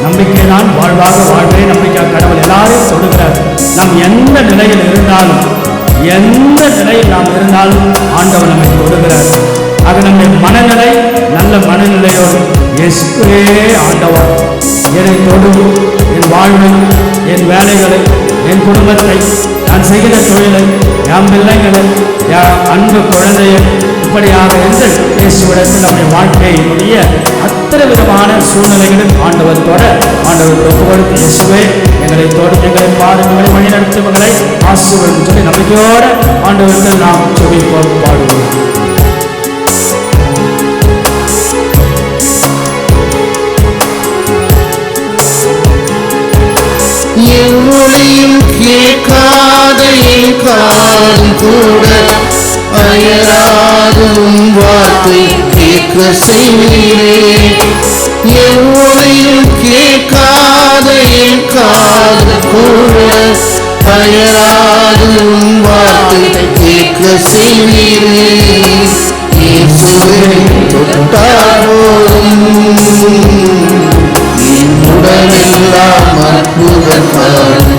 நம்பிக்கை தான் வாழ்வாக வாழ்வே நம்பிக்கை கடவுள் எல்லாரையும் தொடுகிறார். நாம் எந்த நிலையில் இருந்தாலும், எந்த நிலையில் நாம் இருந்தாலும் ஆண்டவர் நம்மை தொடுகிறார். அது நம்முடைய மனநிலை நல்ல மனநிலையோடு இயேசுவே ஆண்டவர் என்னை தொடும், என் வாழ்வை, என் வேலைகளை, என் குடும்பத்தை, நான் செய்கிற தொழிலை, என் பிள்ளைகளை, என் அன்பு குழந்தையை, இப்படியாக என்று இயேசுவிடத்தில் நம்முடைய வாழ்க்கையினுடைய அத்தனை விதமான சூழ்நிலைகளில் ஆண்டவத்தோட ஆண்டவர் ஒப்புக்கொடுத்து இயேசுவே எங்களை தொடும், எங்களை பாடும், எங்களை வழிநடத்துவங்களை ஆசீர்வதித்து சொல்லி நம்பிக்கையோடு ஆண்டவர்கள் நாம் ஜெபிப்போம், பாடுவோம். எவ்வொழியும் கேட்காத என் காதும் கூட அயராதும் வார்த்தை கேட்க செய்வீரே. எவ்வொழியும் கேட்காத என் காது கூட அயராதும் வார்த்தை கேட்க செய்வீரே. இயேசுவை தொட்டால் போதும், என் உடலெல்லாம் அற்புதம் காணும்.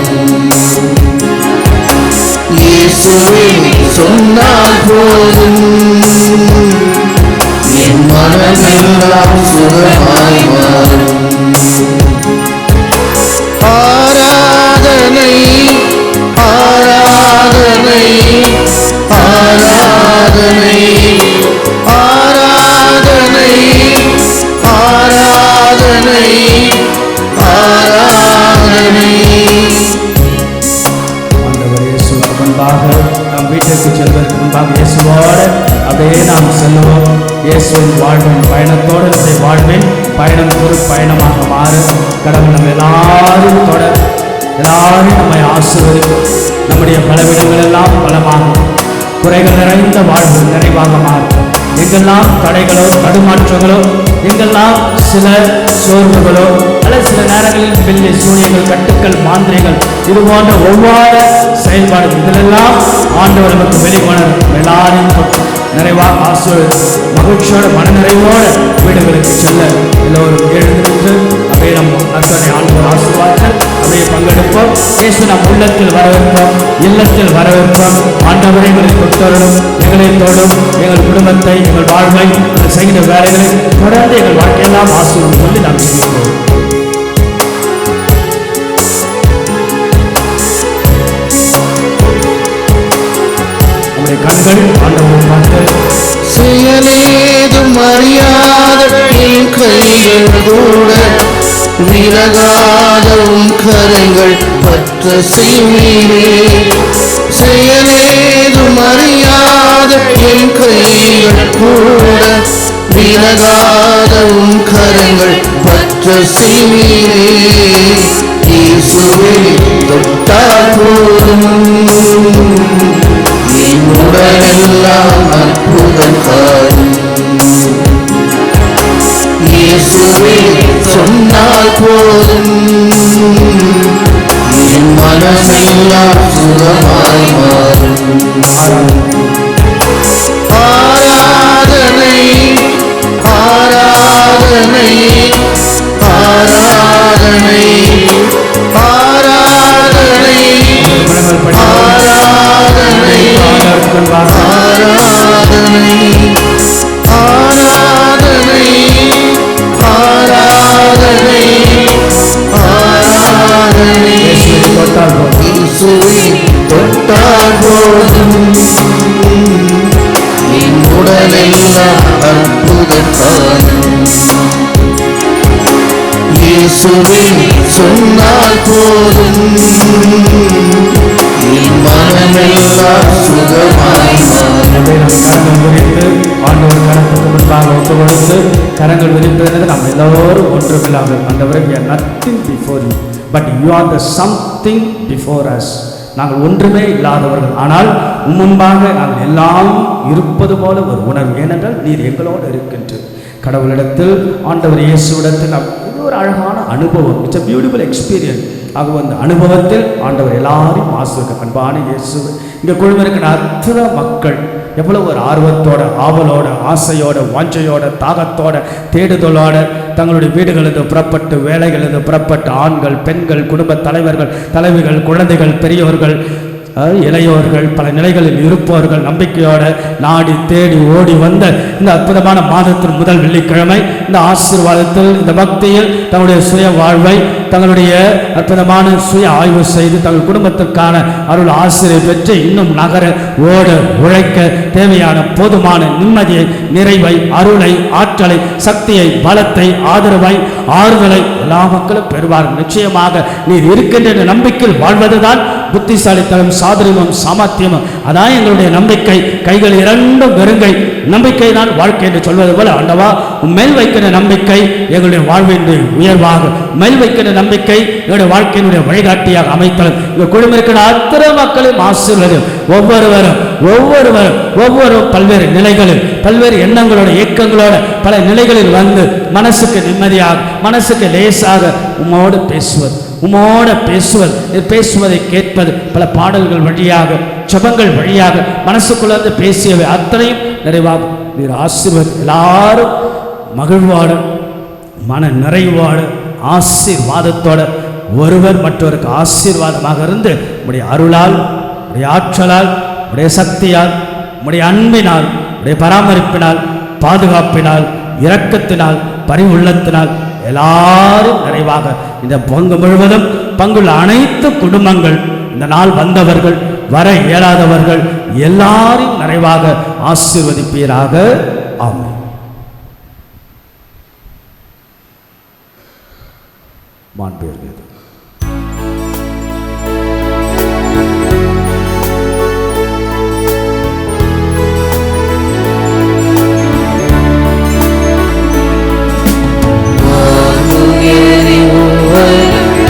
இயேசுவே சொன்னால் போதும் என் மனமெல்லாம் சுகமாய் மாறும். ஆராதனை ஆராதனை ஆராதனை ஆராதனை ஆராதனை ஆராதனை. ஆண்டவர் இயேசுவுக்கு முன்பாக நாம் வீட்டிற்கு செல்வதற்கு முன்பாக இயேசுவோடு அப்படியே நாம் செல்லுவோம். இயேசுவின் வாழ்வின் பயணத்தோடு நம்முடைய வாழ்வின் பயணம் ஒரு பயணமாக மாறு. கடவுள் நம்ம எல்லாரும் தொடர் எல்லாரும் நம்மை ஆசீர்வதிக்கும். நம்முடைய பலவீனங்கள் எல்லாம் பலமாகும். குறைகள் நிறைந்த வாழ்வு நிறைவாக மாறும். எங்கெல்லாம் தடைகளோ தடுமாற்றங்களோ, எங்கெல்லாம் சில சோர்வுகளோ அல்லது சில நேரங்களில் வெள்ளி சூரியங்கள் கட்டுக்கள் மாந்திரிகள் இது போன்ற ஒவ்வொரு செயல்பாடு இதிலெல்லாம் ஆண்டவர் நமக்கு வெளிக்கொணர் எல்லாரையும் நிறைவாக ஆசீர்வதித்து மகிழ்ச்சியோட மனநிறைவோடு வீடுகளுக்கு செல்ல எல்லோரும் எழுந்திருந்து அப்படியே நம் நற்கனை ஆண்டவர் ஆசீர்வாதத்தில் அப்படியே பங்கெடுப்போம். இயேசு நம் உள்ளத்தில் வரவேற்போம், இல்லத்தில் வரவேற்போம். ஆண்டவரை எங்களை தொட்டவர்களும் எங்களை தோடும் எங்கள் குடும்பத்தை எங்கள் வாழ்வை எங்கள் செய்கிற வேலைகளை தொடர்ந்து எங்கள் வாழ்க்கையெல்லாம் ஆசீர்வாதம் சொல்லி நாம் செய்கிறோம். நம்முடைய கண்கள் ஆண்டவரை பார்த்து செயலேதும் அறியாத என் கைகள் கூட விலகாத உன் கரங்கள் பற்ற செய்வீரே. செயலேதும் அறியாத என் கைகள் கூட விலகாத உன் கரங்கள் பற்ற செய்வீரே. இயேசுவே தொட்டால் போதும் என் உடலெல்லாம் அற்புதம் காணும். இயேசுவே சொன்னால் போதும் என் மனமெல்லாம் சுகமாய் மாறும். ஆராதனை ஆராதனை ஆராதனை ஆராதனை ஆராதனை ஆராதனை ஆராதனை ஆராதனை ஆராதனை. இயேசுவை தொட்டால் போதும் என் உடலெல்லாம் அற்புதம் காணும். இயேசுவை சொன்னால் போதும் என் மனமெல்லாம் சுகமாய் மாறும். கரங்கள் விரித்து ஆண்டவர் கரத்துக்கு முன்பாக ஒப்பு கொடுத்து கரங்கள் விரிப்பது நாம் எல்லோரும் ஒன்றுமில்லாமல் ஆண்டவரே we are nothing before you but you are the something before us. நாங்கள் ஒன்றுமே இல்லாதவர்கள், ஆனால் முன்பாக நாங்கள் எல்லாம் இருப்பது போல ஒரு உணர்வு. ஏனென்றால் நீர் எங்களோடு இருக்கின்ற கடவுளிடத்தில் ஆண்டவர் இயேசுவிடத்தில் நாம் ஒரு அழகான அனுபவம். It's a beautiful experience. ஆக அந்த அனுபவத்தில் ஆண்டவர் எல்லாரையும் ஆசீர்வதிக்க. அன்பான இயேசு, இங்கே குழுமிருக்கிற அத்தனை மக்கள் எவ்வளவு ஒரு ஆர்வத்தோட ஆவலோட ஆசையோட வாஞ்சையோட தாகத்தோட தேடுதலோட தங்களுடைய வீடுகளிலிருந்து புறப்பட்டு வேலைகளிலிருந்து புறப்பட்டு ஆண்கள் பெண்கள் குடும்ப தலைவர்கள் தலைவிகள் குழந்தைகள் பெரியோர்கள் இளையோர்கள் பல நிலைகளில் இருப்பவர்கள் நம்பிக்கையோட நாடி தேடி ஓடி வந்த இந்த அற்புதமான மாதத்தின் முதல் வெள்ளிக்கிழமை இந்த ஆசீர்வாதத்தில் இந்த பக்தியில் தங்களுடைய சுய வாழ்வை தங்களுடைய அற்புதமான சுய ஆய்வு செய்து தங்கள் குடும்பத்திற்கான அருள் ஆசிரியை பெற்று இன்னும் நகர ஓட உழைக்க தேவையான போதுமான நிம்மதியை நிறைவை அருளை ஆற்றலை சக்தியை பலத்தை ஆதரவை ஆறுதலை எல்லா மக்களும் பெறுவார்கள். நிச்சயமாக நீர் இருக்கின்ற நம்பிக்கையில் வாழ்வதுதான் புத்திசாலித்தனம் சாதுரியமும் சாமர்த்தியமும். அதான் எங்களுடைய நம்பிக்கை. கைகள் இரண்டும் வெறுங்கை நம்பிக்கை தான் வாழ்க்கை என்று சொல்வது போல ஆண்டவா மேல் வைக்கிற நம்பிக்கை எங்களுடைய வாழ்வின் உயர்வாக மேல் வைக்கிற நம்பிக்கை எங்களுடைய வாழ்க்கையினுடைய வழிகாட்டியாக அமைத்தல். இங்க குழும இருக்கிற அத்தனை மக்களையும் ஆசீர்வதி. ஒவ்வொரு பல்வேறு நிலைகளில் பல்வேறு எண்ணங்களோட இயக்கங்களோட பல நிலைகளில் வந்து மனசுக்கு நிம்மதியாக மனசுக்கு லேசாக உம்மோடு பேசுவதை கேட்பது பல பாடல்கள் வழியாக ஜெபங்கள் வழியாக மனசுக்குள்ளே பேசியவை அத்தனையும் நிறைவாக நீர் ஆசீர்வாத. எல்லாரும் மகிழ்வோடு மன நிறைவோடு ஆசீர்வாதத்தோட ஒருவர் மற்றவருக்கு ஆசீர்வாதமாக இருந்து உடைய அருளால் உடைய ஆற்றலால் உடைய சக்தியால், உடைய அன்பினால், உடைய பராமரிப்பினால், பாதுகாப்பினால், இரக்கத்தினால், பரிவுள்ளத்தினால் எல்லாரும் நிறைவாக இந்த பங்கு முழுவதும் பங்குள்ள அனைத்து குடும்பங்கள், இந்த நாள் வந்தவர்கள், வர இயலாதவர்கள் எல்லாரையும் நிறைவாக ஆசீர்வதிப்பீராக. ஆமென். மாண்புமிகு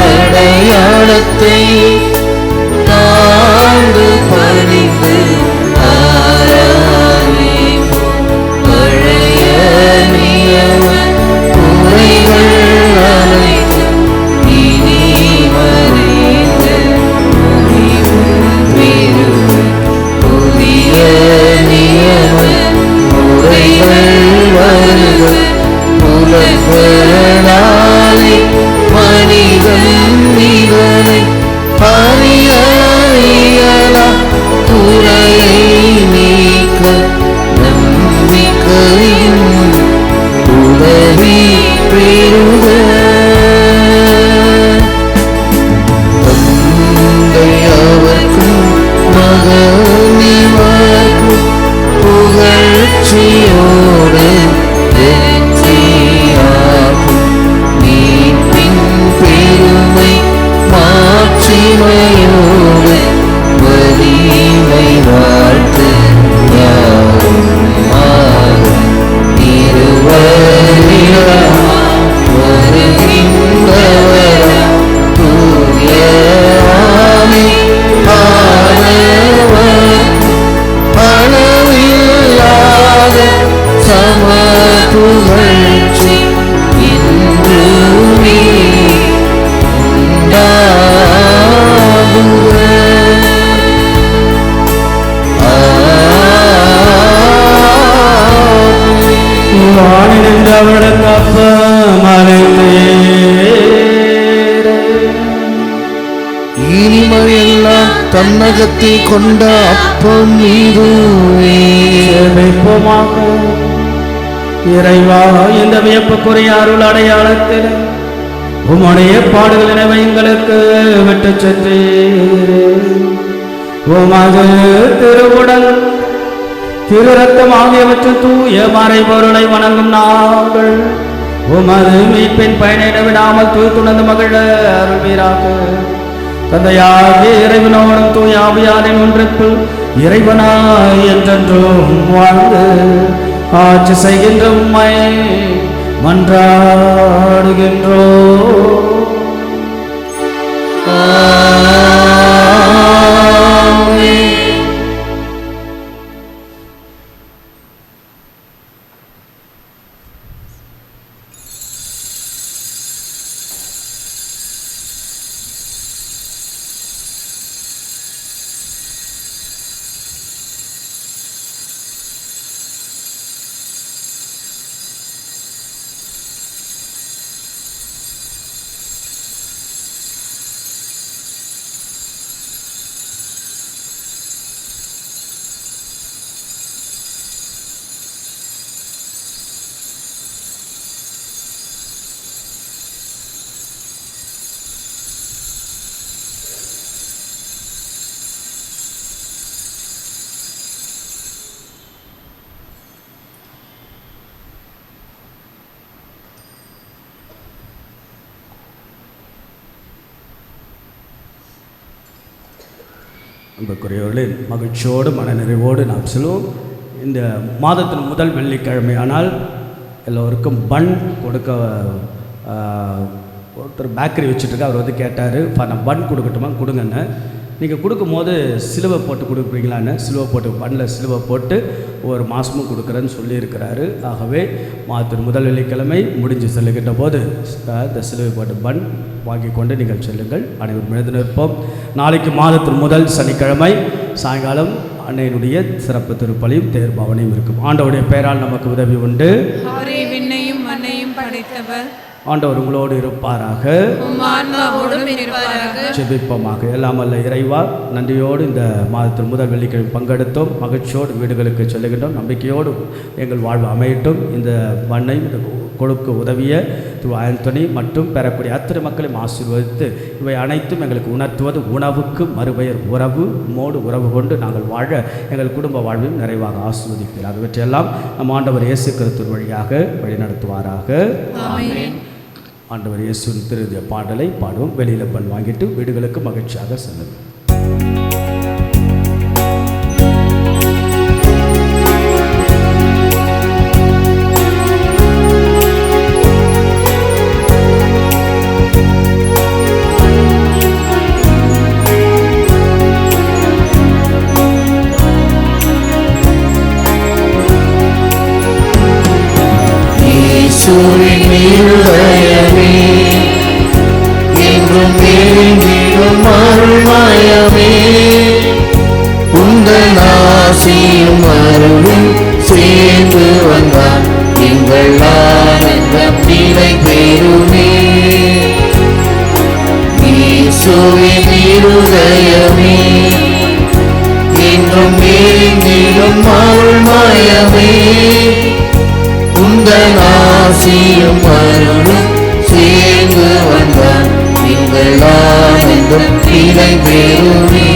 அடையாளத்தை தாழ்ந்து பணிந்து ஆராதிப்போம். பழைய நியம முறைகள் அனைத்தும் இனி மறைந்து முடிவு பெறும். புதிய நியம முறைகள் வருக. புலப்படாதே மனிதன் இதனை அறிய இயலா. துறையை நீக்க நம்பிக்கையின் உதவி பெறுக. தந்தை அவர்க்கும் மகனிவர்க்கும் புகழ்ச்சியோடு வெற்றியாகும். மீட்பின் பெருமை மாட்சிமையோடு வலிமை வாழ்த்து யாரும் மாறும். திருவருளிடமா வருகின்றவரா தூய ஆவி ஆனவர்க்கும் அளவில்லாத சம புகழ்ச்சி இன்றுமே உண்டாகுக. வானிலிருந்து அவளுக்கு இனிமையெல்லாம் தன்னகத்தில் கொண்ட அப்பம் இதுவே. ஜெபிப்போமாக. இறைவா, இந்த வியப்புக்குரிய அருள் அடையாளத்தில் உம்முடைய பாடுகள் நினைவை எங்களுக்கு விட்டு சென்றீரே. உமது திருவுடல் திரு ரத்தம் ஆகியவற்றின் தூய மறைபொருளை வணங்கும் நாங்கள் உமது மீட்பின் பயனை விடாமல் தூய்த்துணர்ந்து மகிழ அருள்வீராக. தந்தையாகிய இறைவனோடும் தூய ஆவியாரின் ஒன்றிப்பு இறைவனாய் என்றென்றும் வாழ்ந்து ஆட்சி செய்கின்ற உம்மை மன்றாடுகின்றோம். அன்புக்குரியவர்களே, மகிழ்ச்சியோடு மனநிறைவோடு நாம் செல்வோம். இந்த மாதத்தின் முதல் வெள்ளிக்கிழமையானால் எல்லோருக்கும் பன் கொடுக்க ஒருத்தர் பேக்கரி வச்சுட்டுருக்க. அவர் வந்து கேட்டார், நான் பன் கொடுக்கட்டுமா? கொடுங்கன்னு. நீங்கள் கொடுக்கும்போது சிலுவை போட்டு கொடுக்குறீங்களான்னு. சிலுவை போட்டு பன்னில் சிலுவை போட்டு ஒரு மாதமும் கொடுக்குறேன்னு சொல்லியிருக்கிறாரு. ஆகவே மாதத்தின் முதல் வெள்ளிக்கிழமை முடிஞ்சு செல்லுகின்ற போது இந்த சிலுவை போட்டு பன் வாங்கி கொண்டு நீங்கள் செல்லுங்கள். அனைவரும் எழுந்து நிற்போம். நாளைக்கு மாதத்தின் முதல் சனிக்கிழமை சாயங்காலம் அன்னையினுடைய சிறப்பு திருப்பலியும் தேர்பவனையும் இருக்கும். ஆண்டவருடைய பெயரால் நமக்கு உதவி உண்டு. விண்ணையும் மண்ணையும் படைத்த அளித்தவர். ஆண்டவர் உங்களோடு இருப்பாராக. உம் ஆன்மாவோடும் இருப்பாராக. ஜெபிப்போமாக. எல்லாம் வல்ல இறைவா, நன்றியோடு இந்த மாதத்தில் முதல் வெள்ளிக்கிழமை பங்கெடுத்தோம். மகிழ்ச்சியோடு வீடுகளுக்கு செல்லுகின்றோம். நம்பிக்கையோடு எங்கள் வாழ்வு அமையட்டும். இந்த மண்ணை கொடுக்க உதவிய திரு ஆண்டனி மற்றும் பெறக்கூடிய அத்தனை மக்களையும் ஆசீர்வதித்து இவை அனைத்தும் எங்களுக்கு உணர்த்துவது உணவுக்கு மறுபெயர் உறவு. மோடு உறவு கொண்டு நாங்கள் வாழ எங்கள் குடும்ப வாழ்வையும் நிறைவாக ஆசீர்வதிக்கிறார். இவற்றையெல்லாம் நம் ஆண்டவர் இயேசு கிறிஸ்து வழியாக வழிநடத்துவாராக. ஆமென். ஆண்டவர் இயேசுவின் திருதிய பாடலை பாடுவோம். வெளியில் பண் வாங்கிட்டு வீடுகளுக்கு மகிழ்ச்சியாக செல்லும். இயேசுவின் இருதயமே என்றும் நிறைந்திடும் அருள்மயமே, உந்தன் ஆசியும் அருளும் சேர்ந்து வந்தார் எங்கள் ஆனந்தம் நிலை பெறுமே. இயேசுவின் இருதயமே என்றும் நிறைந்திடும் அருள்மயமே, உந்தன் ஆசியும் அருளும் சேர்ந்து வந்தார் எங்கள் ஆனந்தம் நிலை பெறுமே.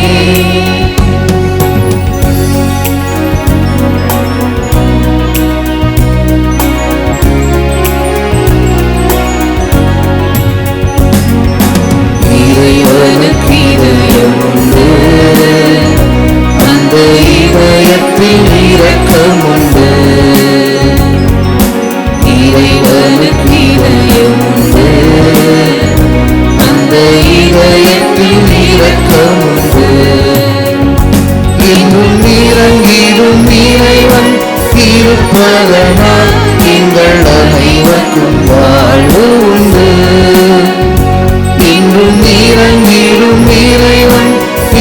இறைவனுக்கு இதயம் உண்டு, அந்த இதயத்தில் இரக்கம் உண்டு. இறைவனுக்கு இதயம் உண்டு, அந்த இதயத்தில் இரக்கம் உண்டு. இன்னும் இறங்கிடும் இறைவன் இருப்பதனால் எங்கள் அனைவருக்கும் வாழ்வு உண்டு. இன்னும் இறங்கிடும் இறைவன்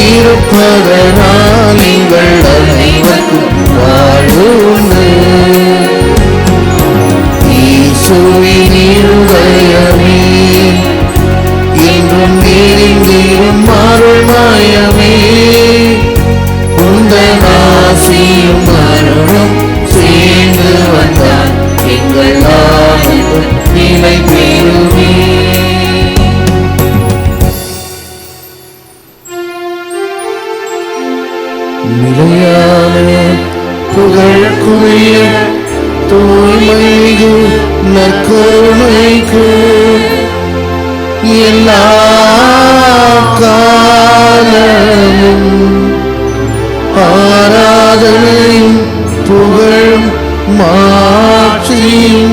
இருப்பதனால் எங்கள் அனைவருக்கும் வாழ்வு உண்டு. இயேசுவின் இருதயமே என்றும் நிறைந்திடும் அருள்மயமே, உந்தன் ஆசியும் அருளும் சேர்ந்து வந்தார் எங்கள் ஆனந்தம் நிலை பெறுமே. நிலையான புகழுக்குரிய தூய்மைக்கு நற்கருணைக்கு எல்லா காலமும் ஆராதனையும் புகழும் மாட்சியும்